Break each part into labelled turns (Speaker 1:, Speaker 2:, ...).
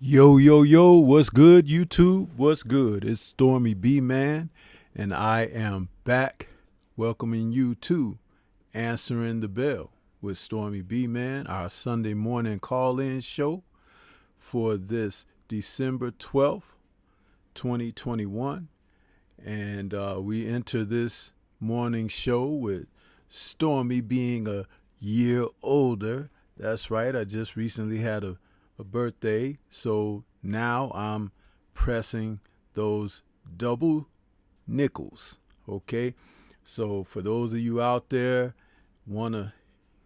Speaker 1: Yo, yo, yo, what's good, YouTube? What's good? It's Stormybman, and I am back welcoming you to Answering the Bell with Stormybman, our Sunday morning call-in show for this December 12th, 2021. And we enter this morning show with Stormy being a year older. That's right, I just recently had a birthday, so now I'm pressing those double nickels. Okay, so for those of you out there want to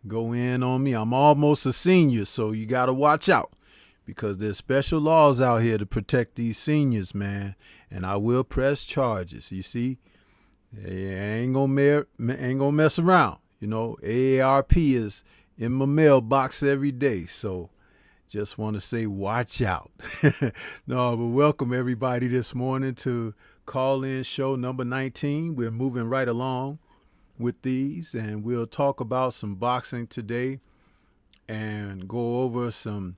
Speaker 1: go in on me, I'm almost a senior, so you got to watch out because there's special laws out here to protect these seniors, man, and I will press charges. You see, I ain't gonna mess around. You know, AARP is in my mailbox every day, so just want to say, watch out. No, but welcome everybody this morning to call-in show number 19. We're moving right along with these, and we'll talk about some boxing today and go over some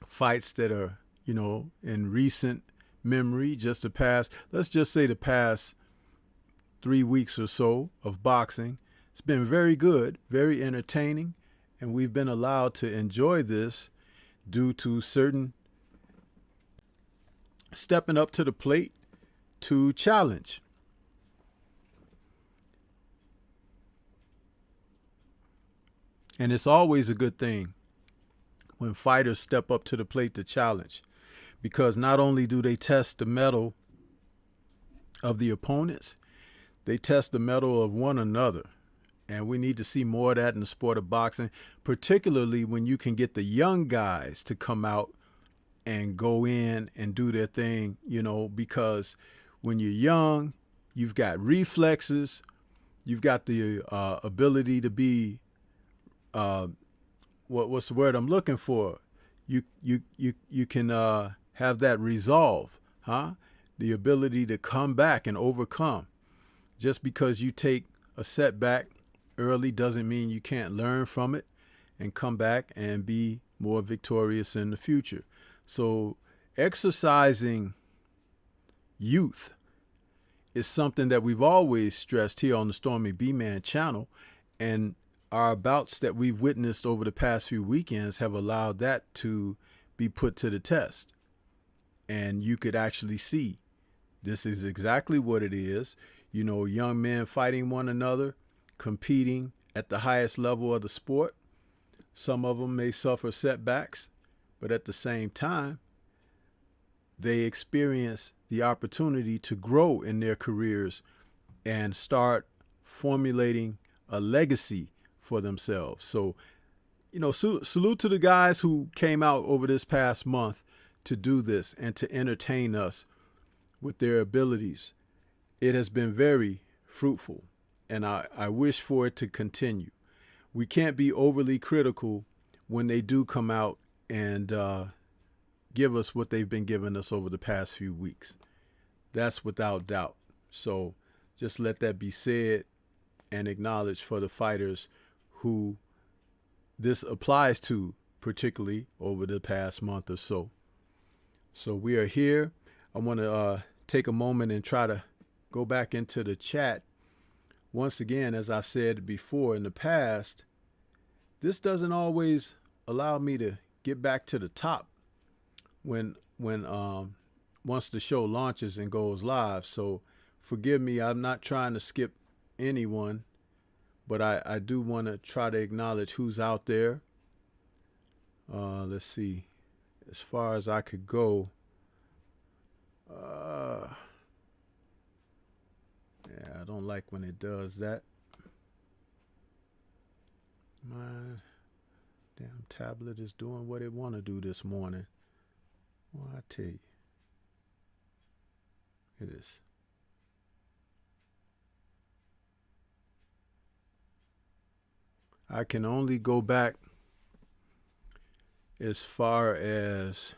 Speaker 1: fights that are, in recent memory, just the past, let's just say the past 3 weeks or so of boxing. It's been very good, very entertaining, and we've been allowed to enjoy this due to certain stepping up to the plate to challenge. And it's always a good thing when fighters step up to the plate to challenge, because not only do they test the mettle of the opponents, they test the mettle of one another. And we need to see more of that in the sport of boxing, particularly when you can get the young guys to come out and go in and do their thing, because when you're young, you've got reflexes, you've got the ability to be, what's the word I'm looking for? You can have that resolve, the ability to come back and overcome. Just because you take a setback early doesn't mean you can't learn from it and come back and be more victorious in the future. So exercising youth is something that we've always stressed here on the Stormybman channel, and our bouts that we've witnessed over the past few weekends have allowed that to be put to the test. And you could actually see this is exactly what it is. Young men fighting one another, competing at the highest level of the sport. Some of them may suffer setbacks, but at the same time, they experience the opportunity to grow in their careers and start formulating a legacy for themselves. So, salute to the guys who came out over this past month to do this and to entertain us with their abilities. It has been very fruitful, and I wish for it to continue. We can't be overly critical when they do come out and give us what they've been giving us over the past few weeks. That's without doubt. So just let that be said and acknowledged for the fighters who this applies to, particularly over the past month or so. So we are here. I want to take a moment and try to go back into the chat. Once again, as I've said before in the past, this doesn't always allow me to get back to the top when once the show launches and goes live. So forgive me, I'm not trying to skip anyone, but I do want to try to acknowledge who's out there. Let's see, as far as I could go. Yeah, I don't like when it does that. My damn tablet is doing what it want to do this morning. Well, I tell you. It is. I can only go back as far as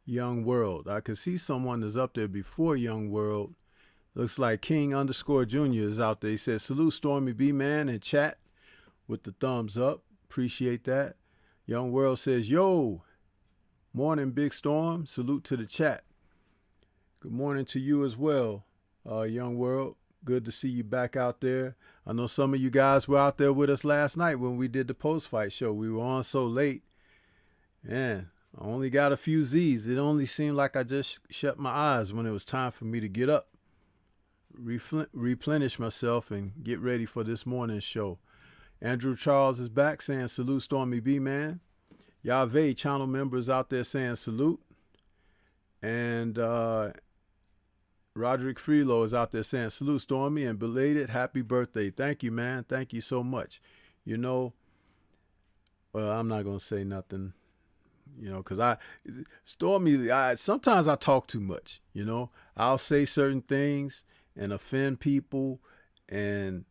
Speaker 1: Young World. I could see someone that's up there before Young World. Looks like King_Junior is out there. He says, salute Stormybman in chat with the thumbs up. Appreciate that. Young World says, yo, Morning, Big Storm. Salute to the chat. Good morning to you as well, Young World. Good to see you back out there. I know some of you guys were out there with us last night when we did the post-fight show. We were on so late. Man, I only got a few Z's. It only seemed like I just shut my eyes when it was time for me to get up, replenish myself, and get ready for this morning's show. Andrew Charles is back saying salute, Stormybman. Yahweh channel members out there saying salute. And Roderick Freelo is out there saying salute, Stormy, and belated happy birthday. Thank you, man. Thank you so much. You know, well, I'm not going to say nothing, you know, because Stormy, sometimes I talk too much, you know. I'll say certain things and offend people, and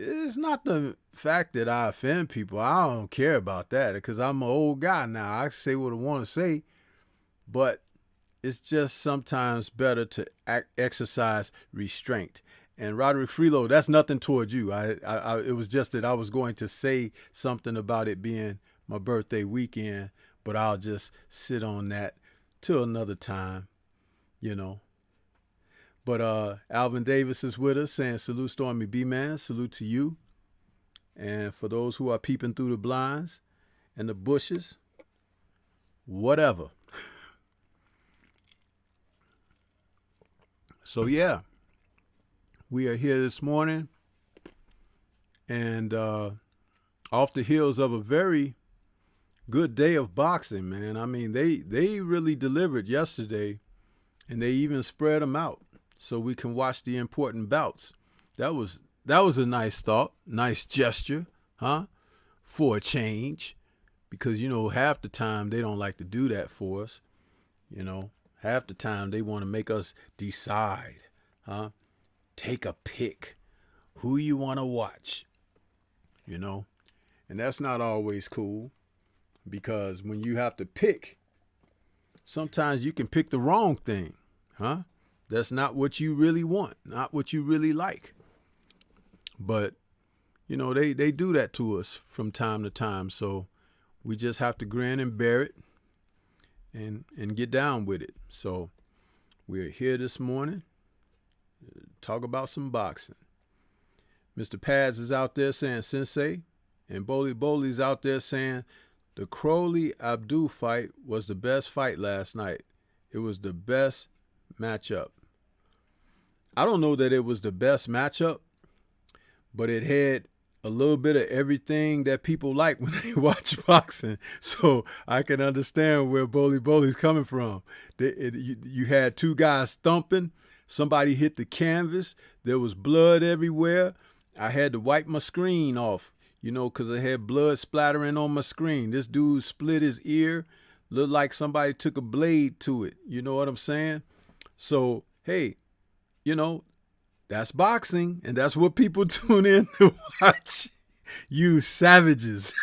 Speaker 1: it's not the fact that I offend people. I don't care about that because I'm an old guy now. I say what I want to say, but it's just sometimes better to exercise restraint. And Roderick Freelo, that's nothing towards you. It was just that I was going to say something about it being my birthday weekend, but I'll just sit on that till another time, you know. But Alvin Davis is with us saying salute, Stormy B-Man. Salute to you. And for those who are peeping through the blinds and the bushes, whatever. So, yeah, we are here this morning and off the heels of a very good day of boxing, man. I mean, they really delivered yesterday, and they even spread them out so we can watch the important bouts. That was a nice thought, nice gesture, huh? For a change, because, you know, half the time they don't like to do that for us, you know. Half the time they want to make us decide, huh? Take a pick, who you want to watch, you know. And that's not always cool, because when you have to pick, sometimes you can pick the wrong thing, huh? That's not what you really want, not what you really like. But, you know, they do that to us from time to time. So we just have to grin and bear it and get down with it. So we're here this morning to talk about some boxing. Mr. Pads is out there saying Sensei, and Boli's out there saying the Crawley Abdul fight was the best fight last night. It was the best matchup. I don't know that it was the best matchup, but it had a little bit of everything that people like when they watch boxing. So I can understand where Boli's coming from. You had two guys thumping. Somebody hit the canvas. There was blood everywhere. I had to wipe my screen off, you know, because I had blood splattering on my screen. This dude split his ear. Looked like somebody took a blade to it. You know what I'm saying? So, hey, you know, that's boxing, and that's what people tune in to watch. You savages.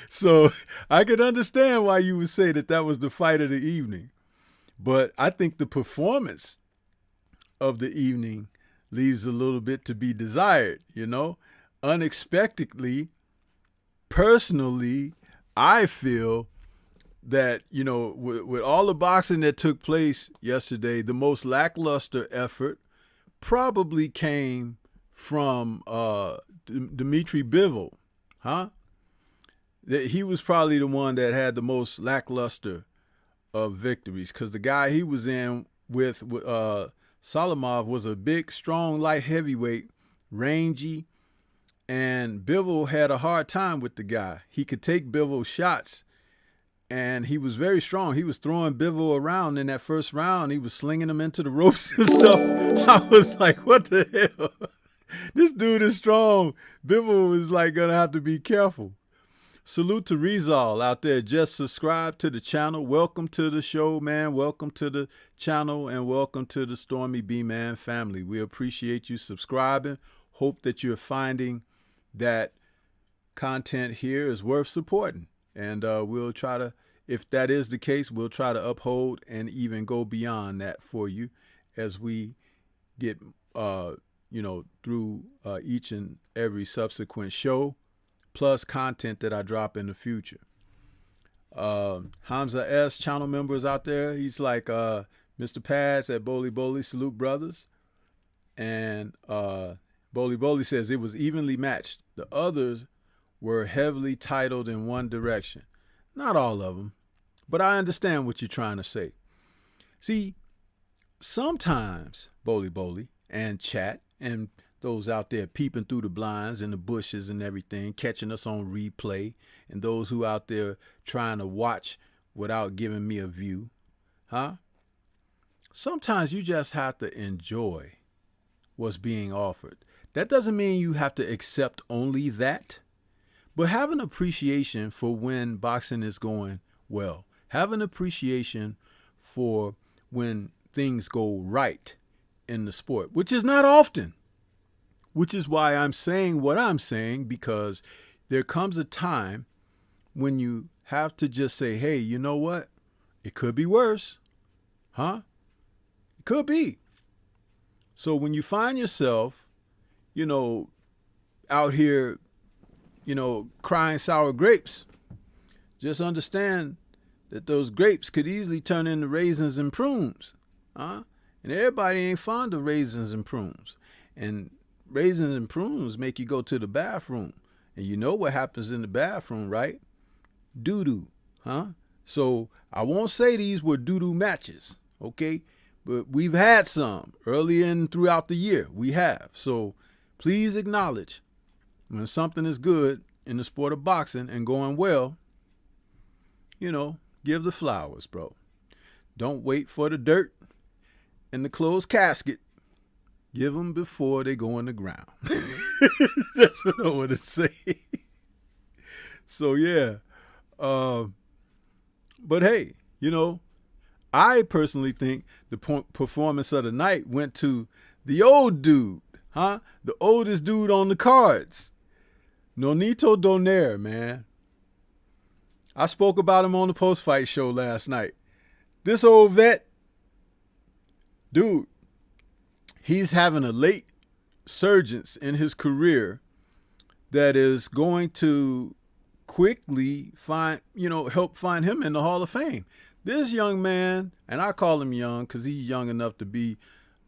Speaker 1: So I can understand why you would say that was the fight of the evening. But I think the performance of the evening leaves a little bit to be desired, you know. Unexpectedly, personally, I feel that, you know, with all the boxing that took place yesterday, the most lackluster effort probably came from Dmitry Bivol, huh? He was probably the one that had the most lackluster of victories, because the guy he was in with Salamov was a big, strong, light heavyweight, rangy, and Bivol had a hard time with the guy. He could take Bivol's shots, and he was very strong. He was throwing Bivol around in that first round. He was slinging him into the ropes and stuff. I was like, what the hell? This dude is strong. Bivol is like going to have to be careful. Salute to Rizal out there. Just subscribe to the channel. Welcome to the show, man. Welcome to the channel, and welcome to the Stormy B-Man family. We appreciate you subscribing. Hope that you're finding that content here is worth supporting. And we'll try to, if that is the case, we'll try to uphold and even go beyond that for you as we get, you know, through each and every subsequent show, plus content that I drop in the future. Hamza S, channel members out there. He's like, Mr. Pads at Boli Boli, salute brothers. And Boli Boli says it was evenly matched. The others were heavily titled in one direction. Not all of them, but I understand what you're trying to say. See, sometimes Boli Boli and chat and those out there peeping through the blinds and the bushes and everything, catching us on replay, and those who out there trying to watch without giving me a view, sometimes you just have to enjoy what's being offered. That doesn't mean you have to accept only that, but have an appreciation for when boxing is going well. Have an appreciation for when things go right in the sport, which is not often, which is why I'm saying what I'm saying, because there comes a time when you have to just say, hey, you know what? It could be worse. It could be. So when you find yourself, out here, crying sour grapes, just understand that those grapes could easily turn into raisins and prunes. And everybody ain't fond of raisins and prunes. And raisins and prunes make you go to the bathroom. And you know what happens in the bathroom, right? Doo-doo. So I won't say these were doo-doo matches, okay? But we've had some early and throughout the year. We have. So please acknowledge when something is good in the sport of boxing and going well, give the flowers, bro. Don't wait for the dirt and the closed casket. Give them before they go in the ground. That's what I want to say. So, yeah. But, hey, I personally think the performance of the night went to the old dude, the oldest dude on the cards. Nonito Donaire, man. I spoke about him on the post-fight show last night. This old vet, dude, he's having a late surgence in his career that is going to quickly help find him in the Hall of Fame. This young man, and I call him young because he's young enough to be,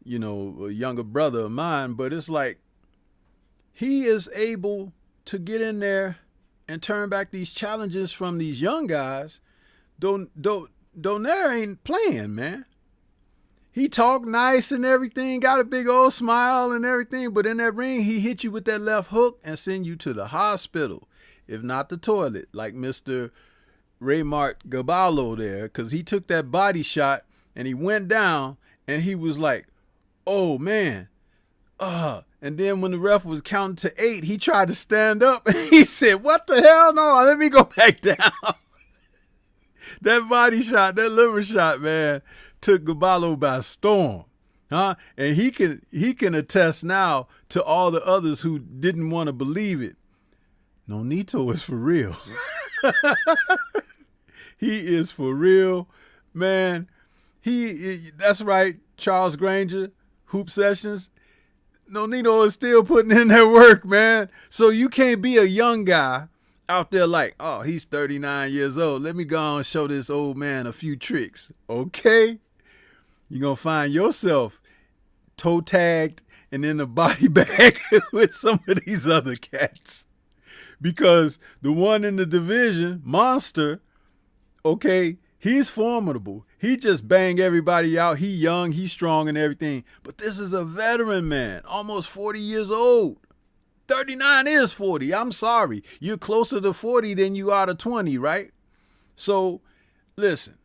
Speaker 1: a younger brother of mine, but it's like he is able to get in there and turn back these challenges from these young guys. Donaire ain't playing, man. He talk nice and everything, got a big old smile and everything, but in that ring, he hit you with that left hook and send you to the hospital, if not the toilet, like Mr. Raymart Gaballo there, because he took that body shot and he went down and he was like, oh, man. And then when the ref was counting to 8, he tried to stand up and he said, what the hell? No, let me go back down. That body shot, that liver shot, man, took Gaballo by storm. And he can attest now to all the others who didn't want to believe it. Nonito is for real. He is for real, man. That's right, Charles Granger, Hoop Sessions. Nonito is still putting in that work, man. So you can't be a young guy out there like, oh, he's 39 years old. Let me go and show this old man a few tricks, okay? You're going to find yourself toe tagged and in a body bag with some of these other cats. Because the one in the division, Monster, okay, he's formidable. He just banged everybody out. He young, he's strong and everything. But this is a veteran man, almost 40 years old. 39 is 40. I'm sorry. You're closer to 40 than you are to 20, right? So, listen,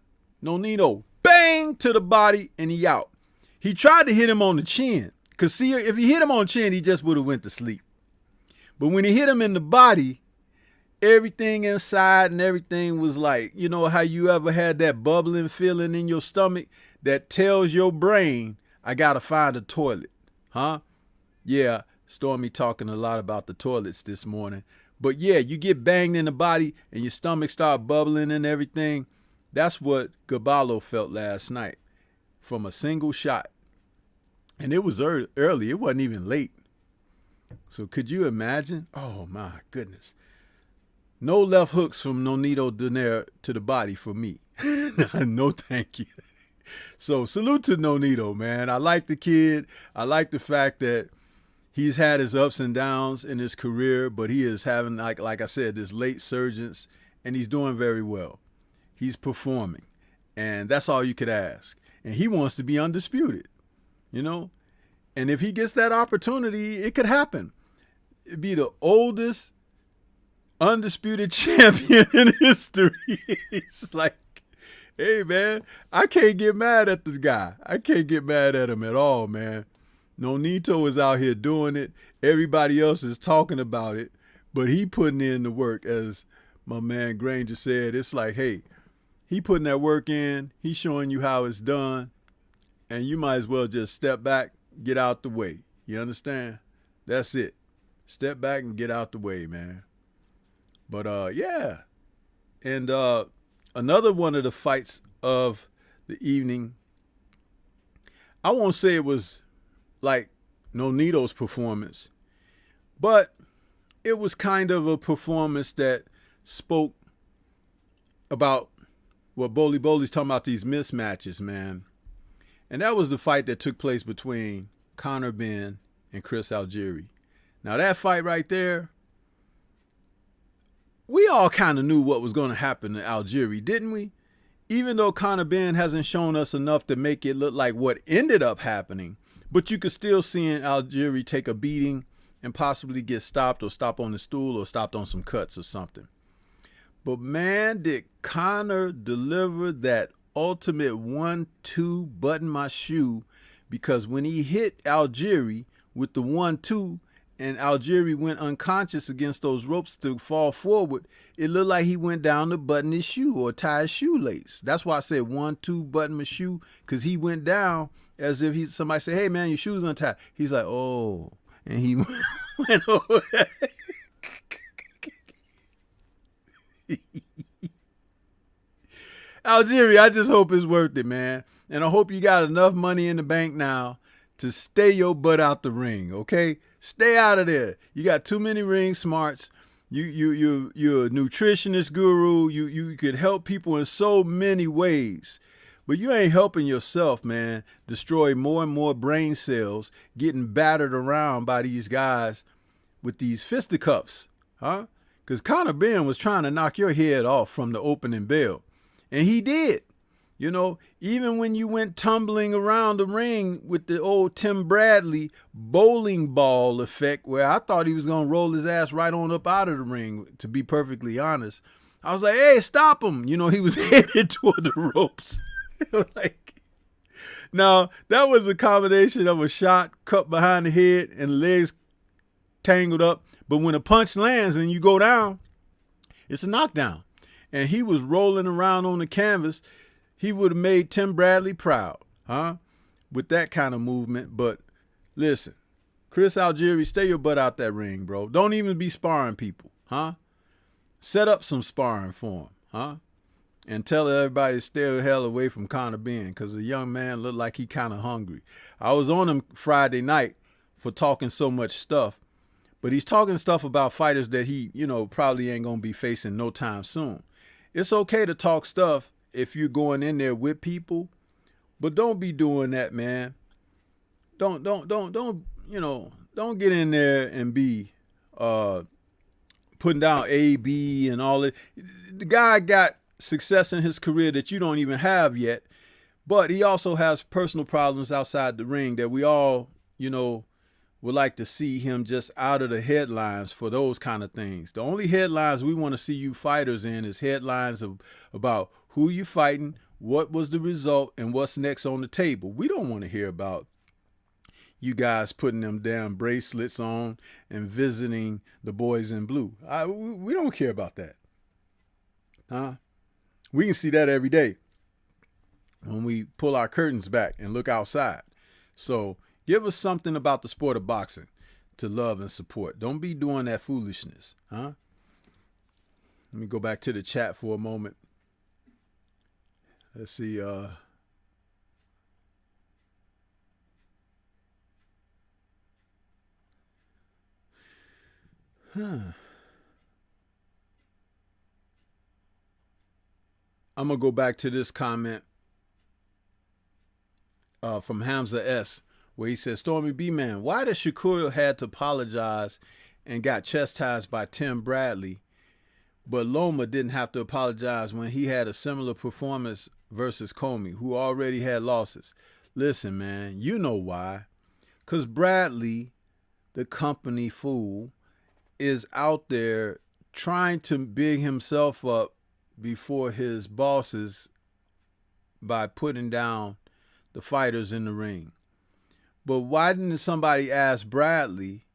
Speaker 1: Nonito, bang to the body and he out. He tried to hit him on the chin. Because, see, if he hit him on the chin, he just would have went to sleep. But when he hit him in the body, everything inside and everything was like, you know how you ever had that bubbling feeling in your stomach that tells your brain, I got to find a toilet, Yeah, Stormy talking a lot about the toilets this morning. But yeah, you get banged in the body and your stomach start bubbling and everything. That's what Gaballo felt last night from a single shot. And it was early. It wasn't even late. So could you imagine? Oh, my goodness. No left hooks from Nonito Donaire to the body for me. No thank you. So salute to Nonito, man. I like the kid. I like the fact that he's had his ups and downs in his career, but he is having, like I said, this late surgence, and he's doing very well. He's performing, and that's all you could ask. And he wants to be undisputed, you know? And if he gets that opportunity, it could happen. It'd be the oldest undisputed champion in history. It's like, hey, man, I can't get mad at the guy. I can't get mad at him at all, man. Nonito is out here doing it. Everybody else is talking about it, but he putting in the work. As my man Granger said, it's like, hey, he putting that work in. He's showing you how it's done, and you might as well just step back, get out the way. You understand? That's it. Step back and get out the way, man. But yeah. And another one of the fights of the evening, I won't say it was like Nonito's performance, but it was kind of a performance that spoke about what Bully's talking about, these mismatches, man. And that was the fight that took place between Conor Benn and Chris Algieri. Now that fight right there, we all kind of knew what was going to happen to Algieri, didn't we? Even though Conor Benn hasn't shown us enough to make it look like what ended up happening, but you could still see Algieri take a beating and possibly get stopped or stop on the stool or stopped on some cuts or something. But man, did Conor deliver that ultimate 1-2 button my shoe, because when he hit Algieri with the 1-2 and Algieri went unconscious against those ropes to fall forward, it looked like he went down to button his shoe or tie his shoelace. That's why I said 1-2 button my shoe, because he went down as if somebody said, hey man, your shoe's untied. He's like, oh, and he went over. Algieri, I just hope it's worth it, man. And I hope you got enough money in the bank now to stay your butt out the ring, okay? Stay out of there. You got too many ring smarts. You're a nutritionist guru. You could help people in so many ways. But you ain't helping yourself, man. Destroy more and more brain cells, getting battered around by these guys with these fisticuffs, huh? Because Conor Benn was trying to knock your head off from the opening bell. And he did. You know, even when you went tumbling around the ring with the old Tim Bradley bowling ball effect, where I thought he was going to roll his ass right on up out of the ring, to be perfectly honest. I was like, hey, stop him. You know, he was headed toward the ropes. Like, now, that was a combination of a shot cut behind the head and legs tangled up. But when a punch lands and you go down, it's a knockdown. And he was rolling around on the canvas. He would have made Tim Bradley proud, huh? With that kind of movement. But listen, Chris Algieri, stay your butt out that ring, bro. Don't even be sparring people, huh? Set up some sparring for him, huh? And tell everybody to stay the hell away from Conor Benn, because the young man looked like he kind of hungry. I was on him Friday night for talking so much stuff, but he's talking stuff about fighters that he, you know, probably ain't going to be facing no time soon. It's okay to talk stuff if you're going in there with people, but don't be doing that, man. Don't, you know, don't get in there and be putting down A, B and all that. The guy got success in his career that you don't even have yet, but he also has personal problems outside the ring that we all, you know, would like to see him just out of the headlines for those kind of things. The only headlines we want to see you fighters in is headlines about who you fighting, what was the result, and what's next on the table. We don't want to hear about you guys putting them damn bracelets on and visiting the boys in blue. We don't care about that, huh? We can see that every day when we pull our curtains back and look outside. So give us something about the sport of boxing to love and support. Don't be doing that foolishness, huh? Let me go back to the chat for a moment. Let's see. I'm going to go back to this comment from Hamza S, where he says, Stormybman, why did Shakur had to apologize and got chastised by Tim Bradley, but Loma didn't have to apologize when he had a similar performance versus Comey, who already had losses? Listen, man, you know why. Because Bradley, the company fool, is out there trying to big himself up before his bosses by putting down the fighters in the ring. But why didn't somebody ask Bradley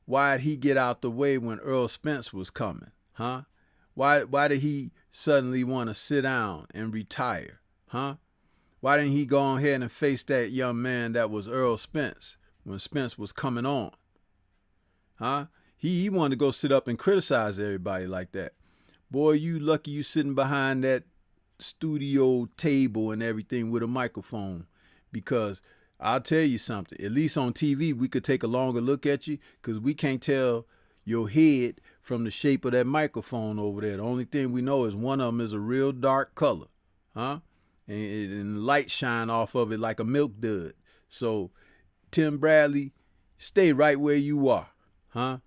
Speaker 1: why'd he get out the way when Earl Spence was coming? Huh? Why did he suddenly want to sit down and retire? Huh? Why didn't he go ahead and face that young man that was Earl Spence when Spence was coming on? Huh? He wanted to go sit up and criticize everybody like that. Boy, you lucky you sitting behind that studio table and everything with a microphone, because I'll tell you something, at least on TV, we could take a longer look at you because we can't tell your head from the shape of that microphone over there. The only thing we know is one of them is a real dark color, huh? And the light shine off of it like a milk dud. So, Tim Bradley, stay right where you are, huh?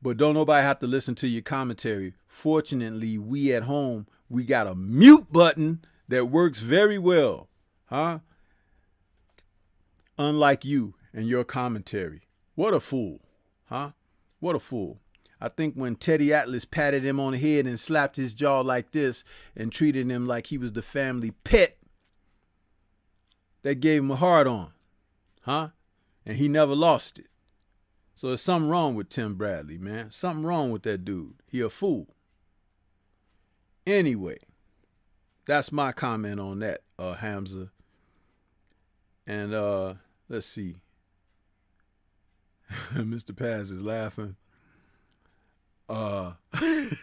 Speaker 1: But don't nobody have to listen to your commentary. Fortunately, we at home, we got a mute button that works very well, huh? Unlike you and your commentary. What a fool, huh? What a fool. I think when Teddy Atlas patted him on the head and slapped his jaw like this and treated him like he was the family pet, that gave him a hard on, huh? And he never lost it. So there's something wrong with Tim Bradley, man. Something wrong with that dude. He a fool. Anyway, that's my comment on that, Hamza. And let's see. Mr. Paz is laughing.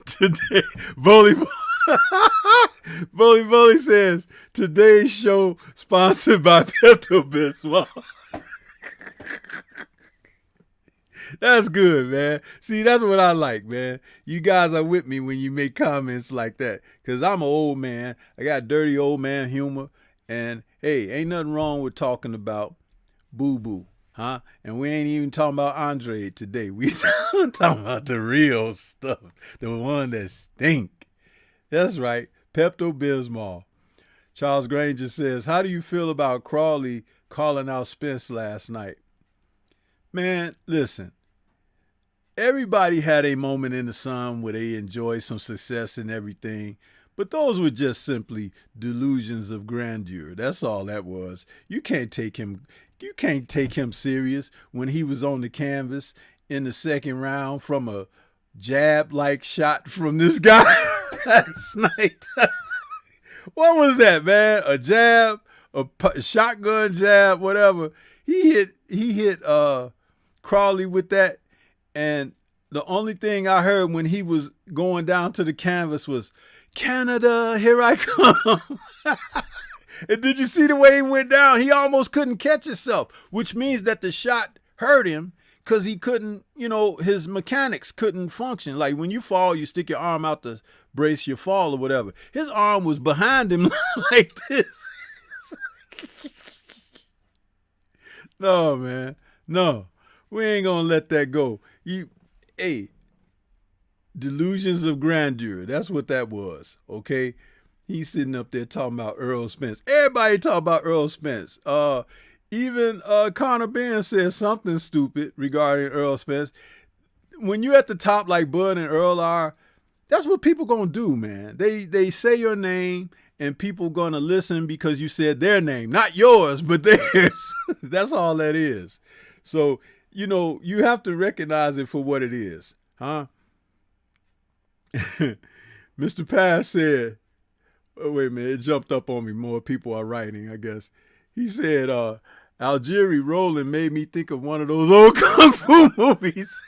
Speaker 1: Today, Voley says, today's show sponsored by Pepto-Bismol. That's good, man. See, that's what I like, man. You guys are with me when you make comments like that. Because I'm an old man. I got dirty old man humor. And, hey, ain't nothing wrong with talking about boo-boo, huh? And we ain't even talking about Andre today. We talking about the real stuff. The one that stink. That's right. Pepto-Bismol. Charles Granger says, how do you feel about Crawley calling out Spence last night? Man, listen. Everybody had a moment in the sun where they enjoyed some success and everything, but those were just simply delusions of grandeur. That's all that was. You can't take him serious when he was on the canvas in the second round from a jab-like shot from this guy last night. What was that, man? A jab, a shotgun jab, whatever. He hit Crawley with that. And the only thing I heard when he was going down to the canvas was, Canada, here I come. And did you see the way he went down? He almost couldn't catch himself, which means that the shot hurt him because he couldn't, his mechanics couldn't function. Like when you fall, you stick your arm out to brace your fall or whatever. His arm was behind him like this. No, man. No. We ain't gonna let that go. Delusions of grandeur. That's what that was, okay? He's sitting up there talking about Earl Spence. Everybody talk about Earl Spence. Even Conor Benn said something stupid regarding Earl Spence. When you're at the top like Bud and Earl are, that's what people gonna do, man. They say your name and people gonna listen because you said their name. Not yours, but theirs. That's all that is. So, you have to recognize it for what it is, huh? Mr. Paz said, oh, wait a minute, it jumped up on me. More people are writing, I guess. He said, Algieri rolling made me think of one of those old Kung Fu movies.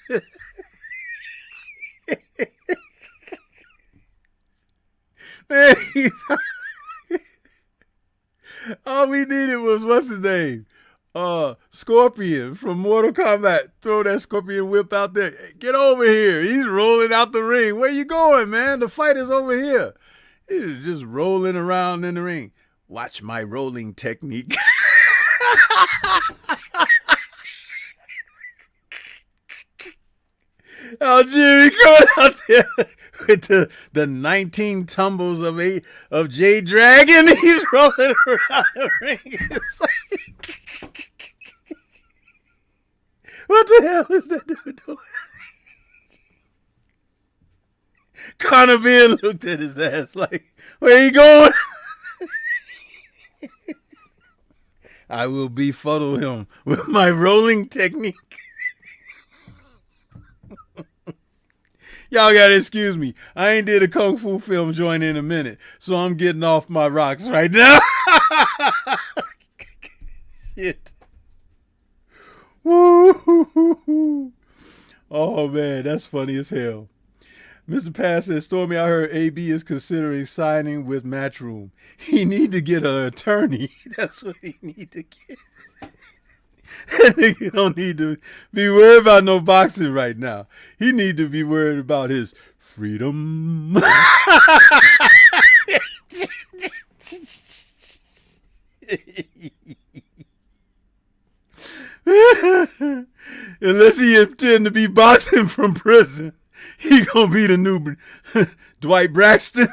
Speaker 1: Man, all we needed was, what's his name? Scorpion from Mortal Kombat. Throw that Scorpion whip out there. Get over here. He's rolling out the ring. Where you going, man? The fight is over here. Just rolling around in the ring. Watch my rolling technique. Algieri coming out there with the 19 tumbles of J Dragon. He's rolling around the ring. It's like, what the hell is that dude doing? Conor Benn looked at his ass like, where you going? I will befuddle him with my rolling technique. Y'all gotta excuse me. I ain't did a Kung Fu film joint in a minute, so I'm getting off my rocks right now. Shit. Woo. Oh, man, that's funny as hell. Mr. Pass says, Stormy, I heard AB is considering signing with Matchroom. He need to get an attorney. That's what he need to get. That nigga don't need to be worried about no boxing right now. He need to be worried about his freedom. Unless he intend to be boxing from prison, he gonna be the new Dwight Braxton,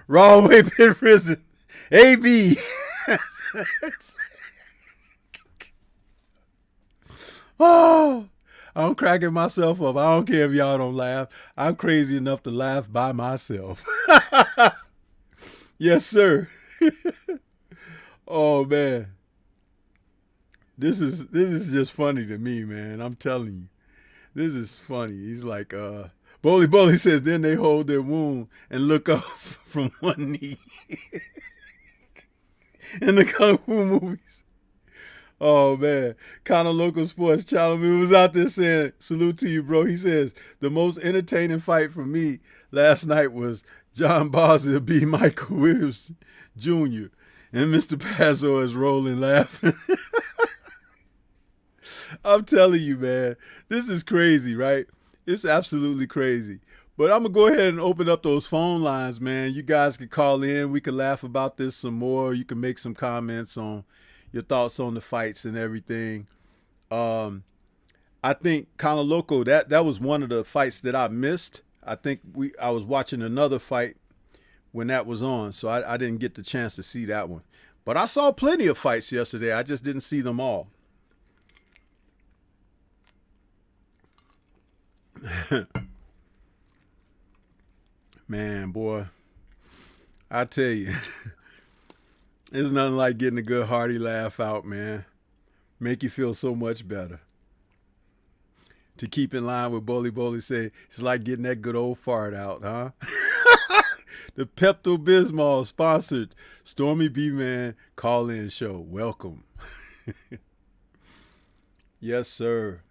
Speaker 1: raw way pit prison, AB. Oh, I'm cracking myself up. I don't care if y'all don't laugh. I'm crazy enough to laugh by myself. Yes, sir. Oh, man. This is just funny to me, man. I'm telling you. This is funny. He's like, Bully says, then they hold their wound and look up from one knee. In the Kung Fu movies. Oh, man. Conor Loco Sports channel was out there saying, salute to you, bro. He says, the most entertaining fight for me last night was John Boswell beat Michael Williams Jr. And Mr. Paso is rolling laughing. I'm telling you, man, this is crazy, right? It's absolutely crazy. But I'm going to go ahead and open up those phone lines, man. You guys can call in. We can laugh about this some more. You can make some comments on your thoughts on the fights and everything. I think Conor Loco, that was one of the fights that I missed. I think I was watching another fight when that was on, so I didn't get the chance to see that one. But I saw plenty of fights yesterday. I just didn't see them all. Man, boy, I tell you, there's nothing like getting a good hearty laugh out, man. Make you feel so much better. To keep in line with Bully say, it's like getting that good old fart out, huh? The Pepto-Bismol sponsored Stormybman call-in show. Welcome. Yes, sir.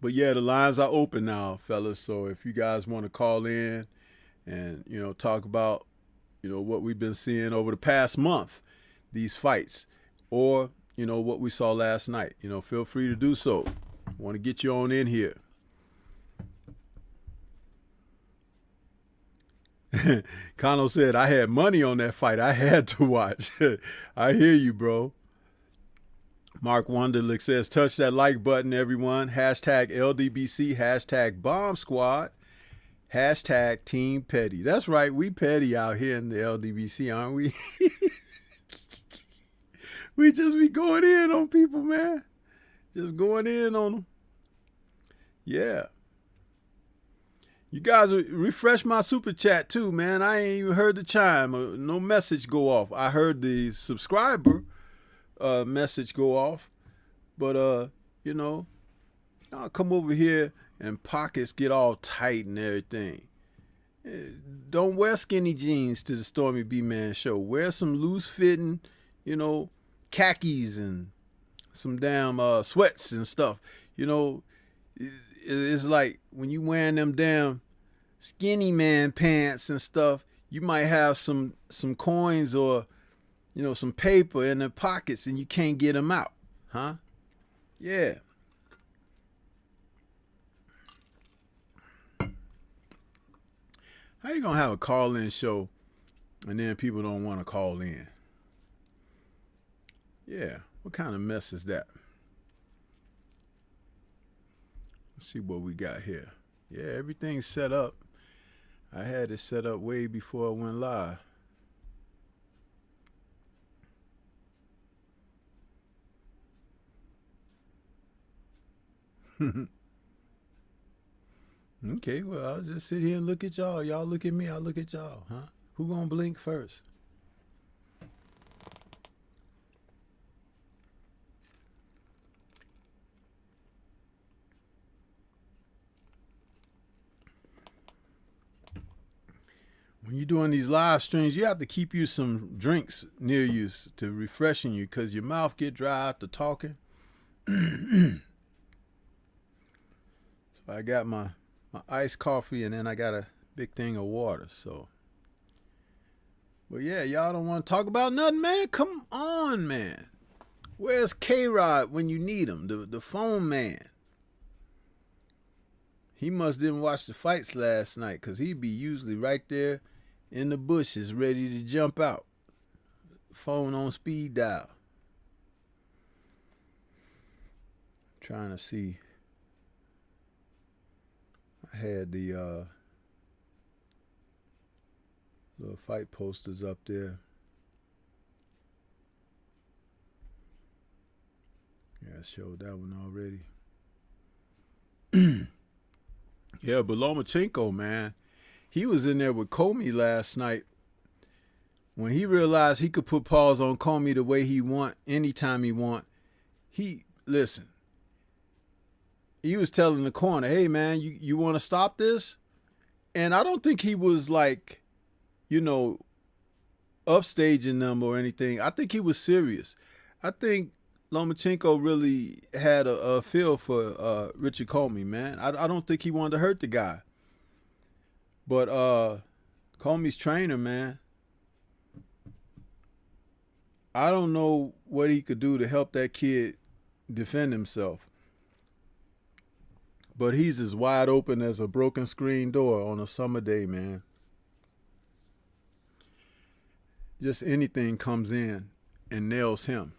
Speaker 1: But yeah, the lines are open now, fellas. So if you guys want to call in and, talk about, what we've been seeing over the past month, these fights, or, what we saw last night, feel free to do so. Want to get you on in here. Kano said, I had money on that fight. I had to watch. I hear you, bro. Mark Wonderlick says, touch that like button, everyone. Hashtag LDBC, hashtag Bomb Squad, hashtag Team Petty. That's right, we petty out here in the LDBC, aren't we? We just be going in on people, man. Just going in on them. Yeah. You guys refresh my super chat too, man. I ain't even heard the chime. No message go off. I heard the subscriber message go off. But, I'll come over here and pockets get all tight and everything. Don't wear skinny jeans to the Stormybman show. Wear some loose-fitting, khakis and some damn sweats and stuff. It's like when you wearing them damn skinny man pants and stuff, you might have some coins or, some paper in the pockets and you can't get them out, huh? Yeah. How you gonna have a call-in show and then people don't want to call in? Yeah, what kind of mess is that? Let's see what we got here. Yeah, everything's set up. I had it set up way before I went live. Okay, well, I'll just sit here and look at y'all. Y'all look at me, I'll look at y'all, huh? Who gonna blink first? When you're doing these live streams, you have to keep you some drinks near you to refreshing you because your mouth get dry after talking. So I got my iced coffee and then I got a big thing of water. So, but yeah, y'all don't want to talk about nothing, man. Come on, man. Where's K-Rod when you need him? The phone man. He must didn't watch the fights last night because he'd be usually right there in the bushes ready to jump out. Phone on speed dial. Trying to see. I had the little fight posters up there. Yeah, I showed that one already. Yeah, but Lomachenko, man, he was in there with Comey last night. When he realized he could put paws on Comey the way he want, anytime he want, listen. He was telling the corner, hey, man, you want to stop this? And I don't think he was like, upstaging them or anything. I think he was serious. I think Lomachenko really had a feel for Richard Comey, man. I don't think he wanted to hurt the guy. But Comey's trainer, man, I don't know what he could do to help that kid defend himself. But he's as wide open as a broken screen door on a summer day, man. Just anything comes in and nails him.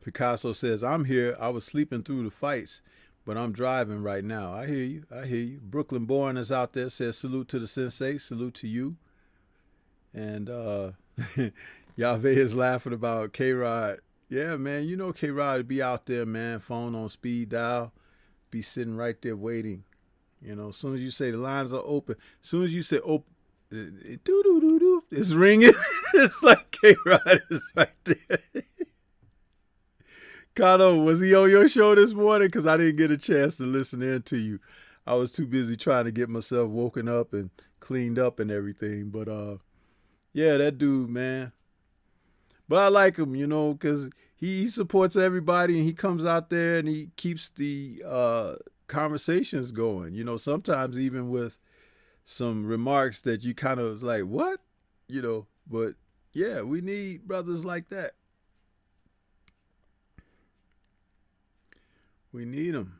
Speaker 1: Picasso says, I'm here. I was sleeping through the fights, but I'm driving right now. I hear you. I hear you. Brooklyn Born is out there, says salute to the sensei. Salute to you. And Yahweh is laughing about K-Rod. Yeah, man, K-Rod would be out there, man, phone on speed dial, be sitting right there waiting. As soon as you say the lines are open, as soon as you say open, it's ringing. It's like K-Rod is right there. Conor, was he on your show this morning? Because I didn't get a chance to listen in to you. I was too busy trying to get myself woken up and cleaned up and everything. But, yeah, that dude, man. But I like him, because he supports everybody and he comes out there and he keeps the conversations going. Sometimes even with some remarks that you kind of like, what? But, yeah, we need brothers like that. We need them.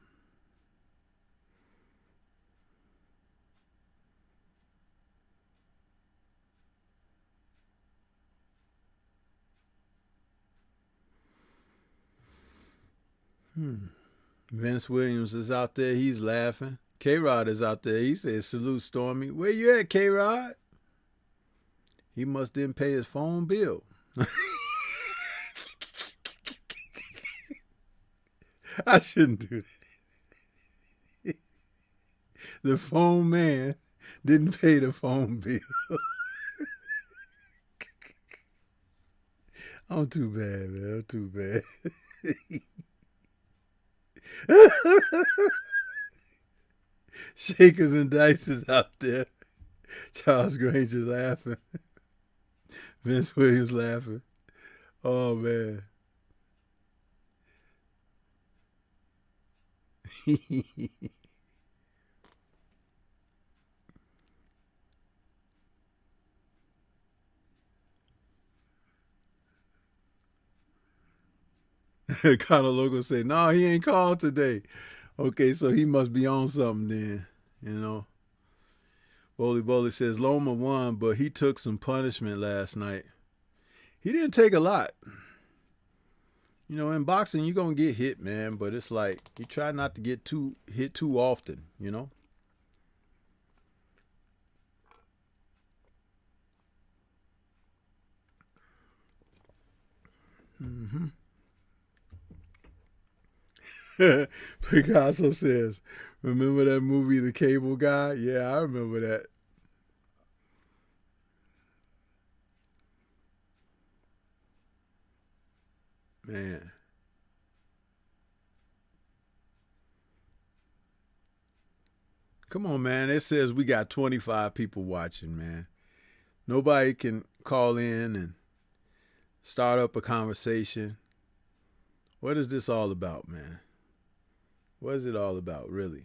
Speaker 1: Vince Williams is out there. He's laughing. K-Rod is out there. He says, salute, Stormy. Where you at, K-Rod? He must didn't pay his phone bill. I shouldn't do that. The phone man didn't pay the phone bill. I'm too bad, man. I'm too bad. Shakers and Dice is out there. Charles Granger laughing. Vince Williams laughing. Oh, man. Conor Loco say, no, he ain't called today. Okay, so he must be on something then, you know. Bowley says Loma won, but he took some punishment last night. He didn't take a lot. You know, in boxing, you're going to get hit, man, but it's like you try not to get hit too often, you know. Mm-hmm. Picasso says, remember that movie, The Cable Guy? Yeah, I remember that. Man. Come on, man. It says we got 25 people watching, man. Nobody can call in and start up a conversation. What is this all about, man? What is it all about, really?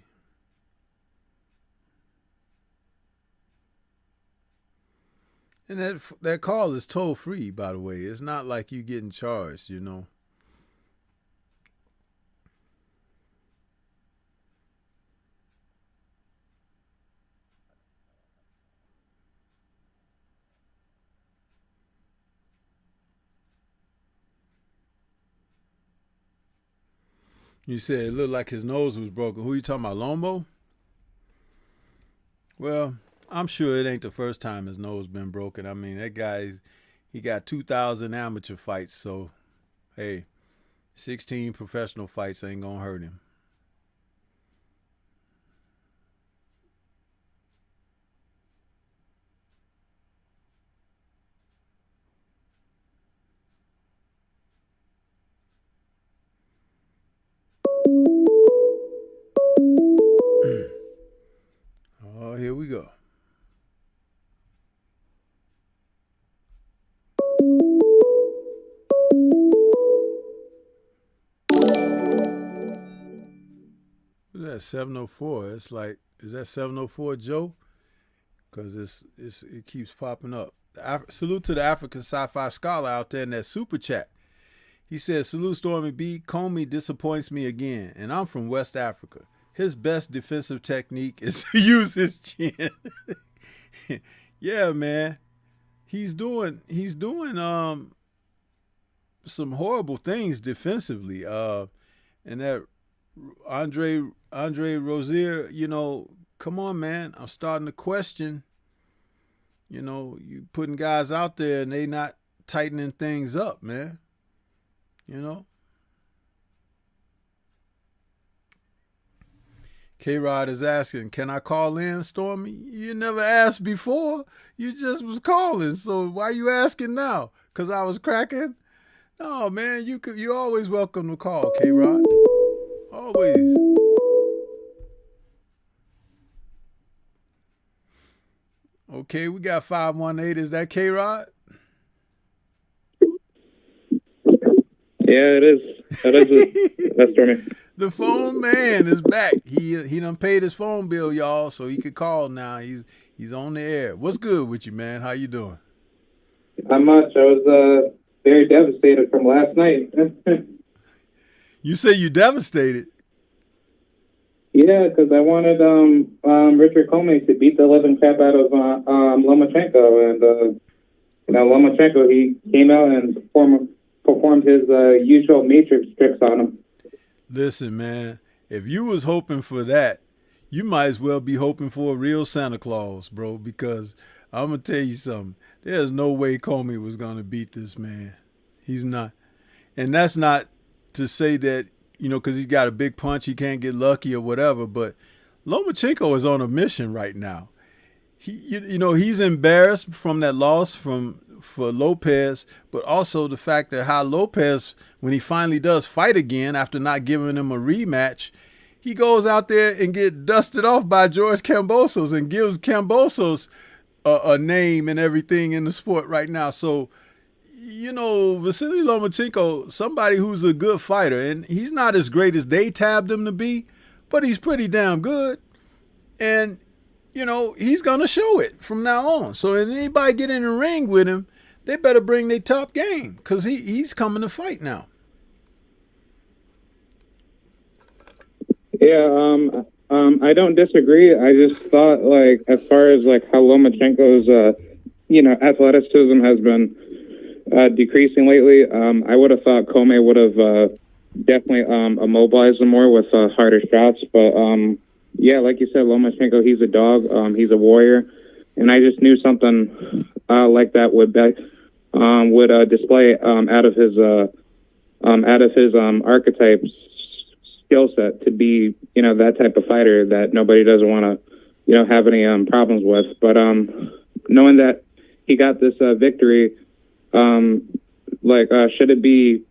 Speaker 1: And that call is toll free, by the way. It's not like you getting charged, you know. You said it looked like his nose was broken. Who you talking about, Lomo? Well, I'm sure it ain't the first time his nose been broken. I mean, that guy, he got 2,000 amateur fights, so, hey, 16 professional fights ain't gonna hurt him. Oh, here we go. Who's that? 704. It's like, is that 704 Joe? Because it keeps popping up. Salute to the African Sci-Fi Scholar out there in that super chat. He says, salute Stormy B. Comey disappoints me again, and I'm from West Africa. His best defensive technique is to use his chin. Yeah, man. He's doing some horrible things defensively. And that Andre Rozier, you know, come on, man. I'm starting to question, you know, you putting guys out there and they not tightening things up, man. You know? K-Rod is asking, can I call in, Stormy? You never asked before. You just was calling. So why you asking now? Because I was cracking? No, man, you're always welcome to call, K-Rod. Always. Okay, we got 518. Is that K-Rod?
Speaker 2: Yeah, it is. That's Stormy.
Speaker 1: The phone man is back. He done paid his phone bill, y'all, so he could call now. He's on the air. What's good with you, man? How you doing?
Speaker 2: Not much. I was very devastated from last night.
Speaker 1: You say you devastated?
Speaker 2: Yeah, because I wanted Richard Comey to beat the living crap out of Lomachenko, and Lomachenko, he came out and performed his usual matrix tricks on him.
Speaker 1: Listen, man, if you was hoping for that, you might as well be hoping for a real Santa Claus, bro, because I'm going to tell you something. There's no way Comey was going to beat this man. He's not. And that's not to say that, you know, because he's got a big punch, he can't get lucky or whatever, but Lomachenko is on a mission right now. He's embarrassed from that loss for Lopez, but also the fact that how Lopez, when he finally does fight again after not giving him a rematch, he goes out there and get dusted off by George Kambosos and gives Kambosos a name and everything in the sport right now. So, you know, Vasily Lomachenko, somebody who's a good fighter, and he's not as great as they tabbed him to be, but he's pretty damn good. And you know, he's going to show it from now on. So if anybody get in the ring with him, they better bring their top game because he's coming to fight now.
Speaker 2: Yeah, I don't disagree. I just thought, like, as far as like how Lomachenko's, athleticism has been decreasing lately, I would have thought Comey would have definitely immobilized him more with harder shots. But yeah, like you said, Lomachenko, he's a dog. He's a warrior, and I just knew something like that would display out of his archetypes skill set to be, that type of fighter that nobody doesn't want to, have any problems with. But knowing that he got this victory, should it be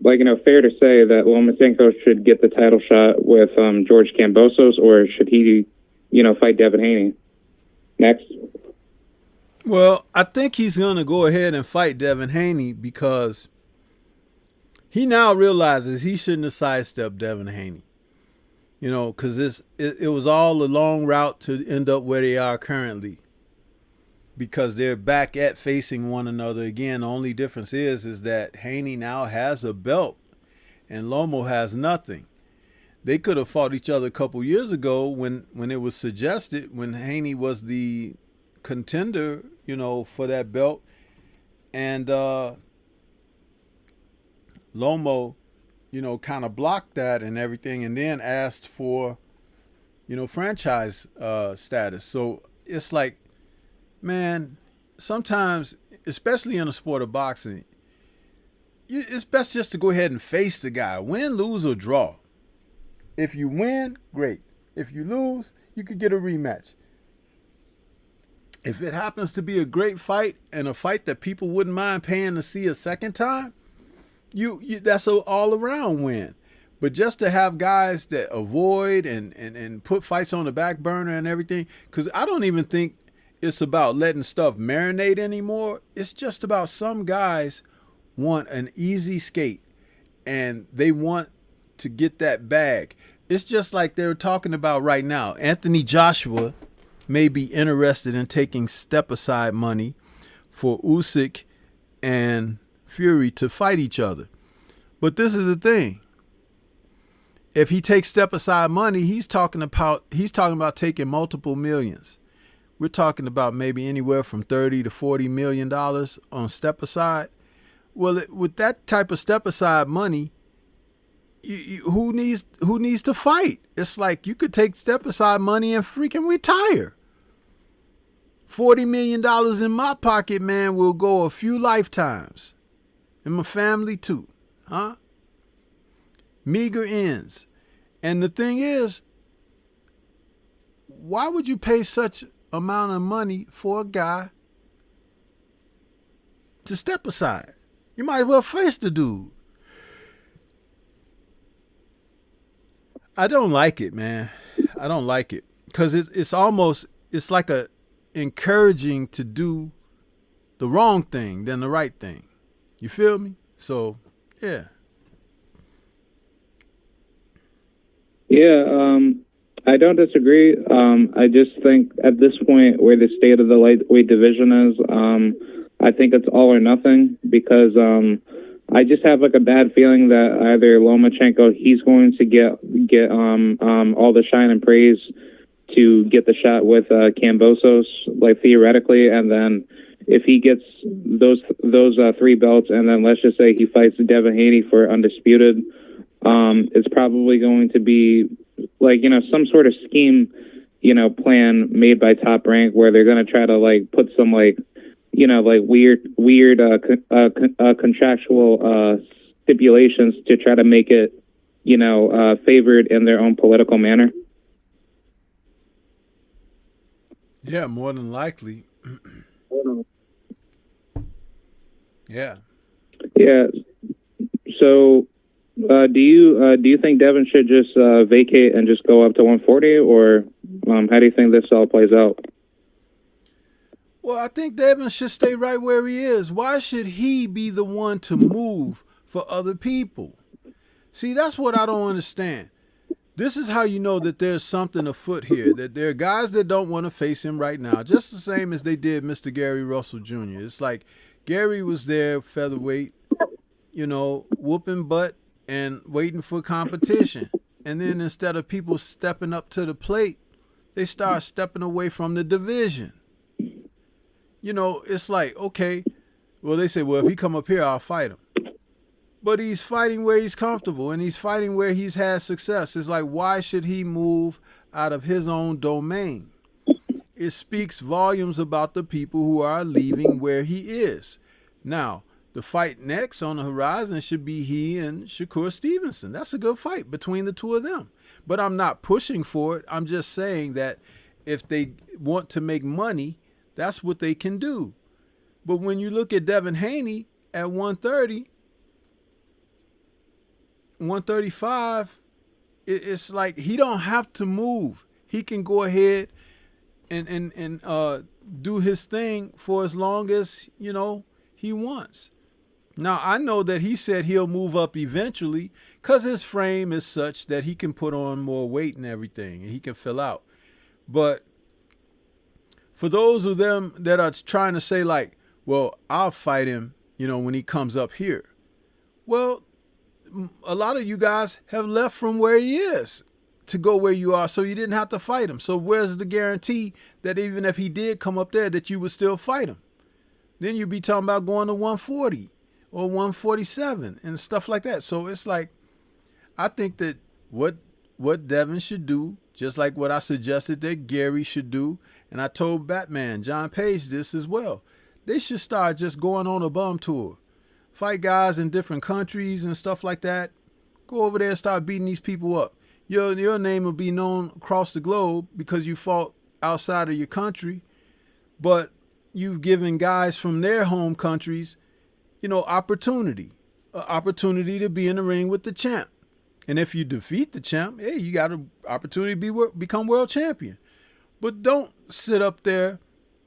Speaker 2: fair to say that Lomachenko should get the title shot with George Kambosos, or should he, fight Devin Haney next?
Speaker 1: Well, I think he's going to go ahead and fight Devin Haney because he now realizes he shouldn't have sidestepped Devin Haney. Because it was all a long route to end up where they are currently, because they're back at facing one another again. The only difference is that Haney now has a belt and Lomo has nothing. They could have fought each other a couple years ago when it was suggested, when Haney was the contender, for that belt, and Lomo, kind of blocked that and everything, and then asked for, franchise status. So it's like, man, sometimes, especially in the sport of boxing, it's best just to go ahead and face the guy, win, lose, or draw. If you win, great. If you lose, you could get a rematch. If it happens to be a great fight and a fight that people wouldn't mind paying to see a second time, you that's an all-around win. But just to have guys that avoid and put fights on the back burner and everything, because I don't even think it's about letting stuff marinate anymore. It's just about some guys want an easy skate and they want to get that bag. It's just like they're talking about right now. Anthony Joshua may be interested in taking step-aside money for Usyk and Fury to fight each other. But this is the thing. If he takes step-aside money, he's talking about taking multiple millions. We're talking about maybe anywhere from $30 to $40 million on step-aside. Well, with that type of step-aside money, who needs to fight? It's like you could take step-aside money and freaking retire. $40 million in my pocket, man, will go a few lifetimes. And my family too. Huh? Meager ends. And the thing is, why would you pay such amount of money for a guy to step aside? You might as well face the dude. I don't like it, man. I don't like it. Because it's like a encouraging to do the wrong thing than the right thing. You feel me? So, yeah.
Speaker 2: Yeah, I don't disagree. I just think at this point where the state of the lightweight division is, I think it's all or nothing, because I just have like a bad feeling that either Lomachenko, he's going to get all the shine and praise to get the shot with Kambosos, like theoretically, and then if he gets those three belts, and then let's just say he fights Devin Haney for undisputed, it's probably going to be like, some sort of scheme, plan made by Top Rank where they're going to try to like put some like, weird contractual stipulations to try to make it, favored in their own political manner.
Speaker 1: Yeah, more than likely. Yeah.
Speaker 2: Yeah. So, do you think Devin should just vacate and just go up to 140, or how do you think this all plays out?
Speaker 1: Well, I think Devin should stay right where he is. Why should he be the one to move for other people? See, that's what I don't understand. This is how you know that there's something afoot here, that there are guys that don't want to face him right now, just the same as they did Mr. Gary Russell Jr. It's like Gary was there, featherweight, whooping butt and waiting for competition. And then instead of people stepping up to the plate, they start stepping away from the division. You know, it's like, okay, well, they say, well, if he come up here, I'll fight him. But he's fighting where he's comfortable, and he's fighting where he's had success. It's like, why should he move out of his own domain? It speaks volumes about the people who are leaving where he is. Now, the fight next on the horizon should be he and Shakur Stevenson. That's a good fight between the two of them. But I'm not pushing for it. I'm just saying that if they want to make money, that's what they can do. But when you look at Devin Haney at 130, 135, it's like he don't have to move. He can go ahead and do his thing for as long as, you know, he wants. Now, I know that he said he'll move up eventually because his frame is such that he can put on more weight and everything, and he can fill out. But for those of them that are trying to say like, well, I'll fight him, you know, when he comes up here. Well, a lot of you guys have left from where he is to go where you are, so you didn't have to fight him. So where's the guarantee that even if he did come up there, that you would still fight him? Then you'd be talking about going to 140 or 147 and stuff like that. So it's like, I think that what Devin should do, just like what I suggested that Gary should do, and I told Batman, John Page, this as well. They should start just going on a bum tour. Fight guys in different countries and stuff like that. Go over there and start beating these people up. Your name will be known across the globe because you fought outside of your country, but you've given guys from their home countries, you know, opportunity to be in the ring with the champ. And if you defeat the champ, hey, you got an opportunity to become world champion. But don't sit up there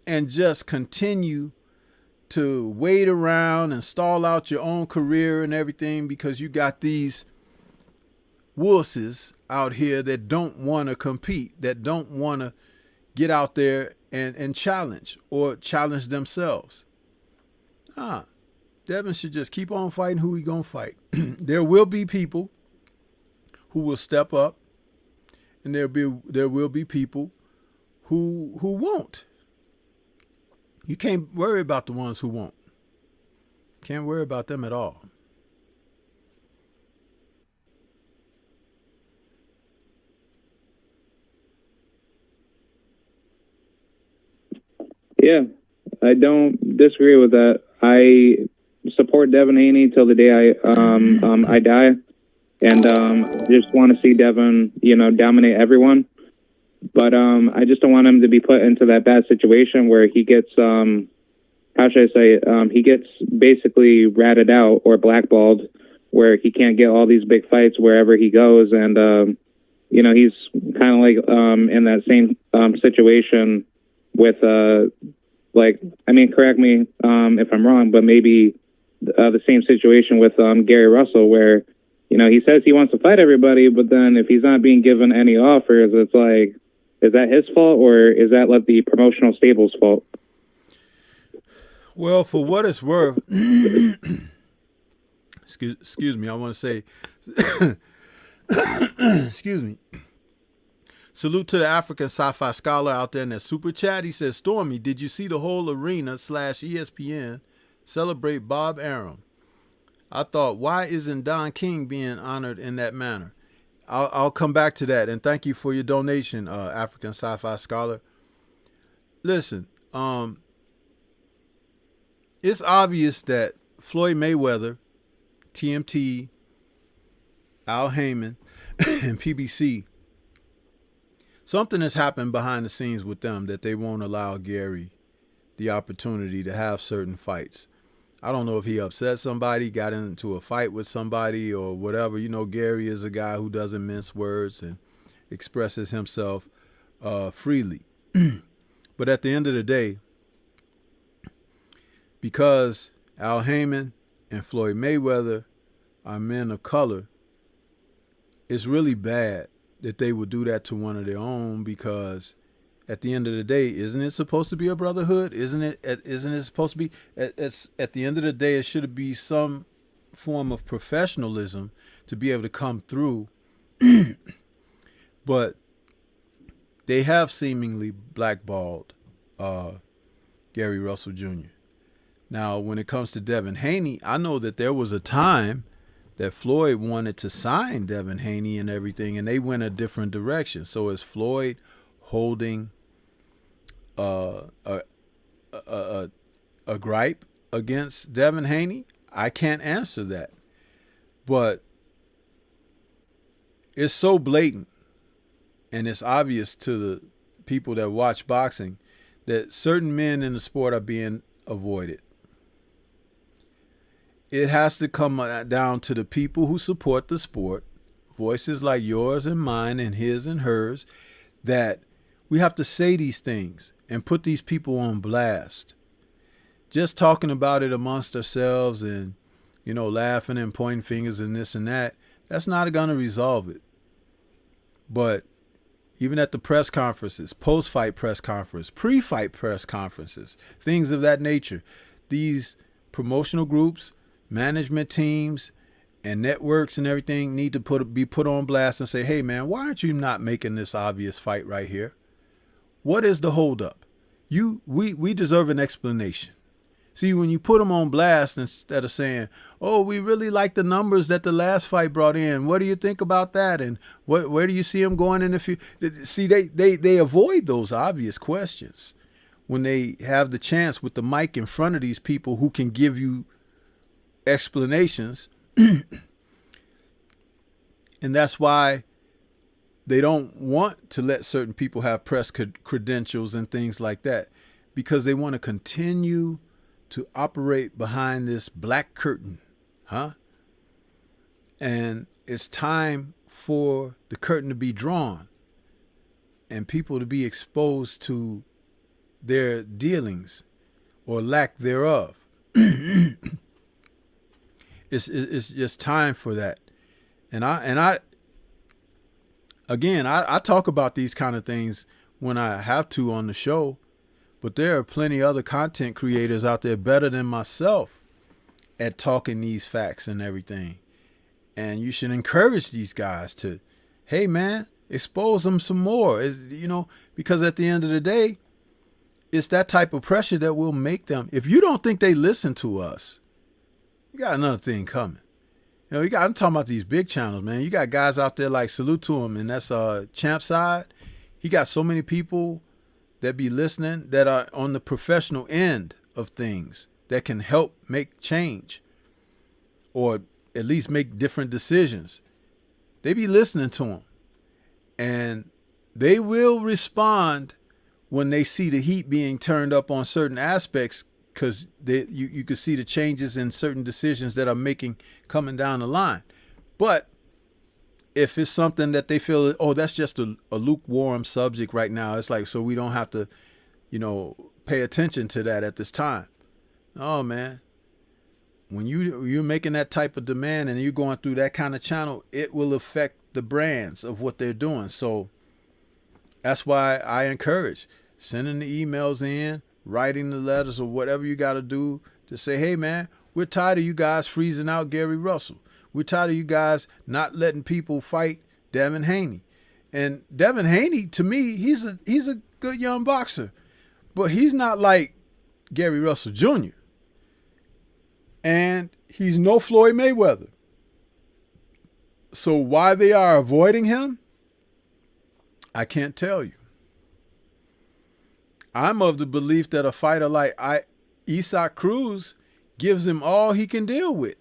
Speaker 1: and just continue to wait around and stall out your own career and everything because you got these wusses out here that don't want to compete, that don't want to get out there and challenge or challenge themselves. Devin should just keep on fighting who he gonna fight. There will be people who will step up, and there will be people who won't. You can't worry about the ones who won't. Can't worry about them at all.
Speaker 2: Yeah, I don't disagree with that. I support Devin Haney till the day I die, and just want to see Devin, you know, dominate everyone. But I just don't want him to be put into that bad situation where he gets how should I say it? He gets basically ratted out or blackballed, where he can't get all these big fights wherever he goes, and you know, he's kind of like in that same situation with like, I mean, correct me if I'm wrong, but maybe the same situation with Gary Russell, where, you know, he says he wants to fight everybody, but then if he's not being given any offers, it's like, is that his fault or is that like the promotional stable's fault?
Speaker 1: Well, for what it's worth, excuse me, I want to say, excuse me. Salute to the African sci-fi scholar out there in that super chat. He says, Stormy, did you see the whole arena / ESPN celebrate Bob Arum? I thought, why isn't Don King being honored in that manner? I'll come back to that. And thank you for your donation, African sci-fi scholar. Listen, it's obvious that Floyd Mayweather, TMT, Al Heyman, and PBC, something has happened behind the scenes with them that they won't allow Gary the opportunity to have certain fights. I don't know if he upset somebody, got into a fight with somebody or whatever. You know, Gary is a guy who doesn't mince words and expresses himself freely. But at the end of the day, because Al Heyman and Floyd Mayweather are men of color, it's really bad that they would do that to one of their own, because at the end of the day, isn't it supposed to be a brotherhood? Isn't it supposed to be? At the end of the day, it should be some form of professionalism to be able to come through But they have seemingly blackballed Gary Russell Jr. Now, when it comes to Devin Haney, I know that there was a time that Floyd wanted to sign Devin Haney and everything, and they went a different direction. So is Floyd holding a gripe against Devin Haney? I can't answer that. But it's so blatant, and it's obvious to the people that watch boxing that certain men in the sport are being avoided. It has to come down to the people who support the sport, voices like yours and mine and his and hers, that we have to say these things and put these people on blast. Just talking about it amongst ourselves and, laughing and pointing fingers and this and that, that's not going to resolve it. But even at the press conferences, post-fight press conference, pre-fight press conferences, things of that nature, these promotional groups, management teams, and networks and everything need to be put on blast and say, hey, man, why aren't you not making this obvious fight right here? What is the holdup? We deserve an explanation. See, when you put them on blast instead of saying, oh, we really like the numbers that the last fight brought in. What do you think about that? And where do you see them going in the future? See, they avoid those obvious questions when they have the chance with the mic in front of these people who can give you explanations. And that's why they don't want to let certain people have press credentials and things like that, because they want to continue to operate behind this black curtain, and it's time for the curtain to be drawn and people to be exposed to their dealings or lack thereof. It's just time for that. And I talk about these kind of things when I have to on the show, but there are plenty other content creators out there better than myself at talking these facts and everything. And you should encourage these guys to, hey man, expose them some more. Because at the end of the day, it's that type of pressure that will make them. If you don't think they listen to us, you got another thing coming. I'm talking about these big channels, man. You got guys out there like, salute to him, and that's Champ Side. He got so many people that be listening that are on the professional end of things that can help make change or at least make different decisions. They be listening to him, and they will respond when they see the heat being turned up on certain aspects, because you can see the changes in certain decisions that are coming down the line. But if it's something that they feel, oh, that's just a lukewarm subject right now, it's like, so we don't have to, pay attention to that at this time. Oh, man. When you're making that type of demand and you're going through that kind of channel, it will affect the brands of what they're doing. So that's why I encourage sending the emails in, writing the letters, or whatever you got to do to say, hey, man, we're tired of you guys freezing out Gary Russell. We're tired of you guys not letting people fight Devin Haney. And Devin Haney, to me, he's a good young boxer, but he's not like Gary Russell Jr. And he's no Floyd Mayweather. So why they are avoiding him, I can't tell you. I'm of the belief that a fighter like Isaac Cruz gives him all he can deal with,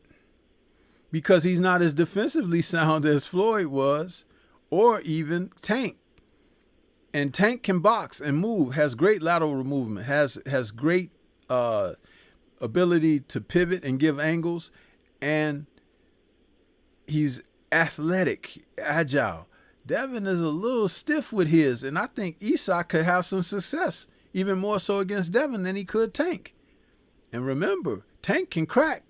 Speaker 1: because he's not as defensively sound as Floyd was, or even Tank. And Tank can box and move, has great lateral movement, has great ability to pivot and give angles, and he's athletic, agile. Devin is a little stiff with his, and I think Isaac could have some success, even more so against Devin than he could Tank. And remember, Tank can crack.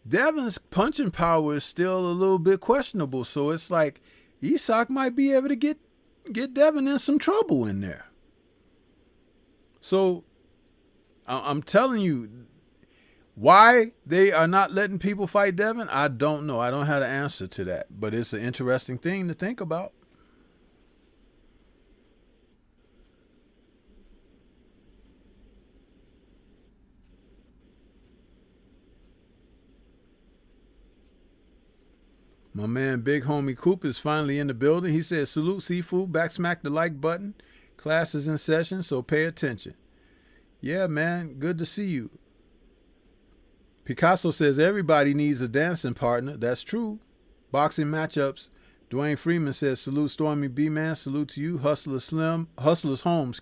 Speaker 1: Devin's punching power is still a little bit questionable, so it's like Isaac might be able to get Devin in some trouble in there. So I'm telling you, Why they are not letting people fight Devin, I don't know. I don't have the answer to that, but it's an interesting thing to think about. My man, Big Homie Coop, is finally in the building. He said, salute Seafood, back smack the like button. Class is in session, so pay attention. Yeah, man, good to see you. Picasso says, everybody needs a dancing partner. That's true. Boxing matchups. Dwayne Freeman says, salute Stormy B-Man. Salute to you. Hustler's Home,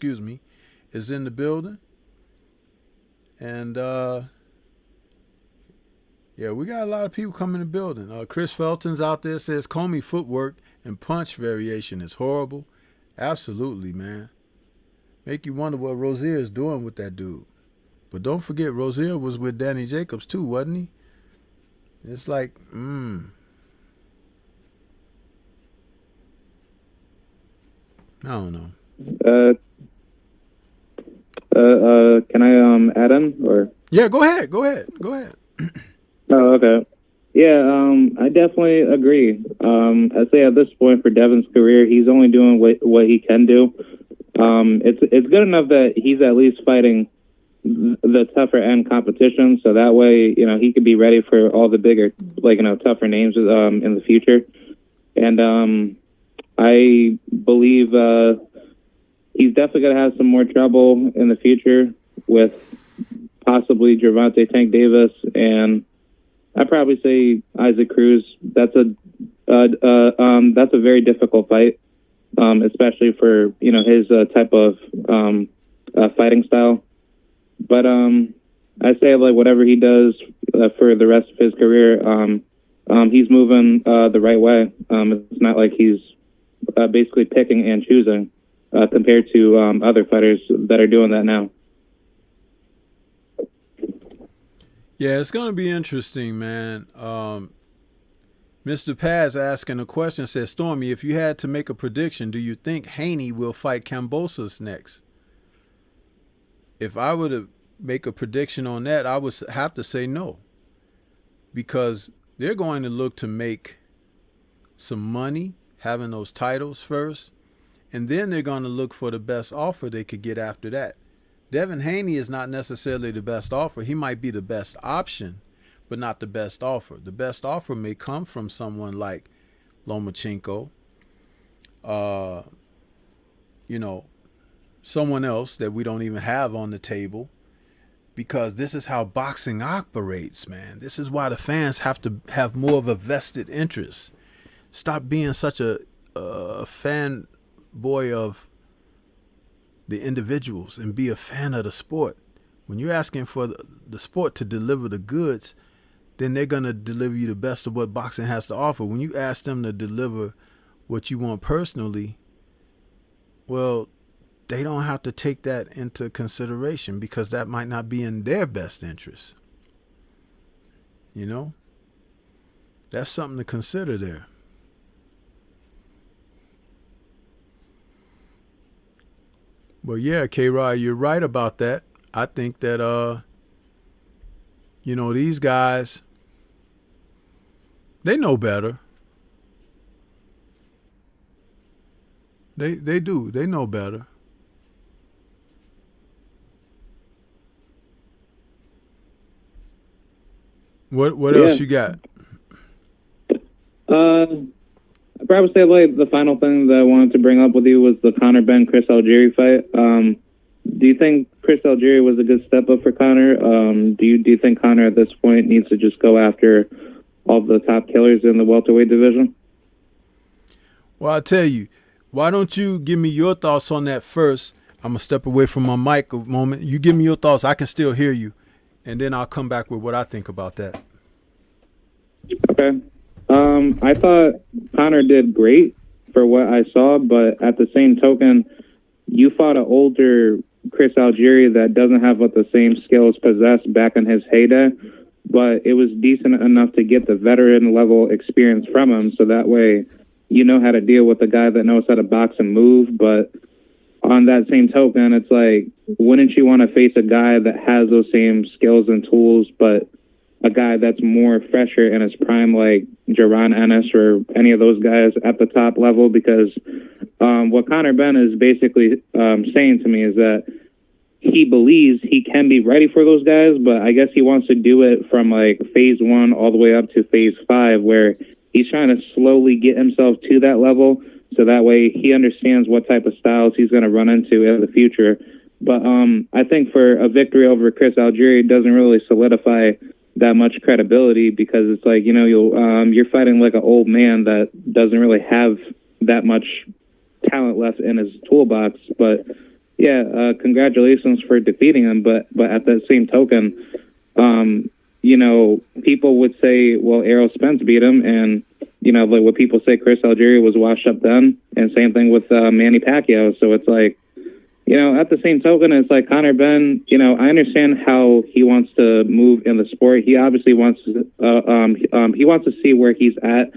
Speaker 1: is in the building. And, yeah, we got a lot of people coming in the building. Chris Felton's out there, says Comey footwork and punch variation is horrible. Absolutely, man. Make you wonder what Rozier is doing with that dude. But don't forget, Rozier was with Danny Jacobs too, wasn't he? It's like, I don't know.
Speaker 2: Can I add in or?
Speaker 1: Yeah, go ahead.
Speaker 2: Oh, okay. Yeah, I definitely agree. I'd say at this point for Devin's career, he's only doing what he can do. It's good enough that he's at least fighting the tougher end competition, so that way, he could be ready for all the bigger, tougher names in the future. And I believe he's definitely going to have some more trouble in the future with possibly Gervonta Tank Davis, and I'd probably say Isaac Cruz. That's a very difficult fight, especially for his type of fighting style. But I say whatever he does for the rest of his career, he's moving the right way. It's not like he's basically picking and choosing compared to other fighters that are doing that now.
Speaker 1: Yeah, it's going to be interesting, man. Mr. Paz asking a question, says, Stormy, if you had to make a prediction, do you think Haney will fight Kambosos next? If I were to make a prediction on that, I would have to say no. Because they're going to look to make some money having those titles first, and then they're going to look for the best offer they could get after that. Devin Haney is not necessarily the best offer. He might be the best option, but not the best offer. The best offer may come from someone like Lomachenko, someone else that we don't even have on the table, because this is how boxing operates, man. This is why the fans have to have more of a vested interest. Stop being such a fanboy of the individuals and be a fan of the sport. When you're asking for the sport to deliver the goods, then they're going to deliver you the best of what boxing has to offer. When you ask them to deliver what you want personally, well, they don't have to take that into consideration because that might not be in their best interest. That's something to consider there. But yeah, K-Rod, you're right about that. I think that, these guys, they know better. They do. They know better. What else you got?
Speaker 2: I'd probably say the final thing that I wanted to bring up with you was the Conor Benn Chris Algieri fight. Do you think Chris Algieri was a good step up for Conor? Do you think Conor at this point needs to just go after all the top killers in the welterweight division?
Speaker 1: Well, I'll tell you, why don't you give me your thoughts on that first? I'm going to step away from my mic a moment. You give me your thoughts. I can still hear you. And then I'll come back with what I think about that.
Speaker 2: Okay. I thought Conor did great for what I saw, but at the same token, you fought an older Chris Algieri that doesn't have the same skills possessed back in his heyday, but it was decent enough to get the veteran level experience from him, so that way you know how to deal with a guy that knows how to box and move. But on that same token, it's like wouldn't you want to face a guy that has those same skills and tools, but a guy that's more fresher in his prime, like Jaron Ennis or any of those guys at the top level? Because what Conor Benn is basically saying to me is that he believes he can be ready for those guys, but I guess he wants to do it from like phase 1 all the way up to phase 5, where he's trying to slowly get himself to that level, so that way he understands what type of styles he's going to run into in the future. But I think for a victory over Chris Algieri, it doesn't really solidify that much credibility, because it's like, you know, you're fighting like an old man that doesn't really have that much talent left in his toolbox. But yeah, congratulations for defeating him. But at the same token, you know, people would say, well, Errol Spence beat him, and you know, like what people say, Chris Algieri was washed up then, and same thing with Manny Pacquiao. So it's like, you know, at the same token, it's like Conor Benn, you know, I understand how he wants to move in the sport. He obviously wants to, he wants to see where he's at,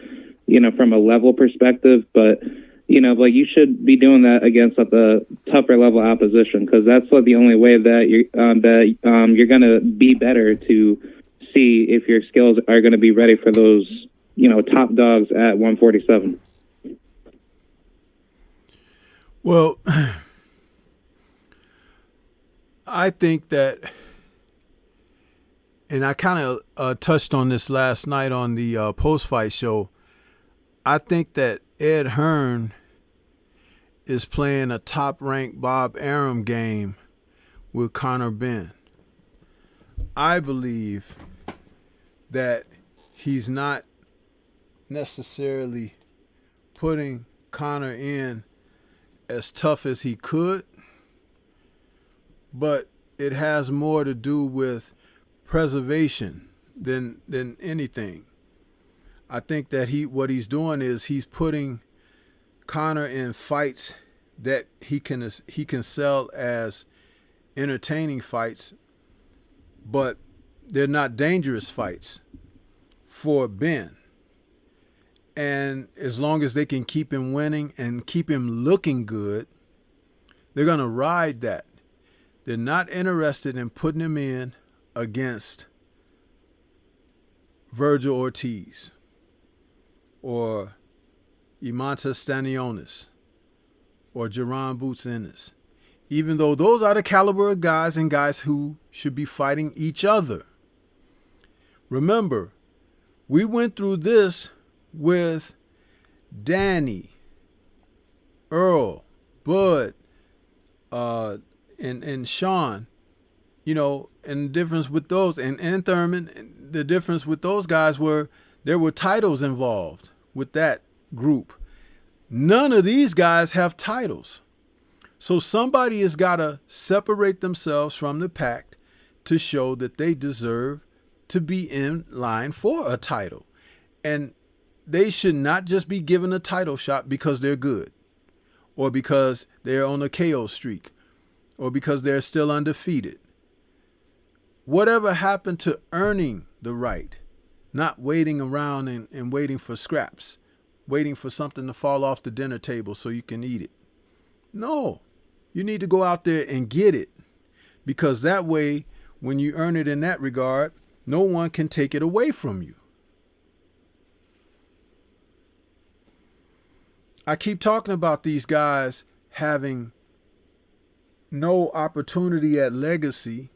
Speaker 2: you know, from a level perspective. But, you know, like you should be doing that against like the tougher level opposition, because that's like the only way that you're going to be better to see if your skills are going to be ready for those, you know, top dogs at 147.
Speaker 1: Well, I think that, and I kind of touched on this last night on the post-fight show, I think that Ed Hearn is playing a top-ranked Bob Arum game with Conor Benn. I believe that he's not necessarily putting Conor in as tough as he could, but it has more to do with preservation than anything. I think that what he's doing is he's putting Conor in fights that he can sell as entertaining fights, but they're not dangerous fights for Ben. And as long as they can keep him winning and keep him looking good, they're going to ride that. They're not interested in putting him in against Virgil Ortiz or Imantas Stanionis or Jaron Boots Ennis, even though those are the caliber of guys and guys who should be fighting each other. Remember, we went through this with Danny, Earl, Bud, and Sean, you know, and the difference with those, and Thurman, the difference with those guys were there were titles involved with that group. None of these guys have titles. So somebody has got to separate themselves from the pack to show that they deserve to be in line for a title. And they should not just be given a title shot because they're good, or because they're on a KO streak, or because they're still undefeated. Whatever happened to earning the right, not waiting around and waiting for scraps, waiting for something to fall off the dinner table so you can eat it? No, you need to go out there and get it, because that way, when you earn it in that regard, no one can take it away from you. I keep talking about these guys having no opportunity at legacy,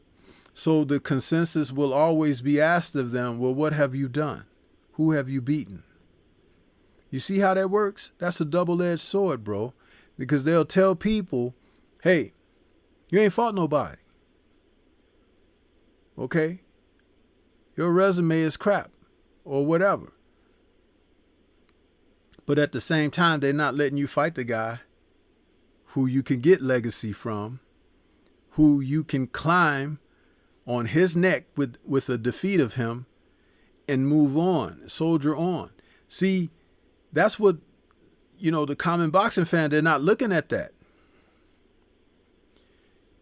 Speaker 1: so the consensus will always be asked of them, well, what have you done? Who have you beaten? You see how that works? That's a double-edged sword, bro, because they'll tell people, hey, you ain't fought nobody. Okay? Your resume is crap or whatever. But at the same time, they're not letting you fight the guy who you can get legacy from, who you can climb on his neck with a defeat of him and move on, soldier on. See, that's what, you know, the common boxing fan, they're not looking at that.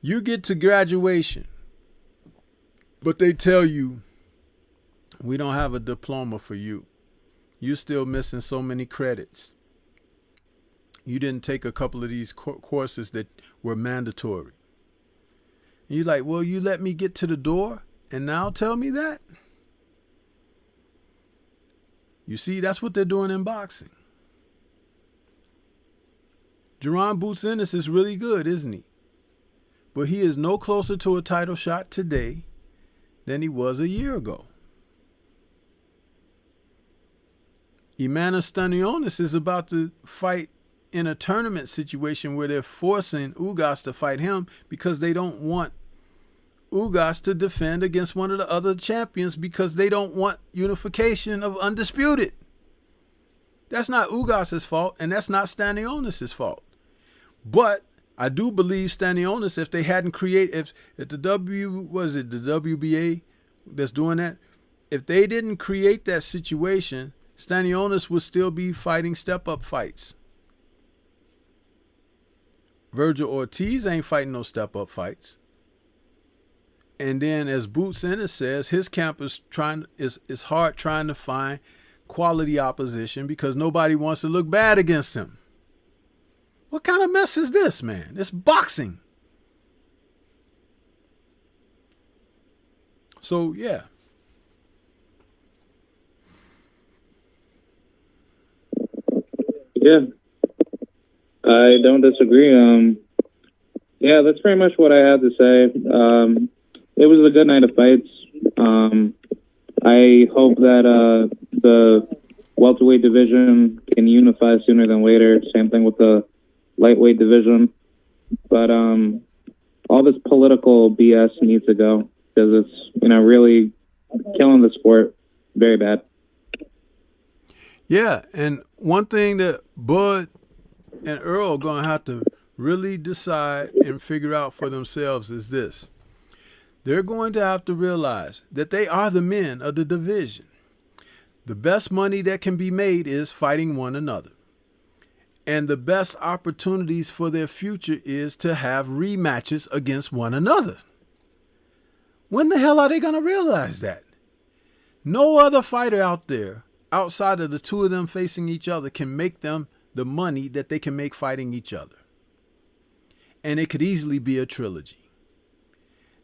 Speaker 1: You get to graduation, but they tell you, we don't have a diploma for you. You're still missing so many credits. You didn't take a couple of these courses that were mandatory. And you're like, well, you let me get to the door and now tell me that? You see, that's what they're doing in boxing. Jaron Boots Ennis is really good, isn't he? But he is no closer to a title shot today than he was a year ago. Emmanuel Stanionis is about to fight in a tournament situation where they're forcing Ugas to fight him because they don't want Ugas to defend against one of the other champions because they don't want unification of Undisputed. That's not Ugas's fault, and that's not Stanionis' fault. But I do believe Stanionis, if they hadn't created, if the WBA that's doing that, if they didn't create that situation, Stanionis would still be fighting step-up fights. Virgil Ortiz ain't fighting no step-up fights. And then, as Boots Ennis says, his camp is hard trying to find quality opposition because nobody wants to look bad against him. What kind of mess is this, man? It's boxing. So, yeah.
Speaker 2: Yeah. I don't disagree. Yeah, that's pretty much what I had to say. It was a good night of fights. I hope that the welterweight division can unify sooner than later. Same thing with the lightweight division. But all this political BS needs to go because it's, really killing the sport very bad.
Speaker 1: Yeah, and one thing that Bud and Earl are going to have to really decide and figure out for themselves is this. They're going to have to realize that they are the men of the division. The best money that can be made is fighting one another. And the best opportunities for their future is to have rematches against one another. When the hell are they going to realize that? No other fighter out there, outside of the two of them facing each other, can make them the money that they can make fighting each other. And it could easily be a trilogy.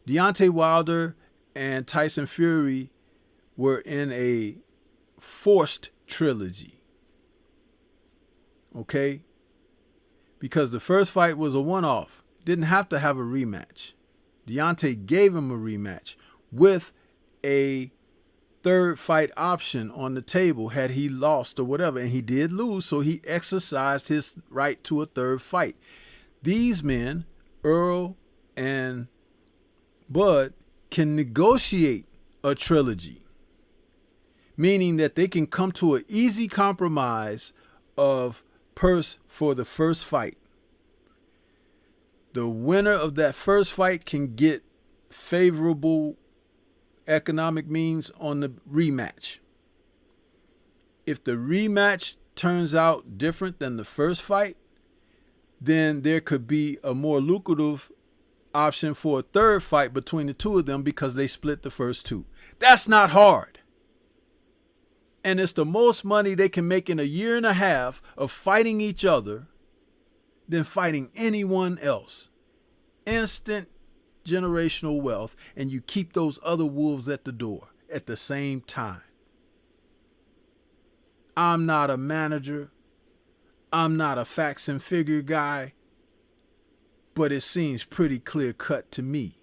Speaker 1: Deontay Wilder and Tyson Fury were in a forced trilogy. Okay? Because the first fight was a one-off. Didn't have to have a rematch. Deontay gave him a rematch with a third fight option on the table had he lost or whatever. And he did lose, so he exercised his right to a third fight. These men, Earl and Bud, can negotiate a trilogy, meaning that they can come to an easy compromise of purse for the first fight. The winner of that first fight can get favorable economic means on the rematch. If the rematch turns out different than the first fight, then there could be a more lucrative option for a third fight between the two of them because they split the first two. That's not hard. And it's the most money they can make in a year and a half of fighting each other than fighting anyone else. Instant generational wealth, and you keep those other wolves at the door at the same time. I'm not a manager. I'm not a facts and figure guy, but it seems pretty clear cut to me.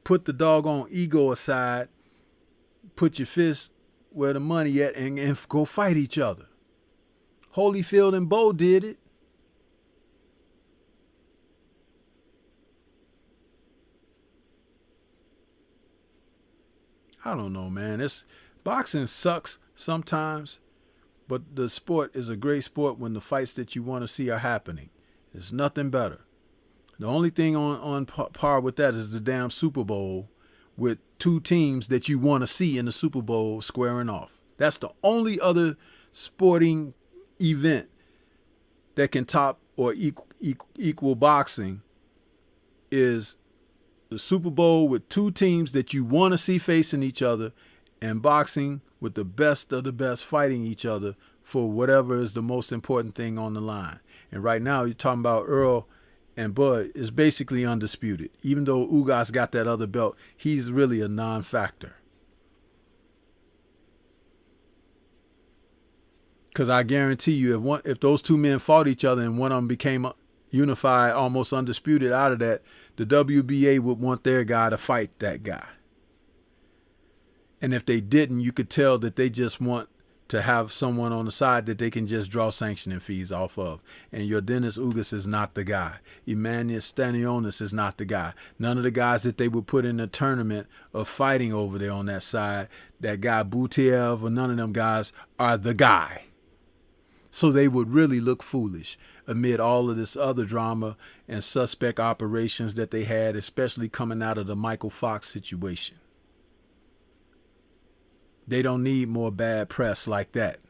Speaker 1: Put the doggone ego aside, put your fist where the money at, and go fight each other. Holyfield and Bo did it. I don't know, man. Boxing sucks sometimes, but the sport is a great sport when the fights that you want to see are happening. There's nothing better. The only thing on par with that is the damn Super Bowl with two teams that you want to see in the Super Bowl squaring off. That's the only other sporting event that can top or equal boxing is the Super Bowl with two teams that you want to see facing each other, and boxing with the best of the best fighting each other for whatever is the most important thing on the line. And right now you're talking about Earl and Bud is basically undisputed. Even though Ugas got that other belt, he's really a non-factor. Because I guarantee you, if those two men fought each other and one of them became unified, almost undisputed out of that, the WBA would want their guy to fight that guy. And if they didn't, you could tell that they just want to have someone on the side that they can just draw sanctioning fees off of. And your Dennis Ugas is not the guy. Emmanuel Stanionis is not the guy. None of the guys that they would put in the tournament of fighting over there on that side, that guy Butiev or none of them guys are the guy. So they would really look foolish amid all of this other drama and suspect operations that they had, especially coming out of the Michael Fox situation. They don't need more bad press like that.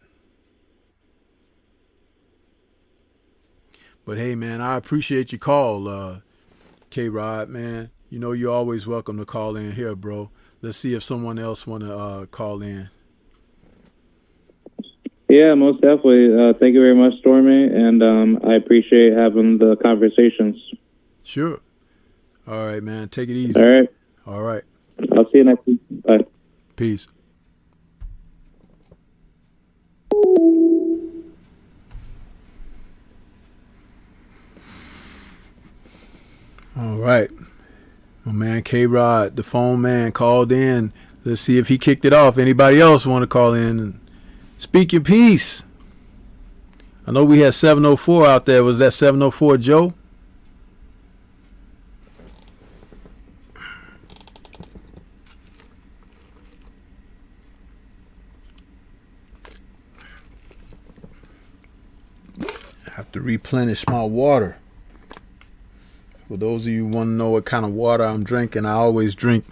Speaker 1: But hey, man, I appreciate your call, K-Rod, man. You know you're always welcome to call in here, bro. Let's see if someone else want to call in.
Speaker 2: Yeah, most definitely. Thank you very much, Stormy, and I appreciate having the conversations.
Speaker 1: Sure. All right, man. Take it easy.
Speaker 2: All right.
Speaker 1: All right.
Speaker 2: I'll see you next week. Bye.
Speaker 1: Peace. All right. My man K-Rod, the phone man, called in. Let's see if he kicked it off. Anybody else want to call in and speak your piece? I know we had 704 out there. Was that 704 Joe? I have to replenish my water. For those of you who want to know what kind of water I'm drinking, I always drink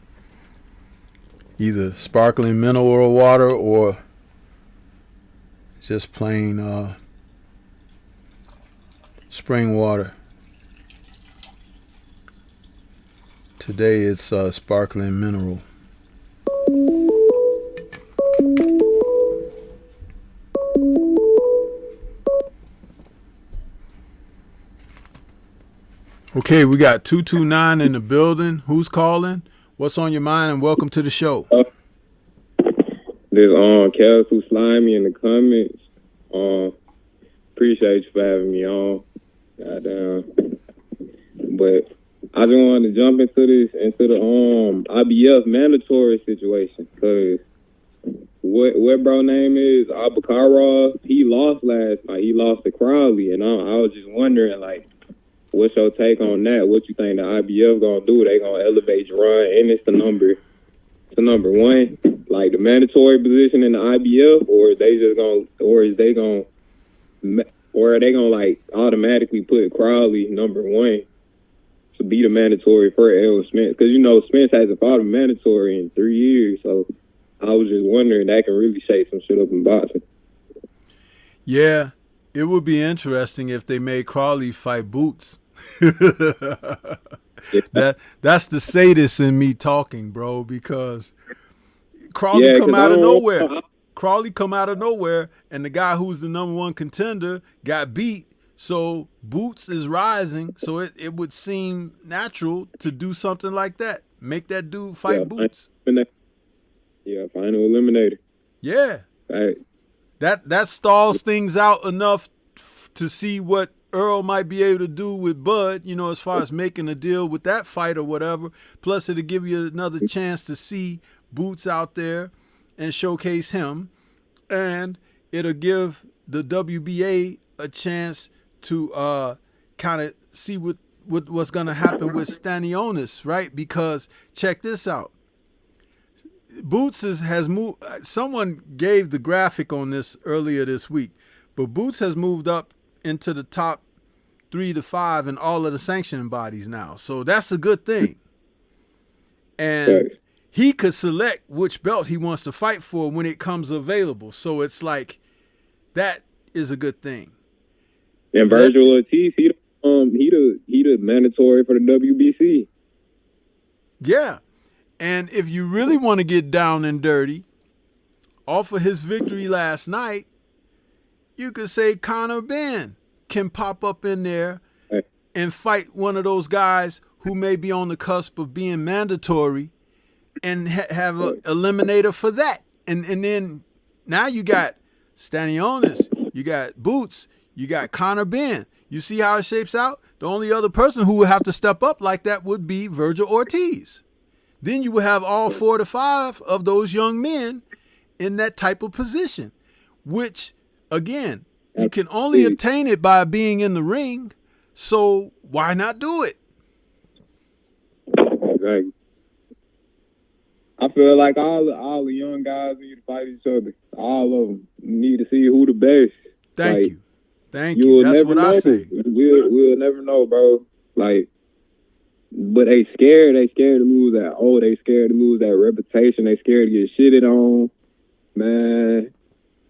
Speaker 1: either sparkling mineral water or just plain spring water. Today it's sparkling mineral. Okay, we got 229 in the building. Who's calling? What's on your mind? And welcome to the show.
Speaker 3: There's Kels who slime me in the comments. Appreciate you for having me on. Goddamn. But I just wanted to jump into the IBF mandatory situation, because what bro name is Abakara, he lost last night. He lost to Crawley, and I was just wondering, like, what's your take on that? What you think the IBF gonna do? They gonna elevate Jerron Ennis to number one, like the mandatory position in the IBF, or are they gonna like automatically put Crawley number one to be the mandatory for Errol Spence? Because you know Spence hasn't fought a mandatory in 3 years, so I was just wondering, that can really shake some shit up in boxing.
Speaker 1: Yeah, it would be interesting if they made Crawley fight Boots. That's the sadist in me talking, bro, because Crawley come out of nowhere. Crawley come out of nowhere, and the guy who's the number one contender got beat. So Boots is rising. So it would seem natural to do something like that. Make that dude fight Boots.
Speaker 3: Yeah, final eliminator.
Speaker 1: Yeah.
Speaker 3: Right.
Speaker 1: That stalls things out enough to see what Earl might be able to do with Bud, you know, as far as making a deal with that fight or whatever. Plus, it'll give you another chance to see Boots out there and showcase him. And it'll give the WBA a chance to kind of see what's going to happen with Stanionis, right? Because check this out. Boots has moved. Someone gave the graphic on this earlier this week, but Boots has moved up into the top 3 to 5 in all of the sanctioning bodies now. So that's a good thing. And he could select which belt he wants to fight for when it comes available. So it's like, that is a good thing.
Speaker 3: And Virgil Ortiz, he the mandatory for the WBC.
Speaker 1: Yeah. And if you really want to get down and dirty, off of his victory last night, you could say Conor Benn can pop up in there and fight one of those guys who may be on the cusp of being mandatory and have a eliminator for that. And then now you got Stanionis, you got Boots, you got Conor Benn. You see how it shapes out? The only other person who would have to step up like that would be Virgil Ortiz. Then you would have all 4 to 5 of those young men in that type of position, which, again, you can only obtain it by being in the ring. So why not do it?
Speaker 3: Exactly. I feel like all the young guys need to fight each other. All of them need to see who the best.
Speaker 1: Thank you. That's what I say.
Speaker 3: We'll never know, bro. Like, but they scared. They scared to lose that. Oh, they scared to lose that reputation. They scared to get shitted on. Man,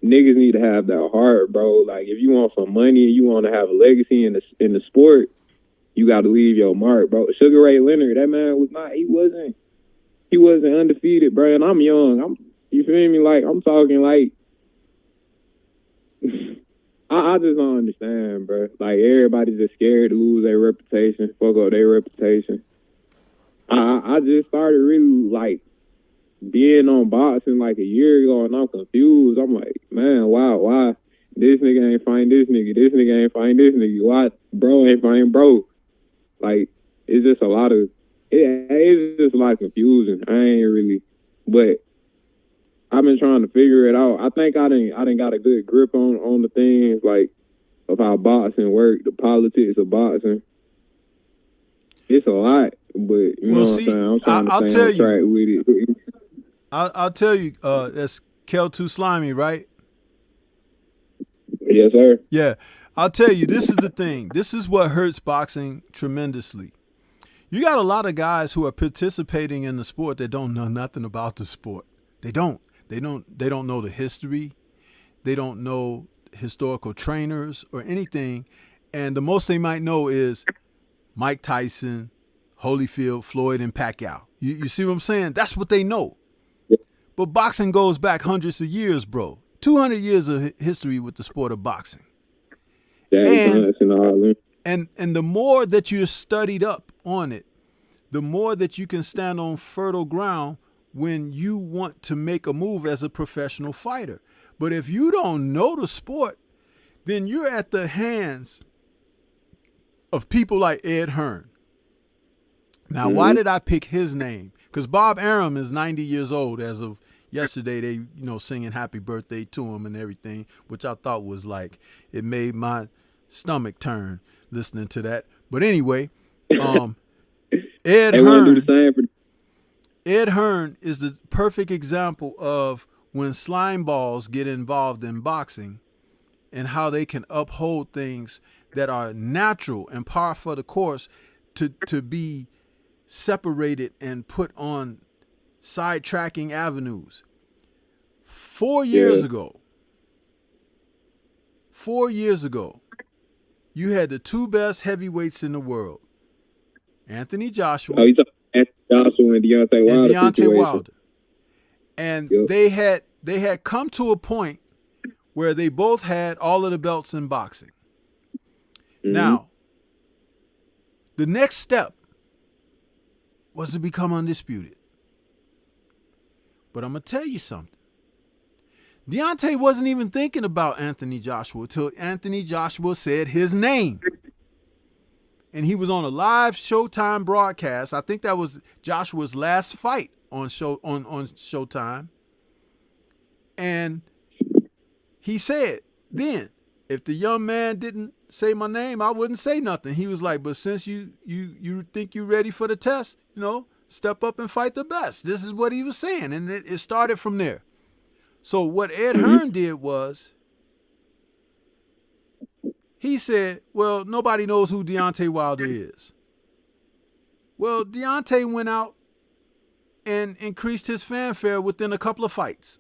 Speaker 3: niggas need to have that heart, bro. Like, if you want some money and you want to have a legacy in the sport, you got to leave your mark, bro. Sugar Ray Leonard, that man was not. He wasn't undefeated, bro. And I'm young. You feel me? Like, I'm talking like. I just don't understand, bro. Like, everybody's just scared to lose their reputation, fuck up their reputation. I just started really, like, being on boxing like a year ago, and I'm confused. I'm like, man, why this nigga ain't find this nigga? This nigga ain't find this nigga. Why bro ain't find bro? Like, it's just a lot of, it's just a lot of confusion. I ain't really, but I've been trying to figure it out. I think I didn't got a good grip on the things, like, of how boxing work, the politics of boxing. It's a lot, but you know what I'm saying? I'm trying to stay on track with it.
Speaker 1: I'll tell you, that's Kel Too Slimy, right?
Speaker 3: Yes, sir.
Speaker 1: Yeah. I'll tell you, this is the thing. This is what hurts boxing tremendously. You got a lot of guys who are participating in the sport that don't know nothing about the sport. They don't know the history. They don't know historical trainers or anything. And the most they might know is Mike Tyson, Holyfield, Floyd, and Pacquiao. You see what I'm saying? That's what they know.
Speaker 3: Yeah.
Speaker 1: But boxing goes back hundreds of years, bro. 200 years of history with the sport of boxing. And the more that you're studied up on it, the more that you can stand on fertile ground when you want to make a move as a professional fighter. But if you don't know the sport, then you're at the hands of people like Ed Hearn. Now, why did I pick his name? Because Bob Arum is 90 years old as of yesterday. They, singing happy birthday to him and everything, which I thought was like, it made my stomach turn listening to that. But anyway, Ed Hearn is the perfect example of when slime balls get involved in boxing and how they can uphold things that are natural and par for the course to be separated and put on sidetracking avenues. 4 years ago, you had the two best heavyweights in the world, Anthony Joshua.
Speaker 3: Oh, you talking Anthony Joshua and Deontay Wilder.
Speaker 1: And they had come to a point where they both had all of the belts in boxing. Now, the next step was to become undisputed. But I'm going to tell you something. Deontay wasn't even thinking about Anthony Joshua until Anthony Joshua said his name. And he was on a live Showtime broadcast. I think that was Joshua's last fight on Showtime. And he said, then, if the young man didn't say my name, I wouldn't say nothing. He was like, but since you think you're ready for the test, step up and fight the best. This is what he was saying. And it started from there. So what Ed Hearn did was, he said, well, nobody knows who Deontay Wilder is. Well, Deontay went out and increased his fanfare within a couple of fights.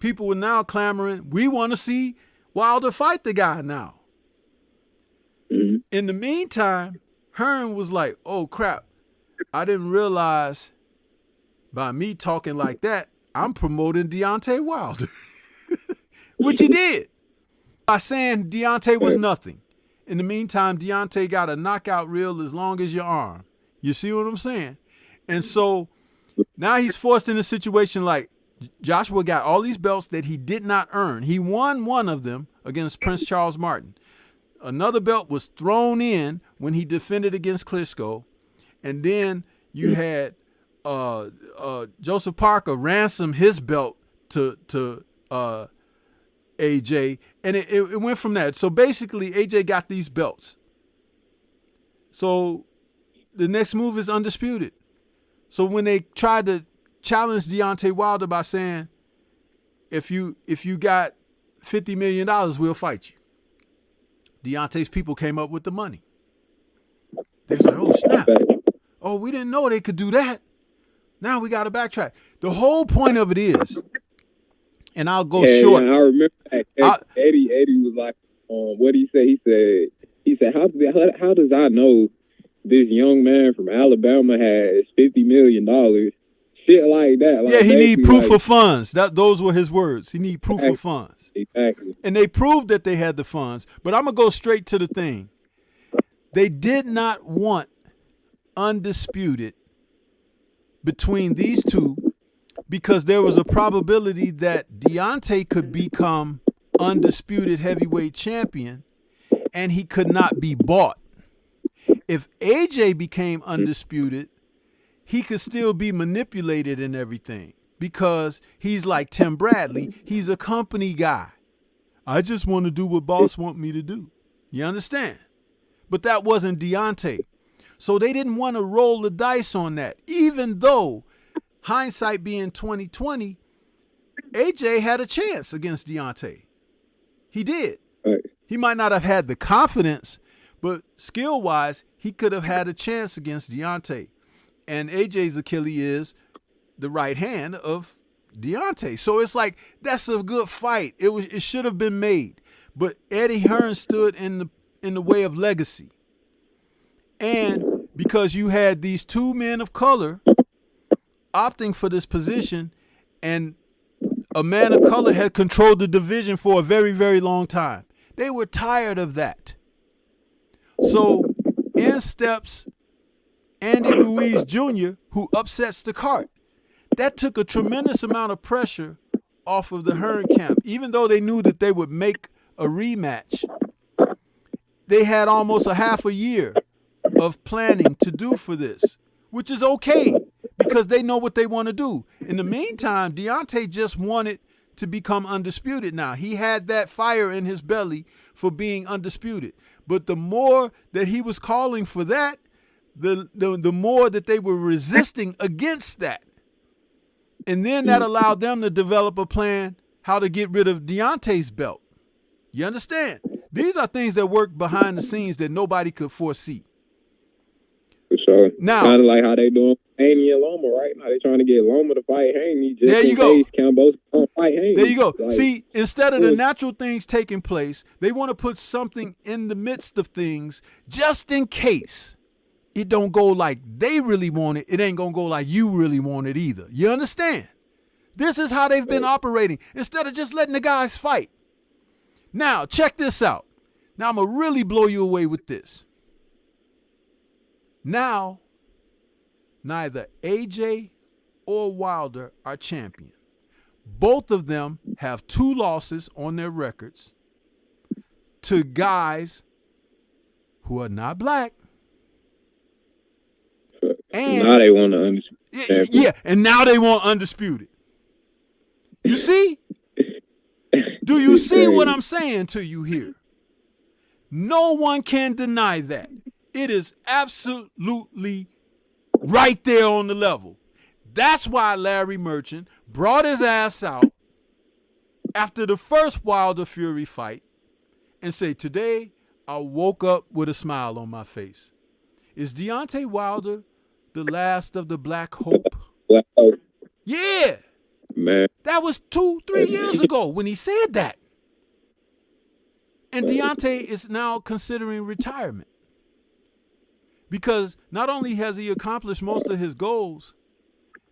Speaker 1: People were now clamoring, we want to see Wilder fight the guy now. In the meantime, Hearn was like, oh, crap. I didn't realize by me talking like that, I'm promoting Deontay Wilder. Which he did. By saying Deontay was nothing. In the meantime, Deontay got a knockout reel as long as your arm. You see what I'm saying? And so now he's forced in a situation like Joshua got all these belts that he did not earn. He won one of them against Prince Charles Martin. Another belt was thrown in when he defended against Klitschko. And then you had Joseph Parker ransom his belt to AJ. And it went from that. So basically, AJ got these belts. So the next move is undisputed. So when they tried to challenge Deontay Wilder by saying, if you got $50 million, we'll fight you. Deontay's people came up with the money. They was like, oh, snap. Oh, we didn't know they could do that. Now we got to backtrack. The whole point of it is, and I'll go short.
Speaker 3: Yeah, I remember that. Eddie was like, what did he say? He said, how does I know this young man from Alabama has $50 million? Shit like that. Like,
Speaker 1: yeah, he need proof of funds. Those were his words. He need proof of funds.
Speaker 3: Exactly.
Speaker 1: And they proved that they had the funds. But I'm going to go straight to the thing. They did not want undisputed between these two because there was a probability that Deontay could become undisputed heavyweight champion and he could not be bought. If AJ became undisputed, he could still be manipulated and everything because he's like Tim Bradley. He's a company guy. I just want to do what boss want me to do. You understand? But that wasn't Deontay. So they didn't want to roll the dice on that. Even though hindsight being 2020, AJ had a chance against Deontay. He did.
Speaker 3: Right.
Speaker 1: He might not have had the confidence, but skill-wise, he could have had a chance against Deontay. And AJ's Achilles is the right hand of Deontay. So it's like, that's a good fight. It should have been made. But Eddie Hearn stood in the way of legacy. And because you had these two men of color opting for this position, and a man of color had controlled the division for a very, very long time. They were tired of that. So in steps Andy Ruiz Jr., who upsets the cart. That took a tremendous amount of pressure off of the Hearn camp. Even though they knew that they would make a rematch, they had almost a half a year of planning to do for this, which is okay because they know what they want to do. In the meantime, Deontay just wanted to become undisputed now. He had that fire in his belly for being undisputed. But the more that he was calling for that, the more that they were resisting against that. And then that allowed them to develop a plan how to get rid of Deontay's belt. You understand? These are things that work behind the scenes that nobody could foresee.
Speaker 3: For sure.
Speaker 1: Now,
Speaker 3: kind of like how they doing Haney and Loma right now. They trying to get Loma to fight Haney. Just
Speaker 1: there you
Speaker 3: in
Speaker 1: go.
Speaker 3: case Campbell's gonna fight Haney.
Speaker 1: There you go.
Speaker 3: Like,
Speaker 1: see, instead of the natural things taking place, they want to put something in the midst of things just in case it don't go like they really want it. It ain't going to go like you really want it either. You understand? This is how they've been operating instead of just letting the guys fight. Now, check this out. Now, I'm going to really blow you away with this. Now, neither AJ or Wilder are champion. Both of them have 2 losses on their records to guys who are not black. And
Speaker 3: now they want to undisputed.
Speaker 1: Yeah, and now they want undisputed. You see? Do you see what I'm saying to you here? No one can deny that. It is absolutely right there on the level. That's why Larry Merchant brought his ass out after the first Wilder Fury fight and said, today I woke up with a smile on my face. Is Deontay Wilder the last of the Black Hope? Yeah.
Speaker 3: Man.
Speaker 1: That was 2-3 years ago when he said that. And Deontay is now considering retirement. Because not only has he accomplished most of his goals,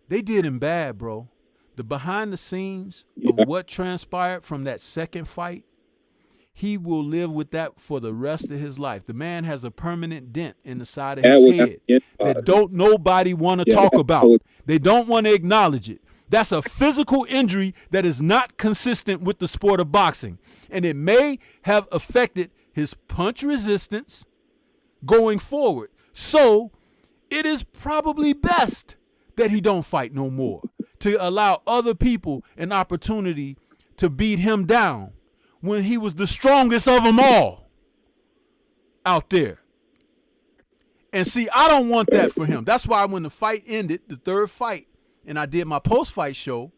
Speaker 1: they did him bad, bro. The behind the scenes of what transpired from that second fight, he will live with that for the rest of his life. The man has a permanent dent in the side of
Speaker 3: That
Speaker 1: his
Speaker 3: was
Speaker 1: head that don't nobody want to
Speaker 3: Yeah,
Speaker 1: talk
Speaker 3: that
Speaker 1: about.
Speaker 3: was-
Speaker 1: They don't want to acknowledge it. That's a physical injury that is not consistent with the sport of boxing. And it may have affected his punch resistance going forward. So it is probably best that he don't fight no more, to allow other people an opportunity to beat him down when he was the strongest of them all out there. And see, I don't want that for him. That's why when the fight ended, the third fight, and I did my post-fight show,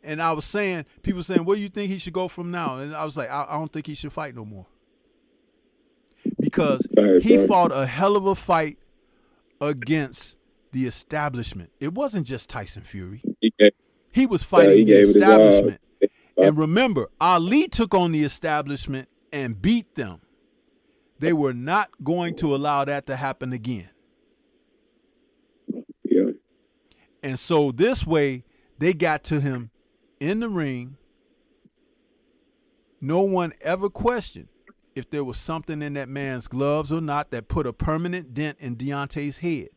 Speaker 1: and I was saying, people saying, where do you think he should go from now? And I was like, I don't think he should fight no more. Because he fought a hell of a fight against the establishment. It wasn't just Tyson Fury. He was fighting the establishment. And remember, Ali took on the establishment and beat them. They were not going to allow that to happen again.
Speaker 3: Yeah.
Speaker 1: And so this way, they got to him in the ring. No one ever questioned if there was something in that man's gloves or not that put a permanent dent in Deontay's head.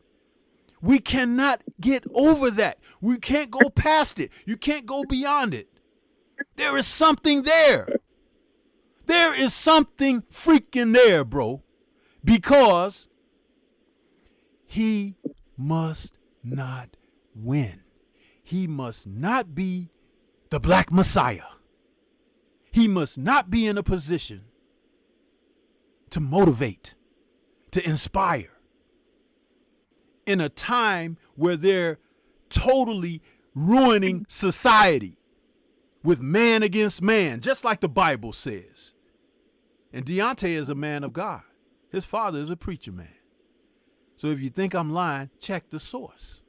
Speaker 1: We cannot get over that. We can't go past it. You can't go beyond it. There is something there. There is something freaking there, bro. Because he must not win. He must not be the Black Messiah. He must not be in a position to motivate, to inspire. In a time where they're totally ruining society with man against man, just like the Bible says. And Deontay is a man of God. His father is a preacher man. So if you think I'm lying, check the source.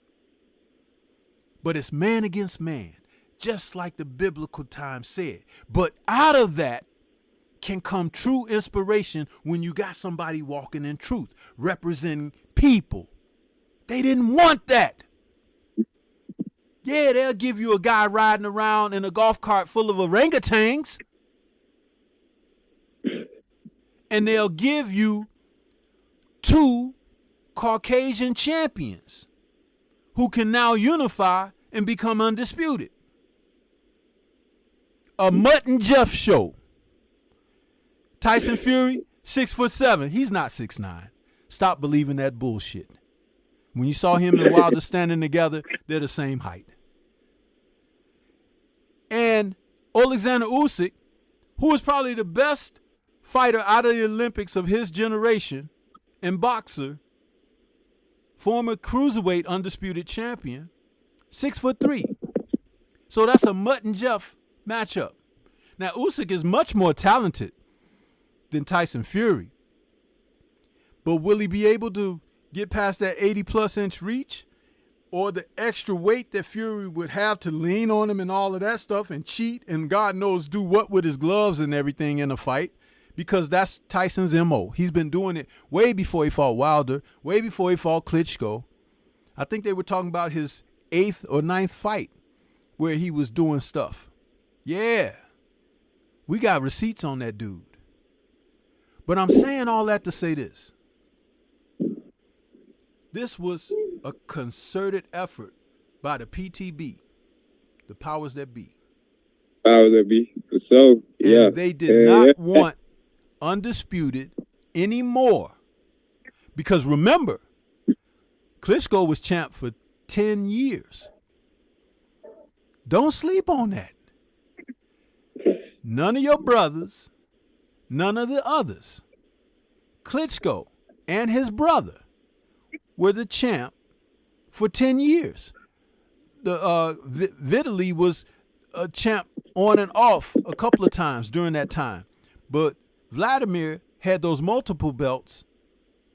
Speaker 1: But it's man against man, just like the biblical time said. But out of that can come true inspiration when you got somebody walking in truth, representing people. They didn't want that. Yeah, they'll give you a guy riding around in a golf cart full of orangutans. And they'll give you 2 Caucasian champions who can now unify and become undisputed. A Mutt and Jeff show. Tyson Fury, 6'7". He's not 6'9". Stop believing that bullshit. When you saw him and Wilder standing together, they're the same height. And Alexander Usyk, who is probably the best fighter out of the Olympics of his generation and boxer, former cruiserweight undisputed champion, 6'3". So that's a Mutt and Jeff matchup. Now Usyk is much more talented than Tyson Fury. But will he be able to get past that 80-plus inch reach, or the extra weight that Fury would have to lean on him and all of that stuff and cheat and God knows do what with his gloves and everything in a fight? Because that's Tyson's MO. He's been doing it way before he fought Wilder, way before he fought Klitschko. I think they were talking about his 8th or 9th fight where he was doing stuff. Yeah, we got receipts on that dude. But I'm saying all that to say this. This was a concerted effort by the PTB, the powers that be.
Speaker 3: Powers that be, for sure. Yeah.
Speaker 1: And they did not want undisputed anymore. Because remember, Klitschko was champ for 10 years. Don't sleep on that. None of your brothers, none of the others. Klitschko and his brother were the champ for 10 years. Vitaly was a champ on and off a couple of times during that time. But Vladimir had those multiple belts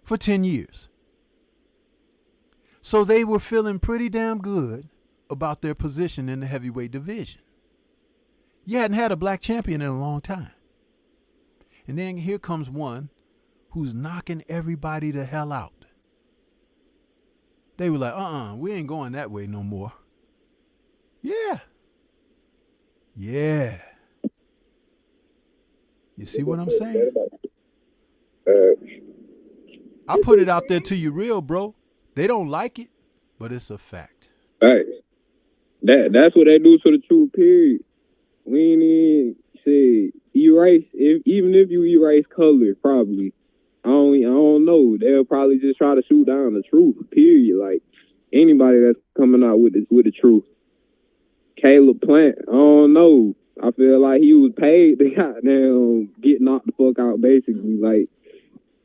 Speaker 1: for 10 years. So they were feeling pretty damn good about their position in the heavyweight division. You hadn't had a black champion in a long time. And then here comes one who's knocking everybody the hell out. They were like, we ain't going that way no more. Yeah. Yeah. You see what I'm saying?
Speaker 3: Uh,
Speaker 1: I put it out there to you real, bro. They don't like it, but it's a fact.
Speaker 3: Facts. That's what they do to the truth, period. We ain't even say erase, even if you erase color, probably. I don't know. They'll probably just try to shoot down the truth, period. Like, anybody that's coming out with the truth. Caleb Plant, I don't know. I feel like he was paid to goddamn get knocked the fuck out, basically. Like,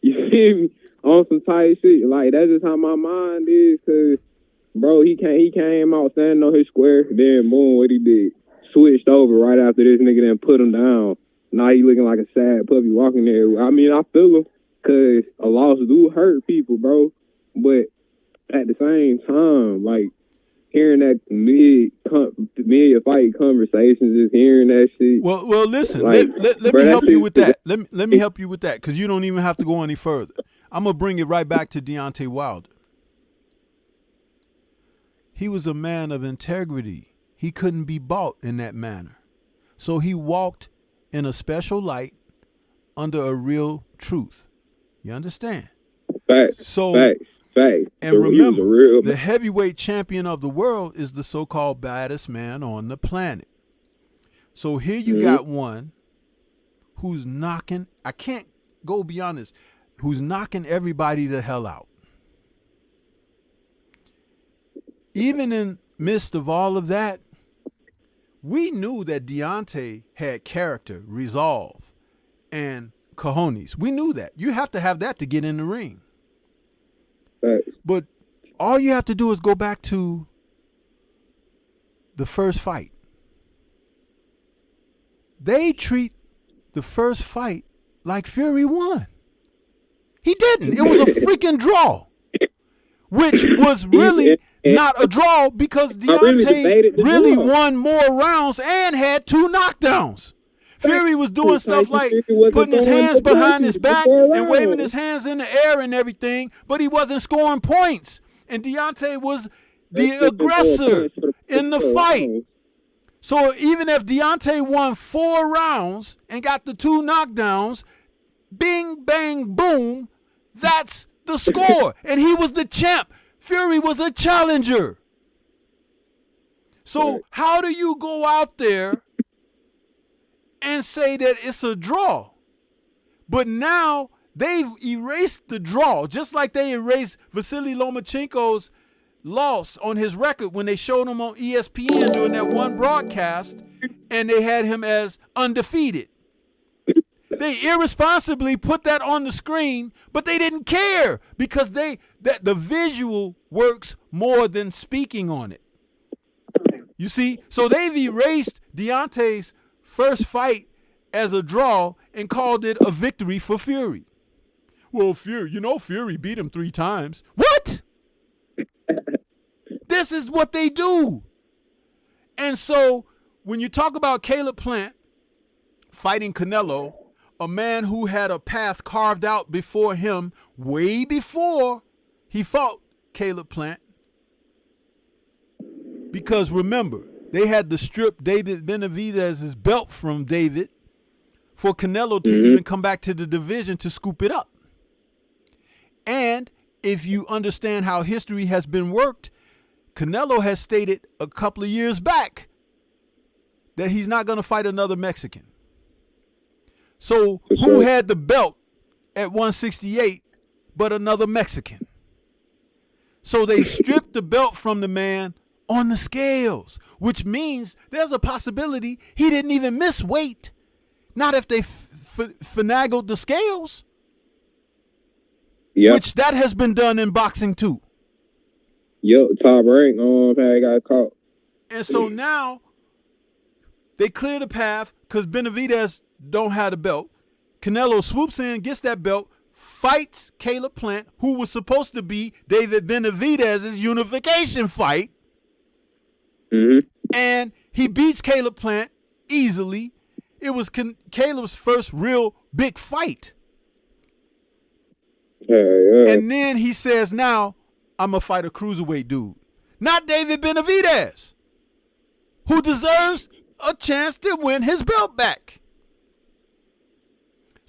Speaker 3: you feel me? On some tight shit. Like, that's just how my mind is, because, bro, he came out standing on his square, then boom, what he did. Switched over right after this nigga then put him down. Now he looking like a sad puppy walking there. I mean, I feel him, because a loss do hurt people, bro. But at the same time, like, hearing that mid-fight conversations, just hearing that shit.
Speaker 1: Well, listen.
Speaker 3: Like,
Speaker 1: let me help you with that. Let me help you with that, because you don't even have to go any further. I'm gonna bring it right back to Deontay Wilder. He was a man of integrity. He couldn't be bought in that manner, so he walked in a special light under a real truth. You understand?
Speaker 3: Facts.
Speaker 1: So.
Speaker 3: Facts.
Speaker 1: And remember, the heavyweight champion of the world is the so-called baddest man on the planet. So here you got one who's knocking, I can't go beyond this, who's knocking everybody the hell out. Even in midst of all of that, we knew that Deontay had character, resolve, and cojones. We knew that. You have to have that to get in the ring. But all you have to do is go back to the first fight. They treat the first fight like Fury won. He didn't. It was a freaking draw, which was really not a draw, because Deontay really won more rounds and had 2 knockdowns. Fury was doing stuff like putting his hands behind his back and waving his hands in the air and everything, but he wasn't scoring points. And Deontay was the aggressor in the fight. So even if Deontay won 4 rounds and got the 2 knockdowns, bing, bang, boom, that's the score. And he was the champ. Fury was a challenger. So how do you go out there and say that it's a draw? But now they've erased the draw, just like they erased Vasily Lomachenko's loss on his record when they showed him on ESPN during that one broadcast, and they had him as undefeated. They irresponsibly put that on the screen, but they didn't care, because the visual works more than speaking on it. You see? So they've erased Deontay's first fight as a draw and called it a victory for Fury. Well, Fury beat him 3 times. What? This is what they do. And so when you talk about Caleb Plant fighting Canelo, a man who had a path carved out before him way before he fought Caleb Plant, because remember, they had to strip David Benavidez's belt from David for Canelo to even come back to the division to scoop it up. And if you understand how history has been worked, Canelo has stated a couple of years back that he's not going to fight another Mexican. So who had the belt at 168 but another Mexican? So they stripped the belt from the man on the scales, which means there's a possibility he didn't even miss weight. Not if they finagled the scales, which that has been done in boxing too.
Speaker 3: Top rank, he got caught.
Speaker 1: And so now they clear the path because Benavidez don't have the belt. Canelo swoops in, gets that belt, fights Caleb Plant, who was supposed to be David Benavidez's unification fight. And he beats Caleb Plant easily. It was Caleb's first real big fight. And then he says, now I'm going to fight a cruiserweight dude. Not David Benavidez, who deserves a chance to win his belt back.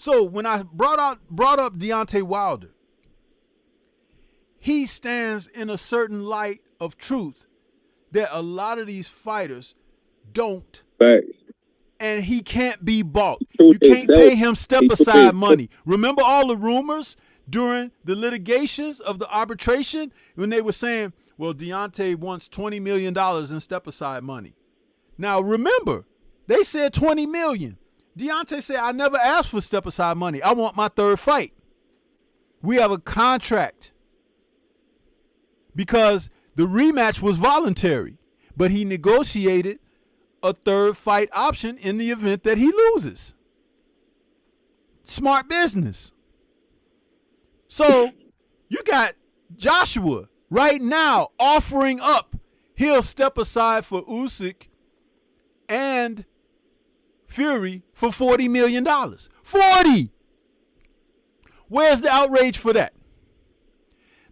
Speaker 1: So when I brought up Deontay Wilder, he stands in a certain light of truth that a lot of these fighters don't.
Speaker 3: Facts.
Speaker 1: And he can't be bought.
Speaker 3: Truth
Speaker 1: You can't
Speaker 3: is
Speaker 1: pay
Speaker 3: that.
Speaker 1: him step-aside money. Remember all the rumors during the litigations of the arbitration when they were saying, well, Deontay wants $20 million in step-aside money. Now, remember, they said $20 million. Deontay said, I never asked for step-aside money. I want my third fight. We have a contract because the rematch was voluntary, but he negotiated a third fight option in the event that he loses. Smart business. So you got Joshua right now offering up. He'll step aside for Usyk and Fury for $40 million. 40! Where's the outrage for that?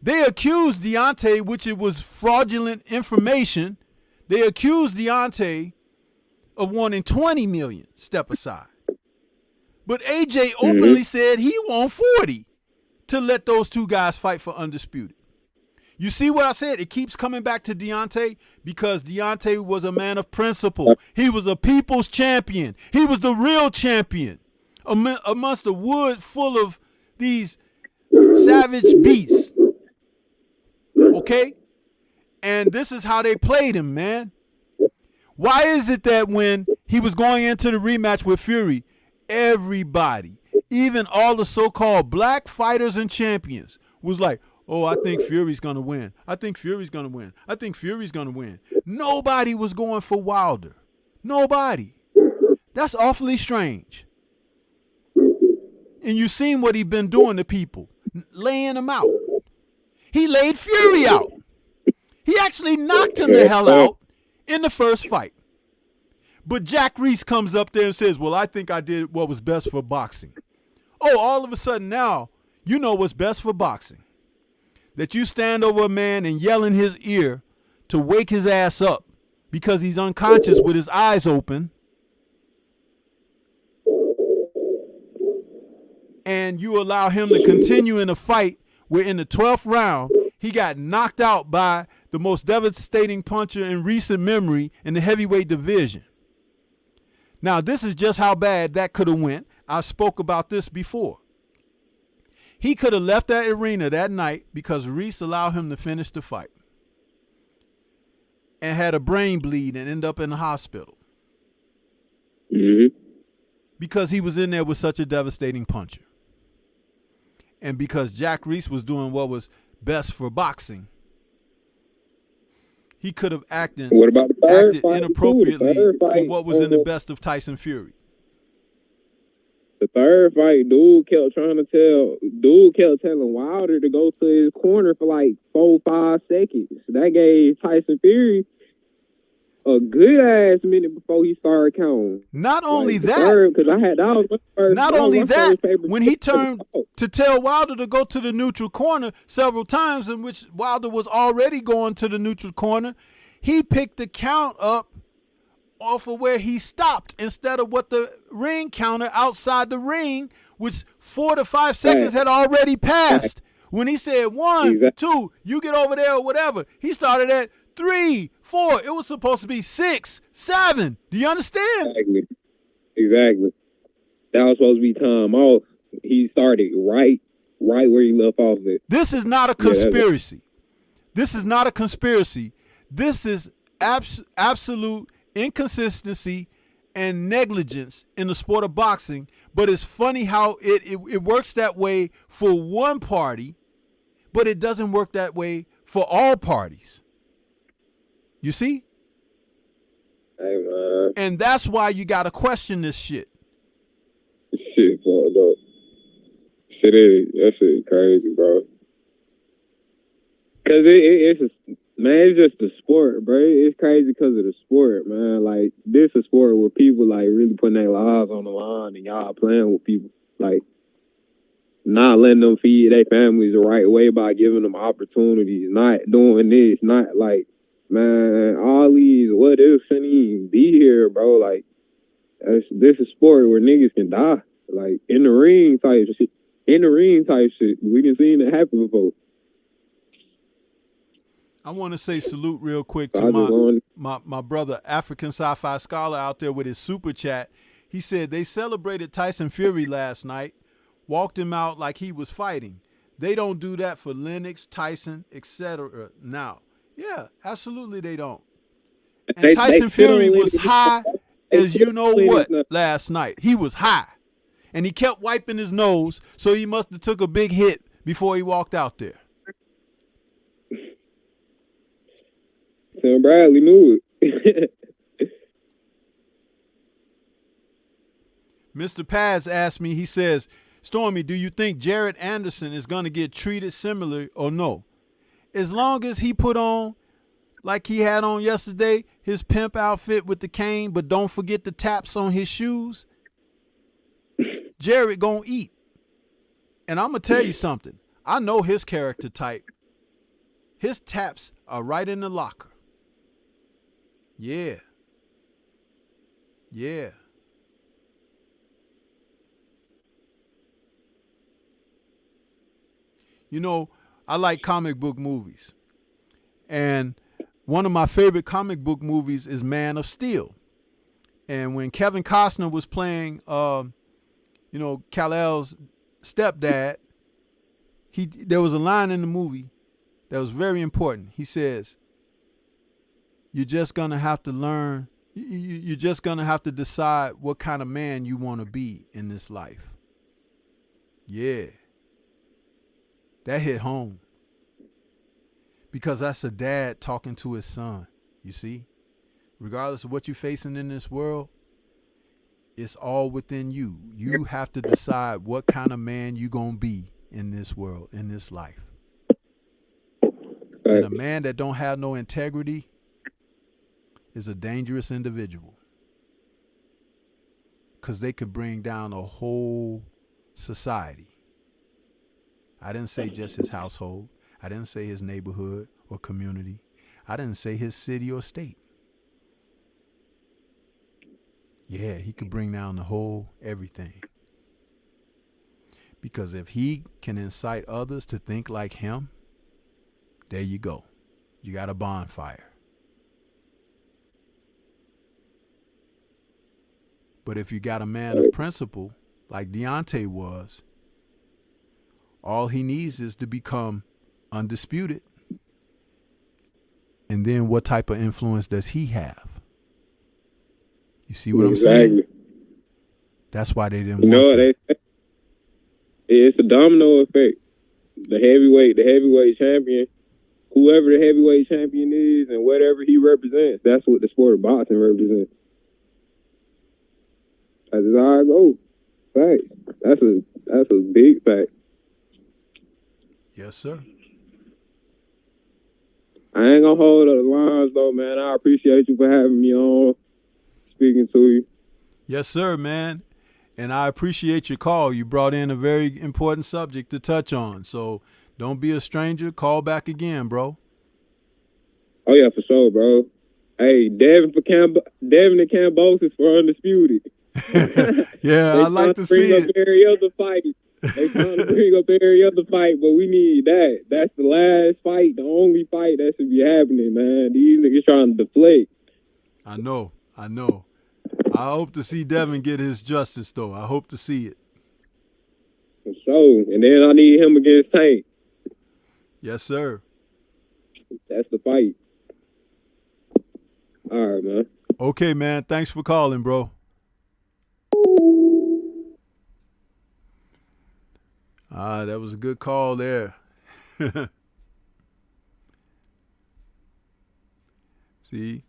Speaker 1: They accused Deontay, which it was fraudulent information. They accused Deontay of wanting $20 million step aside. But AJ openly said he want 40 to let those two guys fight for undisputed. You see what I said? It keeps coming back to Deontay because Deontay was a man of principle. He was a people's champion. He was the real champion amongst a wood full of these savage beasts. Okay? And this is how they played him, man. Why is it that when he was going into the rematch with Fury, everybody, even all the so-called black fighters and champions, was like, oh, I think Fury's going to win. I think Fury's going to win. I think Fury's going to win. Nobody was going for Wilder. Nobody. That's awfully strange. And you've seen what he's been doing to people, laying them out. He laid Fury out. He actually knocked him the hell out in the first fight. But Jack Reese comes up there and says, well, I think I did what was best for boxing. Oh, all of a sudden now, you know what's best for boxing. That you stand over a man and yell in his ear to wake his ass up because he's unconscious with his eyes open. And you allow him to continue in a fight where in the 12th round, he got knocked out by the most devastating puncher in recent memory in the heavyweight division. Now, this is just how bad that could have went. I spoke about this before. He could have left that arena that night because Reese allowed him to finish the fight and had a brain bleed and end up in the hospital because he was in there with such a devastating puncher. And because Jack Reese was doing what was best for boxing, he could have acted inappropriately for what was in the best of Tyson Fury.
Speaker 3: The third fight, dude kept telling Wilder to go to his corner for like 4-5 seconds. That gave Tyson Fury a good ass minute before he started counting.
Speaker 1: Not only
Speaker 3: like
Speaker 1: that, when he turned to tell Wilder to go to the neutral corner several times, in which Wilder was already going to the neutral corner, he picked the count up off of where he stopped instead of what the ring counter outside the ring, which 4 to 5 seconds had already passed. When he said 1, 2, you get over there or whatever, he started at 3, 4. It was supposed to be 6, 7. Do you understand?
Speaker 3: Exactly. That was supposed to be time off. He started right where he left off at.
Speaker 1: This is not a conspiracy. This is not a conspiracy. This is absolute inconsistency and negligence in the sport of boxing. But it's funny how it works that way for one party, but it doesn't work that way for all parties. You see?
Speaker 3: Hey, man.
Speaker 1: And that's why you got to question this shit.
Speaker 3: Shit fucked up. That shit crazy, bro. Cause it's just the sport, bro. It's crazy because of the sport, man. Like, this is a sport where people like really putting their lives on the line, and y'all playing with people, like not letting them feed their families the right way by giving them opportunities, not doing this, not like, man, all these what ifs shouldn't even be here, bro. Like, this is a sport where niggas can die. Like in the ring type shit. In the ring type shit. We done seen it happen before.
Speaker 1: I want to say salute real quick
Speaker 3: So
Speaker 1: to my brother, African Sci-Fi Scholar out there with his super chat. He said they celebrated Tyson Fury last night, walked him out like he was fighting. They don't do that for Lennox, Tyson, etc. now. Yeah, absolutely they don't. And Tyson Fury was high as you know what last night. He was high. And he kept wiping his nose, so he must have took a big hit before he walked out there.
Speaker 3: Sam Bradley knew it.
Speaker 1: Mr. Paz asked me, he says, Stormy, do you think Jared Anderson is going to get treated similarly or no? As long as he put on, like he had on yesterday, his pimp outfit with the cane, but don't forget the taps on his shoes, Jared gonna eat. And I'm going to tell you something. I know his character type. His taps are right in the locker. Yeah. Yeah. You know, I like comic book movies. And one of my favorite comic book movies is Man of Steel. And when Kevin Costner was playing, Kal-El's stepdad, there was a line in the movie that was very important. He says, you're just going to have to learn, you're just going to have to decide what kind of man you want to be in this life. Yeah. That hit home. Because that's a dad talking to his son, you see? Regardless of what you're facing in this world, it's all within you. You have to decide what kind of man you're going to be in this world, in this life. And a man that don't have no integrity is a dangerous individual. Because they could bring down a whole society. I didn't say just his household. I didn't say his neighborhood or community. I didn't say his city or state. Yeah, he could bring down the whole everything. Because if he can incite others to think like him, there you go. You got a bonfire. But if you got a man of principle, like Deontay was, all he needs is to become undisputed. And then what type of influence does he have? You see what I'm saying? That's why they didn't want that.
Speaker 3: It's a domino effect. The heavyweight champion, whoever the heavyweight champion is and whatever he represents, that's what the sport of boxing represents. That's how I go. Fact. That's a big fact.
Speaker 1: Yes, sir.
Speaker 3: I ain't gonna hold up the lines though, man. I appreciate you for having me on, speaking to you.
Speaker 1: Yes, sir, man. And I appreciate your call. You brought in a very important subject to touch on. So don't be a stranger. Call back again, bro.
Speaker 3: Oh yeah, for sure, bro. Hey, Devin and Cambosis for Undisputed.
Speaker 1: Yeah, I like to see it.
Speaker 3: Every other fight. They trying to bring up every other fight, but we need that. That's the last fight, the only fight that should be happening, man. These niggas trying to deflate.
Speaker 1: I know. I hope to see Devin get his justice, though. I hope to see it.
Speaker 3: For sure. And then I need him against Tank.
Speaker 1: Yes, sir.
Speaker 3: That's the fight. All right, man.
Speaker 1: Okay, man. Thanks for calling, bro. That was a good call there. See?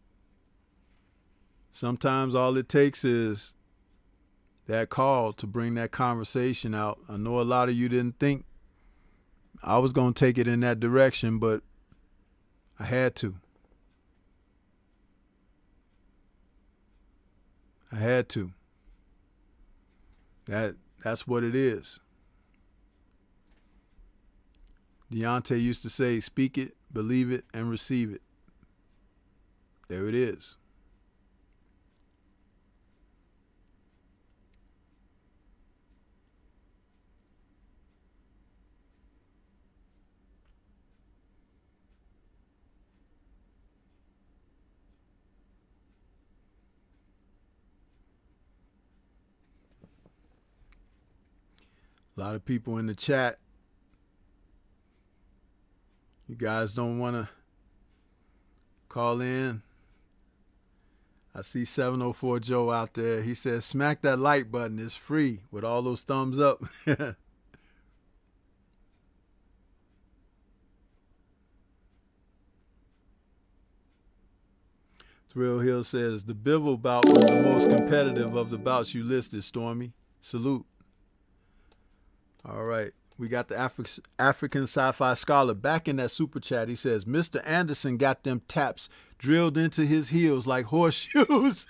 Speaker 1: Sometimes all it takes is that call to bring that conversation out. I know a lot of you didn't think I was going to take it in that direction, but I had to. That's what it is. Deontay used to say, speak it, believe it, and receive it. There it is. A lot of people in the chat. You guys don't want to call in. I see 704 Joe out there. He says, smack that like button. It's free with all those thumbs up. Thrill Hill says, the Bivol bout was the most competitive of the bouts you listed, Stormy. Salute. All right. We got the African Sci-Fi Scholar back in that super chat. He says, Mr. Anderson got them taps drilled into his heels like horseshoes.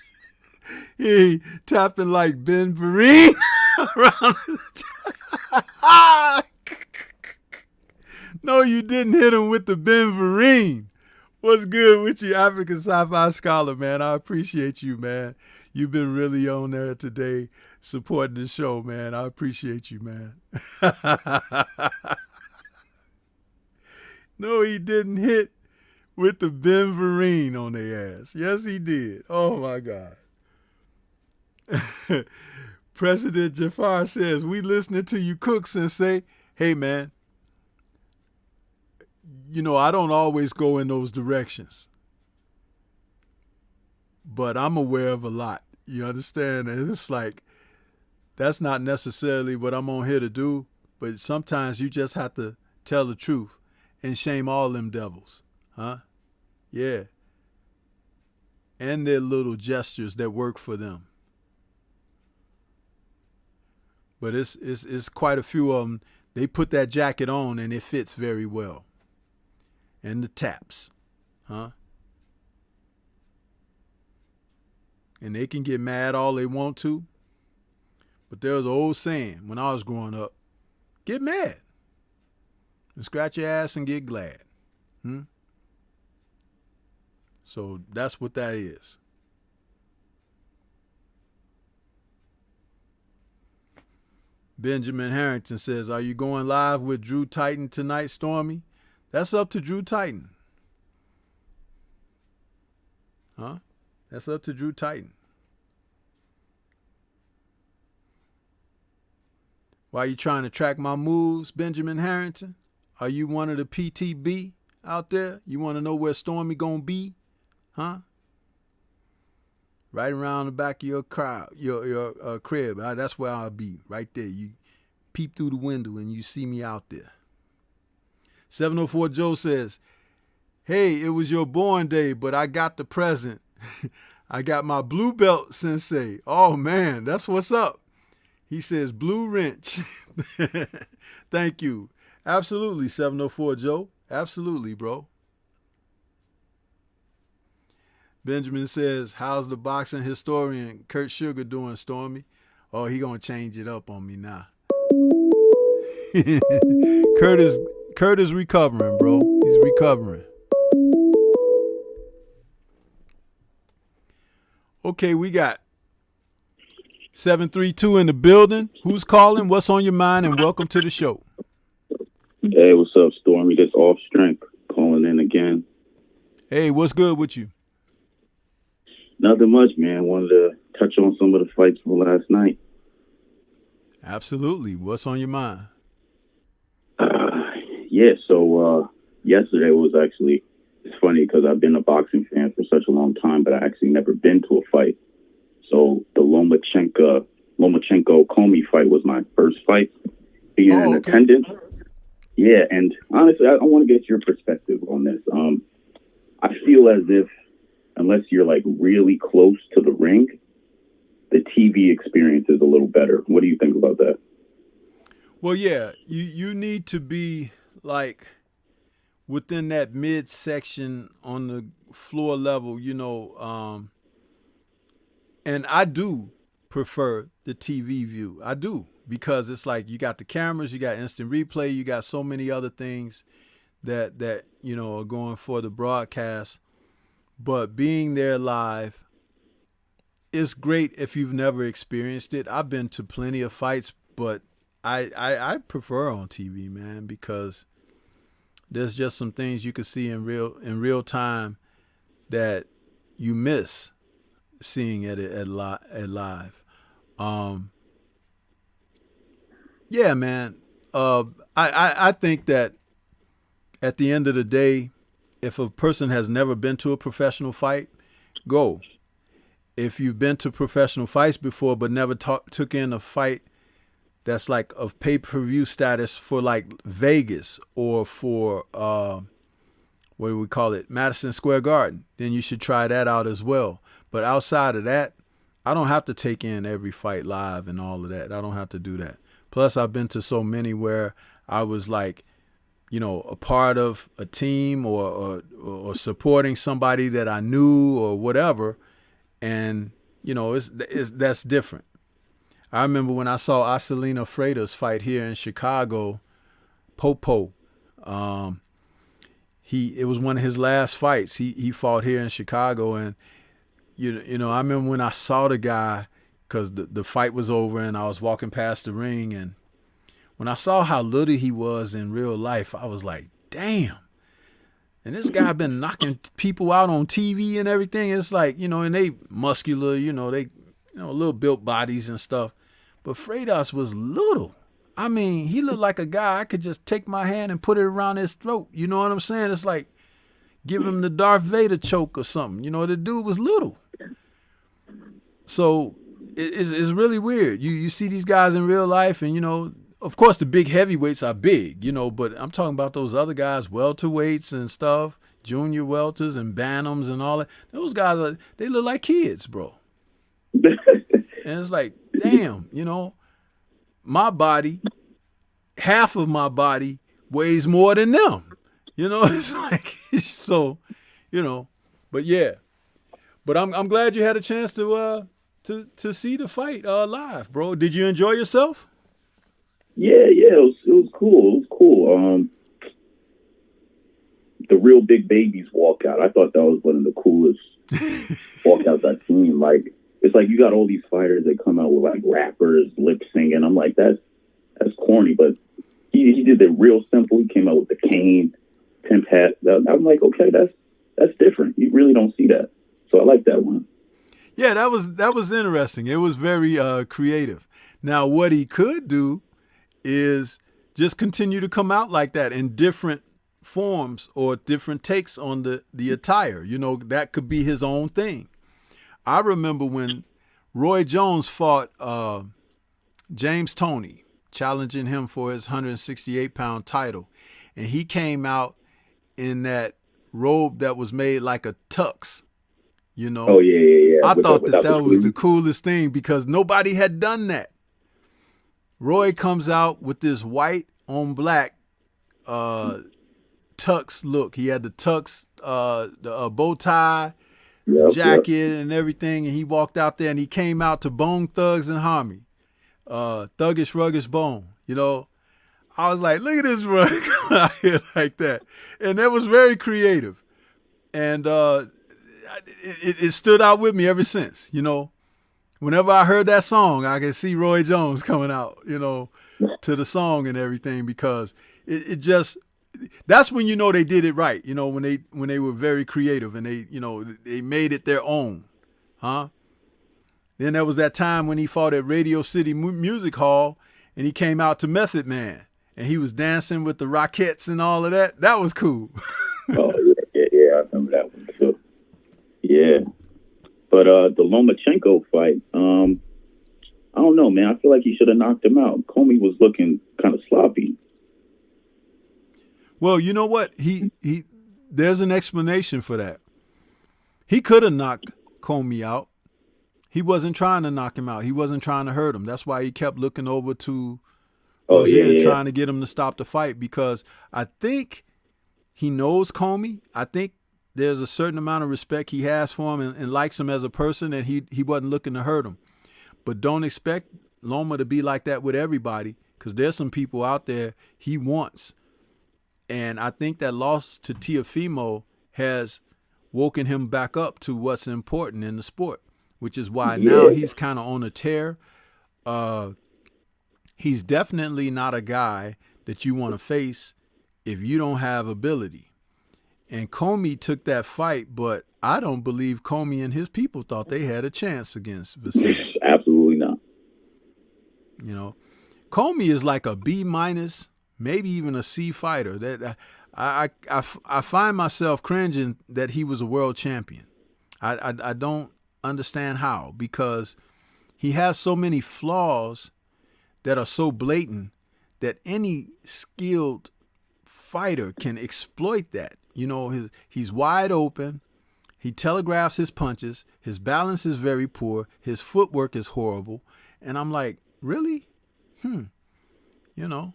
Speaker 1: He tapping like Ben Vereen around. No, you didn't hit him with the Ben Vereen. What's good with you, African Sci-Fi Scholar, man? I appreciate you, man. You've been really on there today supporting the show, man. I appreciate you, man. No, he didn't hit with the Ben Vereen on their ass. Yes, he did. Oh, my God. President Jafar says, we listening to you cook, Sensei. Hey, man. You know, I don't always go in those directions. But I'm aware of a lot. You understand? And it's like, that's not necessarily what I'm on here to do. But sometimes you just have to tell the truth and shame all them devils. Huh? Yeah. And their little gestures that work for them. But it's quite a few of them. They put that jacket on and it fits very well. And the taps. Huh? And they can get mad all they want to. But there was an old saying when I was growing up, get mad. And scratch your ass and get glad. So that's what that is. Benjamin Harrington says, are you going live with Drew Titan tonight, Stormy? That's up to Drew Titan. Huh? That's up to Drew Titan. Why are you trying to track my moves, Benjamin Harrington? Are you one of the PTB out there? You want to know where Stormy gonna be? Huh? Right around the back of your crowd, your crib. That's where I'll be, right there. You peep through the window and you see me out there. 704 Joe says, hey, it was your born day, but I got the present. I got my blue belt, Sensei. Oh, man, that's what's up. He says, blue wrench. Thank you. Absolutely, 704 Joe. Absolutely, bro. Benjamin says, how's the boxing historian Kurt Sugar doing, Stormy? Oh, he gonna change it up on me now. Kurt is recovering, bro. He's recovering. Okay, we got 732 in the building. Who's calling? What's on your mind? And welcome to the show.
Speaker 4: Hey, what's up, Stormy? This Off Strength calling in again.
Speaker 1: Hey, what's good with you?
Speaker 4: Nothing much, man. Wanted to touch on some of the fights from last night.
Speaker 1: Absolutely. What's on your mind?
Speaker 4: So yesterday was actually, it's funny because I've been a boxing fan for such a long time, but I actually never been to a fight. So the Lomachenko Comey fight was my first fight being in attendance. Yeah, and honestly, I want to get your perspective on this. I feel as if unless you're like really close to the ring, the TV experience is a little better. What do you think about that?
Speaker 1: Well, yeah, you need to be like within that midsection on the floor level, you know, and I do prefer the TV view. I do, because it's like you got the cameras, you got instant replay, you got so many other things that you know are going for the broadcast. But being there live is great if you've never experienced it. I've been to plenty of fights, but I prefer on TV, man, because there's just some things you can see in real time that you miss seeing at live. Yeah, man. I think that at the end of the day, if a person has never been to a professional fight, go. If you've been to professional fights before but never took in a fight that's like of pay-per-view status for like Vegas or for what do we call it, Madison Square Garden, then you should try that out as well. But outside of that, I don't have to take in every fight live and all of that. I don't have to do that. Plus, I've been to so many where I was like, a part of a team or supporting somebody that I knew or whatever, and that's different. I remember when I saw Acelino Freitas fight here in Chicago, Popo. It was one of his last fights. He fought here in Chicago, and I remember when I saw the guy, because the fight was over and I was walking past the ring, and when I saw how little he was in real life, I was like, damn. And this guy been knocking people out on TV and everything. It's like, and they muscular, they little built bodies and stuff. But Freitas was little. I mean, he looked like a guy I could just take my hand and put it around his throat. You know what I'm saying? It's like give him the Darth Vader choke or something. The dude was little. So it's really weird. You see these guys in real life, and of course the big heavyweights are big, but I'm talking about those other guys, welterweights and stuff, junior welters and bantams and all that. Those guys they look like kids, bro. And it's like, damn, my body, half of my body weighs more than them. It's like, so, but yeah. But I'm glad you had a chance to see the fight live, bro. Did you enjoy yourself?
Speaker 4: Yeah, it was cool. It was cool. The Real Big Babies walkout, I thought that was one of the coolest walkouts I've seen. Like, it's like you got all these fighters that come out with like rappers lip singing. I'm like, that's corny, but he did it real simple. He came out with the cane, pimp hat. I'm like, okay, that's different. You really don't see that. So I like that one.
Speaker 1: Yeah, that was interesting. It was very creative. Now, what he could do is just continue to come out like that in different forms or different takes on the attire. That could be his own thing. I remember when Roy Jones fought James Toney, challenging him for his 168-pound title, and he came out in that robe that was made like a tux.
Speaker 4: Oh yeah.
Speaker 1: I thought that was the coolest thing because nobody had done that. Roy comes out with this white on black tux look. He had the tux, the bow tie, jacket, and everything, and he walked out there and he came out to Bone Thugs and Harmony, Thuggish Ruggish Bone. I was like, look at this bro coming out here like that, and that was very creative, and it stood out with me ever since. Whenever I heard that song, I could see Roy Jones coming out, to the song and everything, because it just, that's when they did it right, when they were very creative and they made it their own, huh? Then there was that time when he fought at Radio City Music Hall and he came out to Method Man and he was dancing with the Rockettes and all of that. That was cool.
Speaker 4: Oh, yeah, I remember that one too. Yeah. But the Lomachenko fight, I don't know, man. I feel like he should have knocked him out. Comey was looking kind of sloppy.
Speaker 1: Well, you know what? He there's an explanation for that. He could have knocked Comey out. He wasn't trying to knock him out. He wasn't trying to hurt him. That's why he kept looking over to Algieri, trying to get him to stop the fight, because I think he knows Comey. I think there's a certain amount of respect he has for him and likes him as a person, and he wasn't looking to hurt him. But don't expect Loma to be like that with everybody, because there's some people out there he wants. And I think that loss to Teofimo has woken him back up to what's important in the sport, which is why now he's kind of on a tear. He's definitely not a guy that you want to face if you don't have ability. And Comey took that fight, but I don't believe Comey and his people thought they had a chance against Vasily.
Speaker 4: Absolutely not.
Speaker 1: Comey is like a B minus, maybe even a C fighter. That I find myself cringing that he was a world champion. I don't understand how, because he has so many flaws that are so blatant that any skilled fighter can exploit that. You know, he's wide open. He telegraphs his punches. His balance is very poor. His footwork is horrible. And I'm like, really? You know.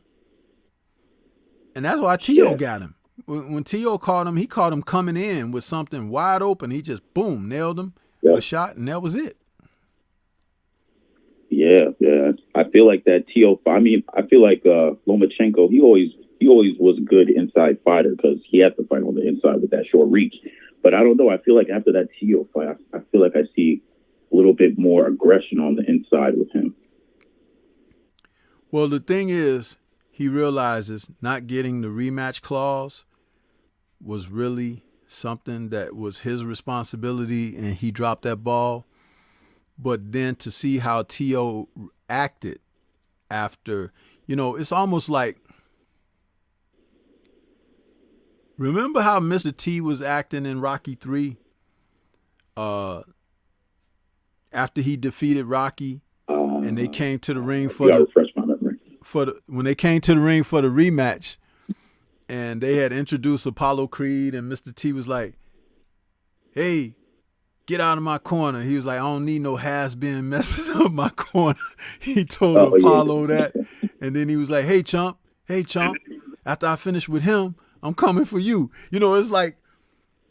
Speaker 1: And that's why Tio got him. When Tio caught him, he caught him coming in with something wide open. He just, boom, nailed him, a shot, and that was it.
Speaker 4: Yeah. I feel like that Tio. I mean, I feel like Lomachenko. He always was a good inside fighter because he had to fight on the inside with that short reach. But I don't know. I feel like after that Tio fight, I feel like I see a little bit more aggression on the inside with him.
Speaker 1: Well, the thing is, he realizes not getting the rematch clause was really something that was his responsibility, and he dropped that ball. But then to see how Tio acted after, you know, it's almost like, remember how Mr. T was acting in Rocky 3? After he defeated Rocky, and they came to the ring when they came to the ring for the rematch, and they had introduced Apollo Creed, and Mr. T was like, "Hey, get out of my corner." He was like, "I don't need no has-been messing up my corner." He told Apollo that. And then he was like, hey, chump, after I finish with him, I'm coming for you. You know, it's like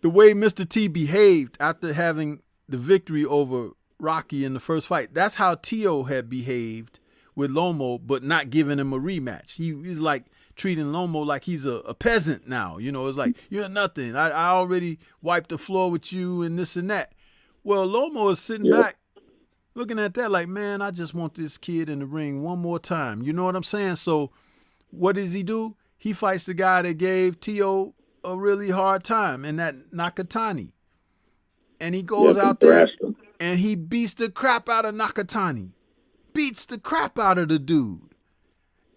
Speaker 1: the way Mr. T behaved after having the victory over Rocky in the first fight. That's how Tio had behaved with Lomo, but not giving him a rematch. He's like treating Lomo like he's a peasant now. You know, it's like, you're nothing. I already wiped the floor with you and this and that. Well, Lomo is sitting back looking at that like, man, I just want this kid in the ring one more time. You know what I'm saying? So what does he do? He fights the guy that gave Tio a really hard time, and that Nakatani. And he goes out there and he beats the crap out of Nakatani. Beats the crap out of the dude.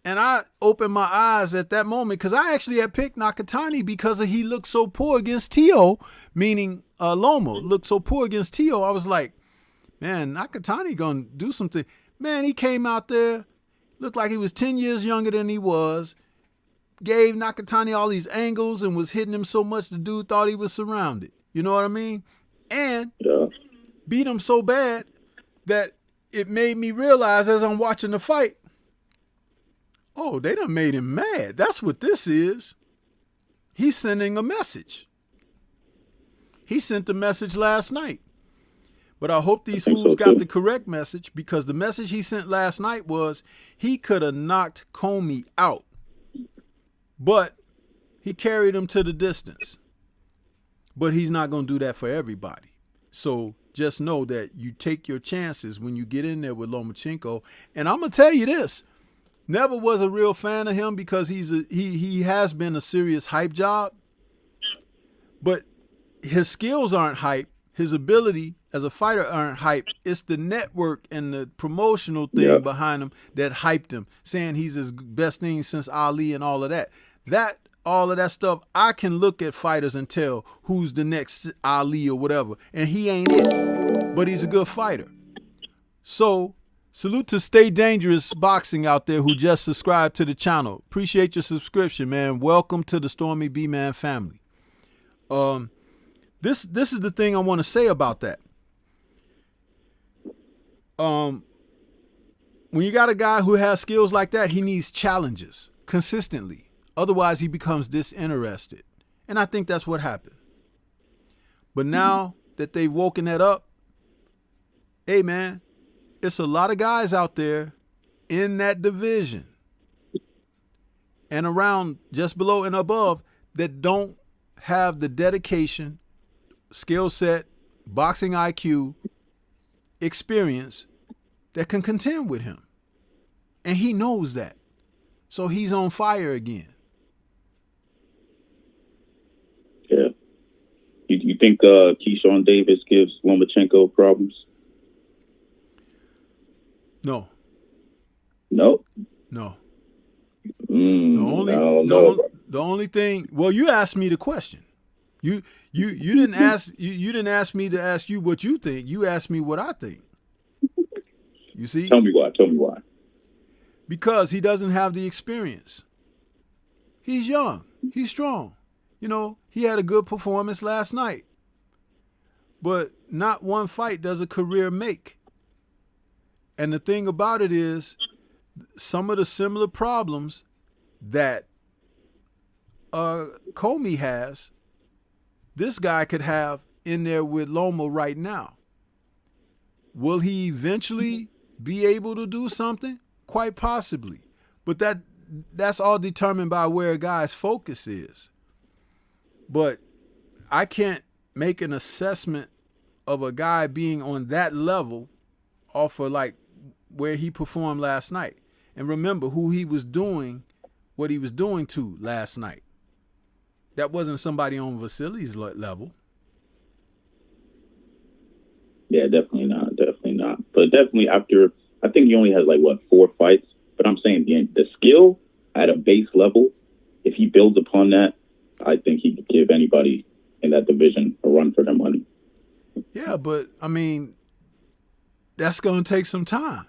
Speaker 1: And I opened my eyes at that moment because I actually had picked Nakatani because he looked so poor against Tio, meaning Lomo looked so poor against Tio. I was like, man, Nakatani gonna do something. Man, he came out there, looked like he was 10 years younger than he was, gave Nakatani all these angles and was hitting him so much the dude thought he was surrounded. You know what I mean? And beat him so bad that it made me realize as I'm watching the fight, oh, they done made him mad. That's what this is. He's sending a message. He sent the message last night. But I hope these fools got the correct message, because the message he sent last night was he could have knocked Comey out, but he carried him to the distance. But he's not going to do that for everybody. So just know that you take your chances when you get in there with Lomachenko. And I'm going to tell you this. Never was a real fan of him because he has been a serious hype job. But his skills aren't hype. His ability as a fighter aren't hype. It's the network and the promotional thing behind him that hyped him, saying he's his best thing since Ali and all of that. All of that stuff, I can look at fighters and tell who's the next Ali or whatever, and he ain't it, but he's a good fighter. So salute to Stay Dangerous Boxing out there who just subscribed to the channel. Appreciate your subscription, man. Welcome to the Stormybman family. This is the thing I want to say about that. When you got a guy who has skills like that, he needs challenges consistently. Otherwise, he becomes disinterested. And I think that's what happened. But now that they've woken that up, hey, man, it's a lot of guys out there in that division and around just below and above that don't have the dedication, skill set, boxing IQ, experience that can contend with him. And he knows that. So he's on fire again.
Speaker 4: Yeah. You think Keyshawn Davis gives Lomachenko problems?
Speaker 1: No.
Speaker 4: No?
Speaker 1: No.
Speaker 4: The
Speaker 1: only thing. Well, you asked me the question. You didn't ask you didn't ask me to ask you what you think. You asked me what I think. You see?
Speaker 4: Tell me why.
Speaker 1: Because he doesn't have the experience. He's young. He's strong. You know, he had a good performance last night. But not one fight does a career make. And the thing about it is, some of the similar problems that Comey has, this guy could have in there with Loma right now. Will he eventually be able to do something? Quite possibly. But that's all determined by where a guy's focus is. But I can't make an assessment of a guy being on that level off of like where he performed last night. And remember who he was doing, what he was doing to last night. That wasn't somebody on Vasily's level.
Speaker 4: Yeah, definitely not. But definitely after, I think he only has 4 fights. But I'm saying the skill at a base level, if he builds upon that, I think he could give anybody in that division a run for their money.
Speaker 1: Yeah, but I mean, that's going to take some time.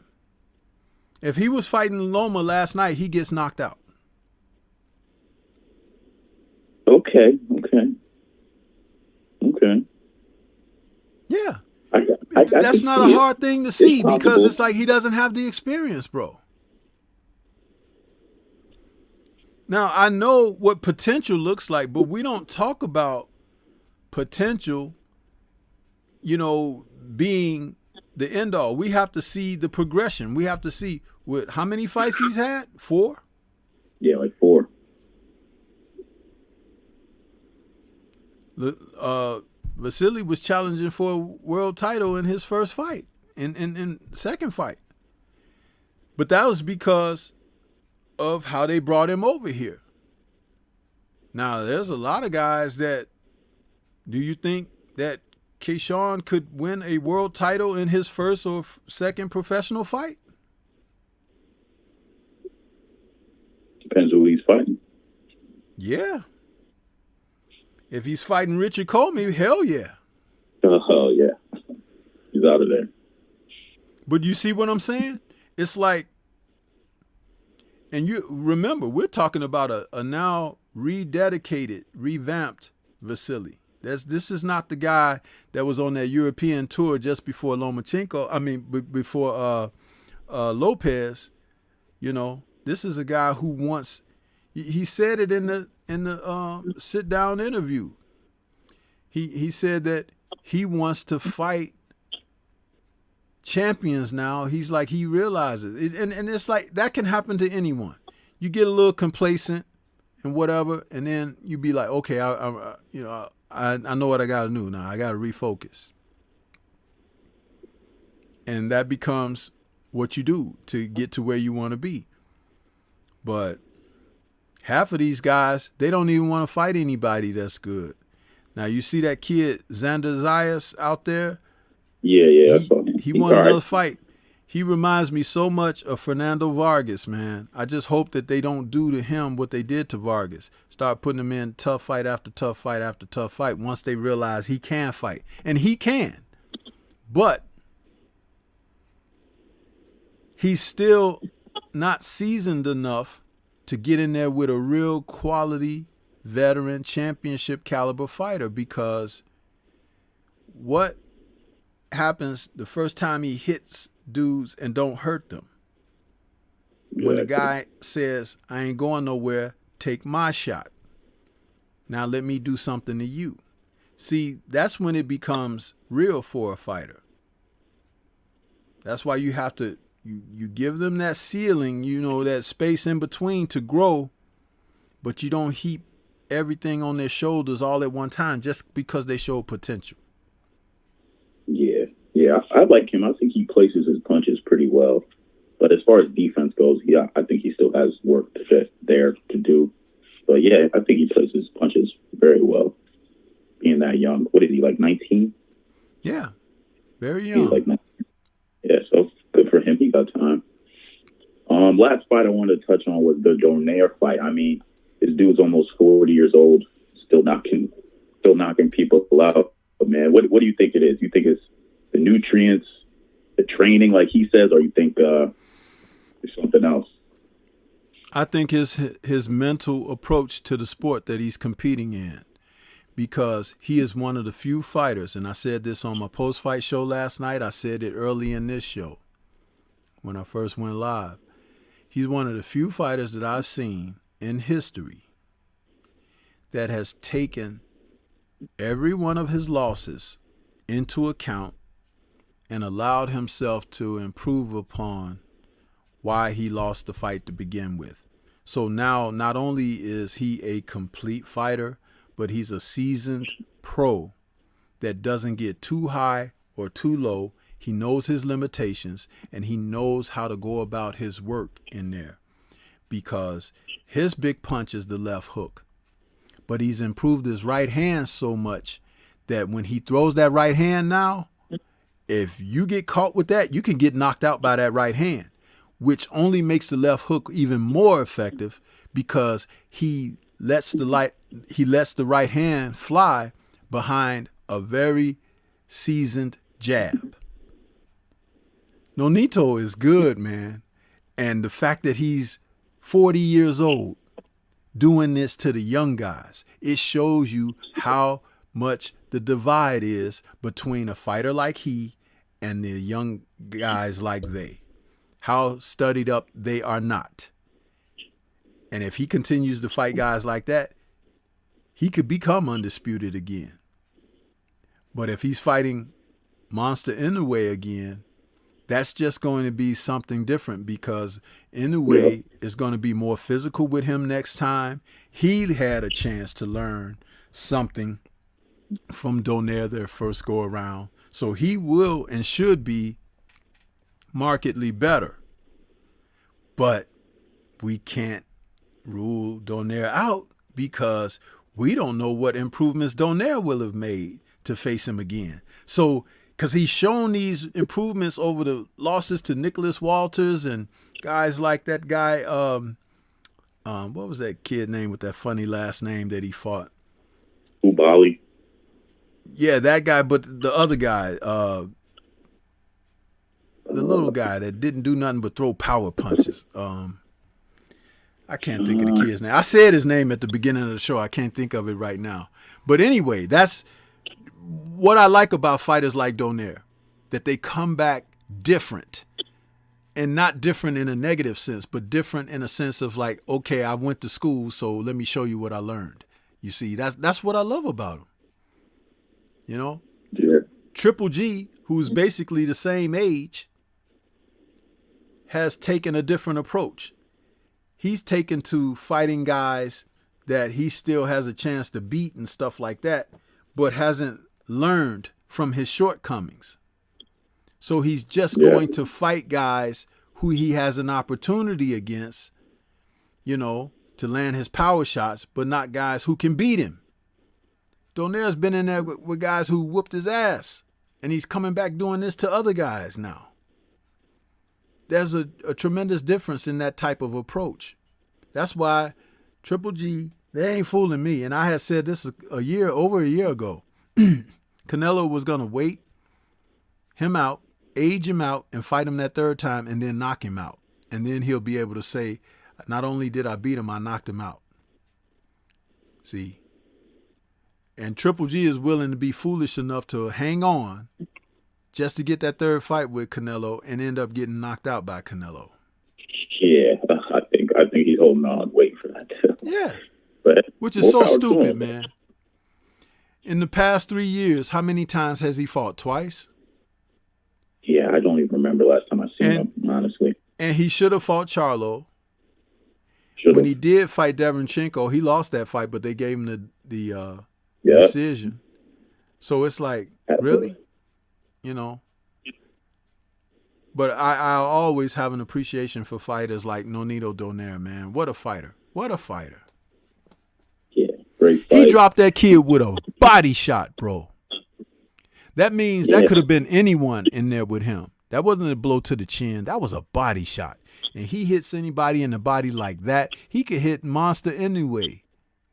Speaker 1: If he was fighting Loma last night, he gets knocked out.
Speaker 4: Okay.
Speaker 1: Yeah.
Speaker 4: I
Speaker 1: that's not a hard thing to see because it's like he doesn't have the experience, bro. Now, I know what potential looks like, but we don't talk about potential, being the end all. We have to see the progression. We have to see how many fights he's had? 4?
Speaker 4: Yeah, 4.
Speaker 1: Vasily was challenging for a world title in his first fight, in second fight. But that was because of how they brought him over here. Now, there's a lot of guys that, do you think that Keyshawn could win a world title in his first or second professional fight?
Speaker 4: Depends who he's fighting.
Speaker 1: Yeah. If he's fighting Richard Comey, hell yeah.
Speaker 4: Oh, yeah. He's out of there.
Speaker 1: But you see what I'm saying? It's like, and you remember, we're talking about a now rededicated, revamped Vasily. This is not the guy that was on that European tour just before Lomachenko. I mean, before Lopez. This is a guy who wants. He said it in the sit down interview. He said that he wants to fight champions now. He's like, he realizes it, and it's like that can happen to anyone. You get a little complacent and whatever, and then you be like, okay, I know what I got to do now. I got to refocus, and that becomes what you do to get to where you want to be. But half of these guys, they don't even want to fight anybody that's good. Now, you see that kid, Xander Zayas, out there?
Speaker 4: Yeah.
Speaker 1: He won another fight. He reminds me so much of Fernando Vargas, man. I just hope that they don't do to him what they did to Vargas. Start putting him in tough fight after tough fight after tough fight once they realize he can fight. And he can. But he's still not seasoned enough to get in there with a real quality veteran championship caliber fighter, because what happens the first time he hits dudes and don't hurt them? When the guy says, I ain't going nowhere, take my shot. Now let me do something to you. See, that's when it becomes real for a fighter. That's why you have to You give them that ceiling, that space in between to grow, but you don't heap everything on their shoulders all at one time just because they show potential.
Speaker 4: Yeah, I like him. I think he places his punches pretty well. But as far as defense goes, I think he still has work there to do. But yeah, I think he places his punches very well. Being that young. What is he, 19?
Speaker 1: Yeah, very young.
Speaker 4: He's 19. Yeah, so good for him. He got time. Last fight I want to to touch on was the Donaire fight. I mean, this dude's almost 40 years old, still knocking people out. But man, what do you think it is? You think it's the nutrients, the training, like he says, or you think there's something else?
Speaker 1: I think his mental approach to the sport that he's competing in, because he is one of the few fighters, and I said this on my post-fight show last night. I said it early in this show when I first went live. He's one of the few fighters that I've seen in history that has taken every one of his losses into account and allowed himself to improve upon why he lost the fight to begin with. So now not only is he a complete fighter, but he's a seasoned pro that doesn't get too high or too low. He knows his limitations, and he knows how to go about his work in there, because his big punch is the left hook. But he's improved his right hand so much that when he throws that right hand now, if you get caught with that, you can get knocked out by that right hand, which only makes the left hook even more effective, because he lets the right hand fly behind a very seasoned jab. Nonito is good, man. And the fact that he's 40 years old doing this to the young guys, it shows you how much the divide is between a fighter like he and the young guys like they. How studied up they are not. And if he continues to fight guys like that, he could become undisputed again. But if he's fighting Monster Inoue again, that's just going to be something different, because Inoue is going to be more physical with him next time. He had a chance to learn something from Donaire their first go around. So he will and should be markedly better. But we can't rule Donaire out, because we don't know what improvements Donaire will have made to face him again. So, because he's shown these improvements over the losses to Nicholas Walters and guys like that guy, what was that kid name with that funny last name that he fought?
Speaker 4: Ubali.
Speaker 1: Yeah, that guy, but the other guy, the little guy that didn't do nothing but throw power punches. I can't think of the kid's name. I said his name at the beginning of the show. I can't think of it right now. But anyway, that's what I like about fighters like Donaire, that they come back different, and not different in a negative sense, but different in a sense of like, okay, I went to school, so let me show you what I learned. You see, that's what I love about him. You know?
Speaker 4: Yeah.
Speaker 1: Triple G, who's basically the same age, has taken a different approach. He's taken to fighting guys that he still has a chance to beat and stuff like that, but hasn't learned from his shortcomings. So he's just going to fight guys who he has an opportunity against, you know, to land his power shots, but not guys who can beat him. Donaire's been in there with guys who whooped his ass, and he's coming back doing this to other guys now. There's a tremendous difference in that type of approach. That's why Triple G, they ain't fooling me. And I had said this over a year ago. Canelo was going to wait him out, age him out, and fight him that third time, and then knock him out. And then he'll be able to say, not only did I beat him, I knocked him out. See? And Triple G is willing to be foolish enough to hang on just to get that third fight with Canelo and end up getting knocked out by Canelo.
Speaker 4: Yeah, I think he's holding on, waiting for that too.
Speaker 1: Yeah,
Speaker 4: but
Speaker 1: which is so stupid, man. In the past 3 years, how many times has he fought? Twice?
Speaker 4: Yeah, I don't even remember last time I seen him, honestly.
Speaker 1: And he should have fought Charlo.
Speaker 4: Should've.
Speaker 1: When he did fight Lomachenko, he lost that fight, but they gave him the decision. So it's like, really? You know? But I always have an appreciation for fighters like Nonito Donaire, man. What a fighter. What a fighter.
Speaker 4: Yeah, great fight.
Speaker 1: He dropped that kid with a body shot, bro. That means that could have been anyone in there with him. That wasn't a blow to the chin. That was a body shot. And he hits anybody in the body like that. He could hit Monster anyway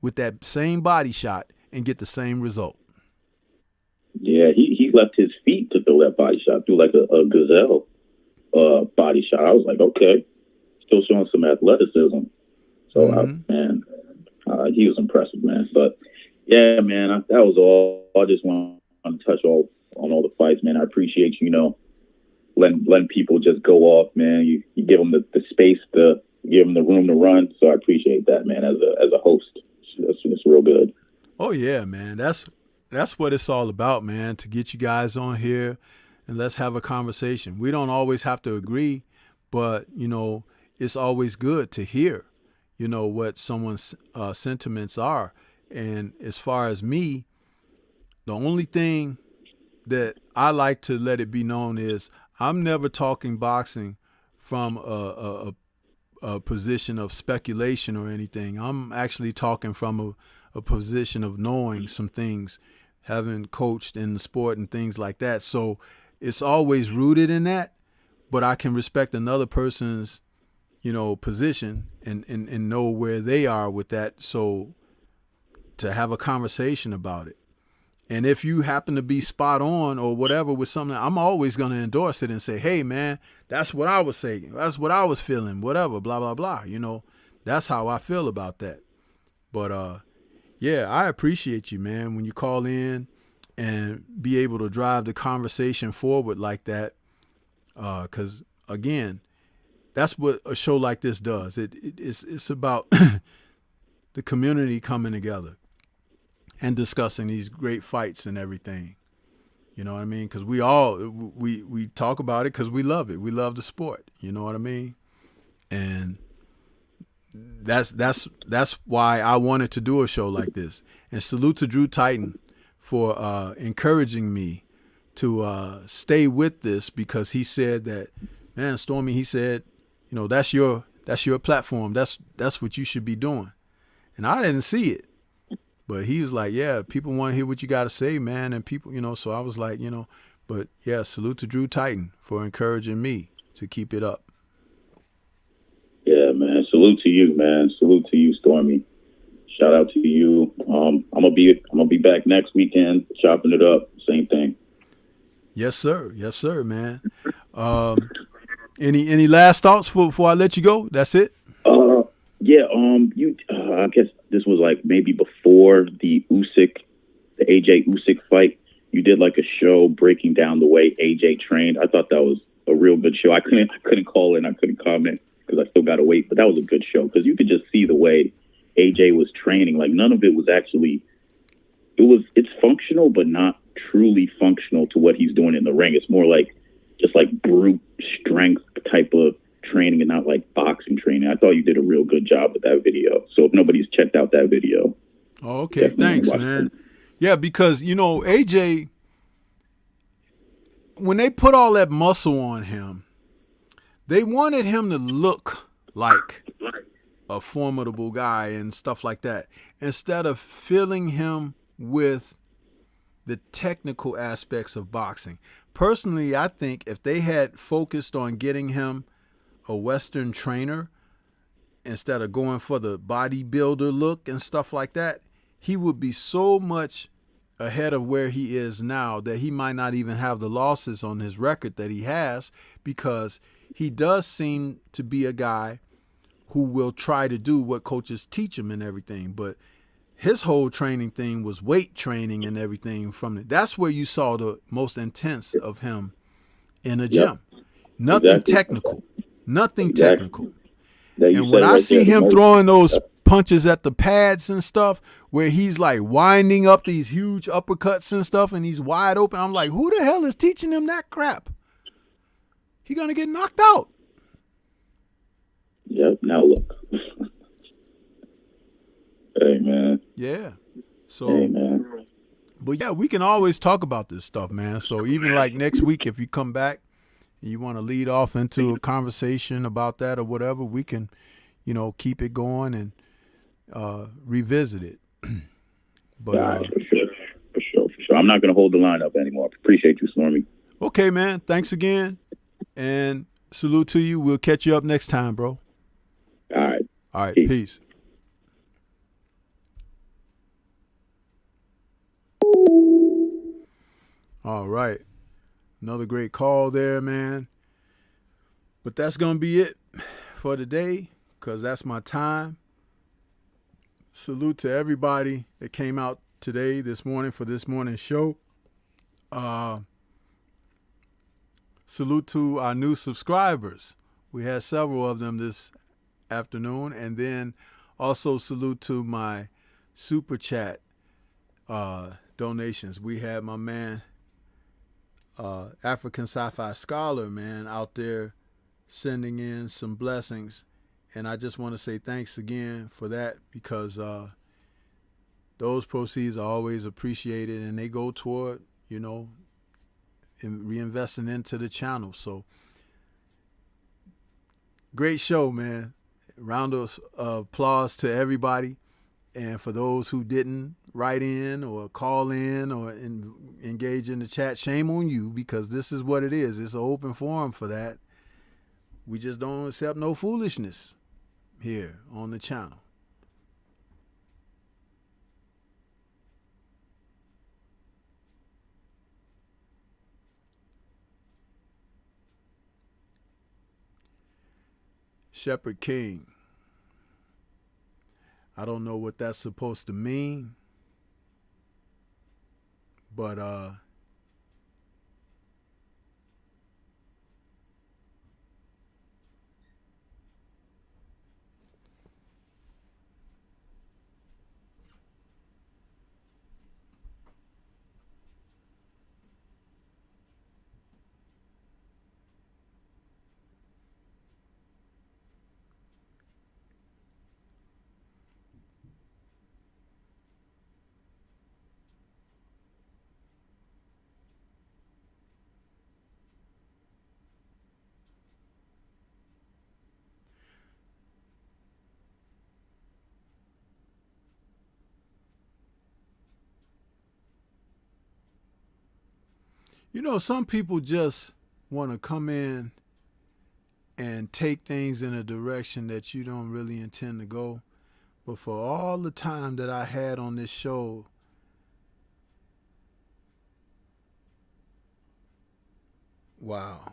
Speaker 1: with that same body shot and get the same result.
Speaker 4: Yeah, he left his feet to throw that body shot through like a gazelle body shot. I was like, okay, still showing some athleticism. So, he was impressive, man. But, yeah, man, that was all. I just want to touch on all the fights, man. I appreciate you, letting people just go off, man. You give them the space to give them the room to run. So I appreciate that, man, as a host. It's real good.
Speaker 1: Oh, yeah, man. That's what it's all about, man, to get you guys on here and let's have a conversation. We don't always have to agree, but, it's always good to hear, what someone's sentiments are. And as far as me, the only thing that I like to let it be known is I'm never talking boxing from a position of speculation or anything. I'm actually talking from a position of knowing some things, having coached in the sport and things like that. So it's always rooted in that, but I can respect another person's, position and know where they are with that. So to have a conversation about it. And if you happen to be spot on or whatever with something, I'm always going to endorse it and say, hey, man, that's what I was saying. That's what I was feeling, whatever, blah, blah, blah. That's how I feel about that. But, yeah, I appreciate you, man, when you call in and be able to drive the conversation forward like that. Because, again, that's what a show like this does. It's about the community coming together and discussing these great fights and everything. You know what I mean? Because we talk about it because we love it. We love the sport. You know what I mean? And that's why I wanted to do a show like this. And salute to Drew Titan for encouraging me to stay with this, because he said that, man, Stormy, he said, that's your platform. That's what you should be doing. And I didn't see it. But he was like, yeah, people want to hear what you got to say, man. And people, so I was like, but yeah, salute to Drew Titan for encouraging me to keep it up.
Speaker 4: Yeah, man. Salute to you, man. Salute to you, Stormy. Shout out to you. I'm gonna be back next weekend, chopping it up. Same thing.
Speaker 1: Yes, sir. Yes, sir, man. Any last thoughts before I let you go? That's it.
Speaker 4: Yeah. I guess this was like maybe before the AJ Usyk fight. You did like a show breaking down the way AJ trained. I thought that was a real good show. I couldn't call in. I couldn't comment because I still got to wait. But that was a good show because you could just see the way AJ was training. Like none of it was actually. It's functional, but not truly functional to what he's doing in the ring. It's more like just like brute strength type of training and not like boxing training. I thought you did a real good job with that video. So if nobody's checked out that video.
Speaker 1: Oh, okay. Thanks, man. Yeah, because, AJ, when they put all that muscle on him, they wanted him to look like a formidable guy and stuff like that, instead of filling him with the technical aspects of boxing. Personally, I think if they had focused on getting him a Western trainer instead of going for the bodybuilder look and stuff like that, he would be so much ahead of where he is now that he might not even have the losses on his record that he has, because he does seem to be a guy who will try to do what coaches teach him and everything. But his whole training thing was weight training and everything. That's where you saw the most intense of him in a gym. Nothing technical. Nothing technical. And when I see him throwing those punches at the pads and stuff, where he's like winding up these huge uppercuts and stuff and he's wide open, I'm like, who the hell is teaching him that crap? He gonna get knocked out.
Speaker 4: Yep, now look. Hey, man.
Speaker 1: Yeah. So,
Speaker 4: hey, man.
Speaker 1: But yeah, we can always talk about this stuff, man. So even like next week, if you come back, you want to lead off into a conversation about that or whatever, we can, keep it going and revisit it. But
Speaker 4: for sure. I'm not going to hold the line up anymore. Appreciate you, Stormy.
Speaker 1: Okay, man. Thanks again. And salute to you. We'll catch you up next time, bro.
Speaker 3: All right.
Speaker 1: All right.
Speaker 4: Peace.
Speaker 1: Peace. All right. Another great call there, man. But that's going to be it for today, because that's my time. Salute to everybody that came out today, this morning, for this morning's show. Salute to our new subscribers. We had several of them this afternoon. And then also salute to my super chat donations. We had my man, African Sci-Fi Scholar, man, out there sending in some blessings. And I just want to say thanks again for that, because those proceeds are always appreciated, and they go toward, in reinvesting into the channel. So great show, man. Round of applause to everybody. And for those who didn't write in or call in or engage in the chat, shame on you, because this is what it is. It's an open forum for that. We just don't accept no foolishness here on the channel. Shepherd King. I don't know what that's supposed to mean, but some people just want to come in and take things in a direction that you don't really intend to go. But for all the time that I had on this show, wow.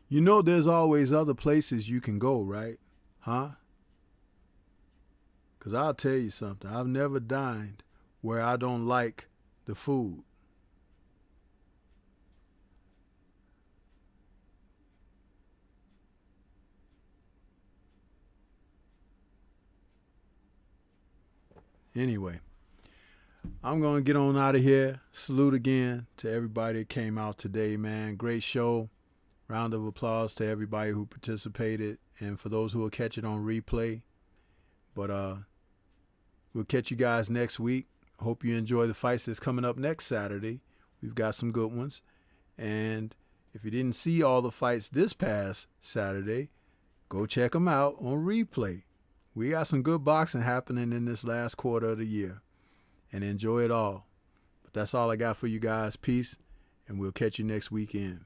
Speaker 1: There's always other places you can go, right? Huh? Because I'll tell you something. I've never dined where I don't like the food. Anyway, I'm going to get on out of here. Salute again to everybody that came out today, man. Great show. Round of applause to everybody who participated, and for those who will catch it on replay. But we'll catch you guys next week. Hope you enjoy the fights that's coming up next Saturday. We've got some good ones. And if you didn't see all the fights this past Saturday, go check them out on replay. We got some good boxing happening in this last quarter of the year. And enjoy it all. But that's all I got for you guys. Peace, and we'll catch you next weekend.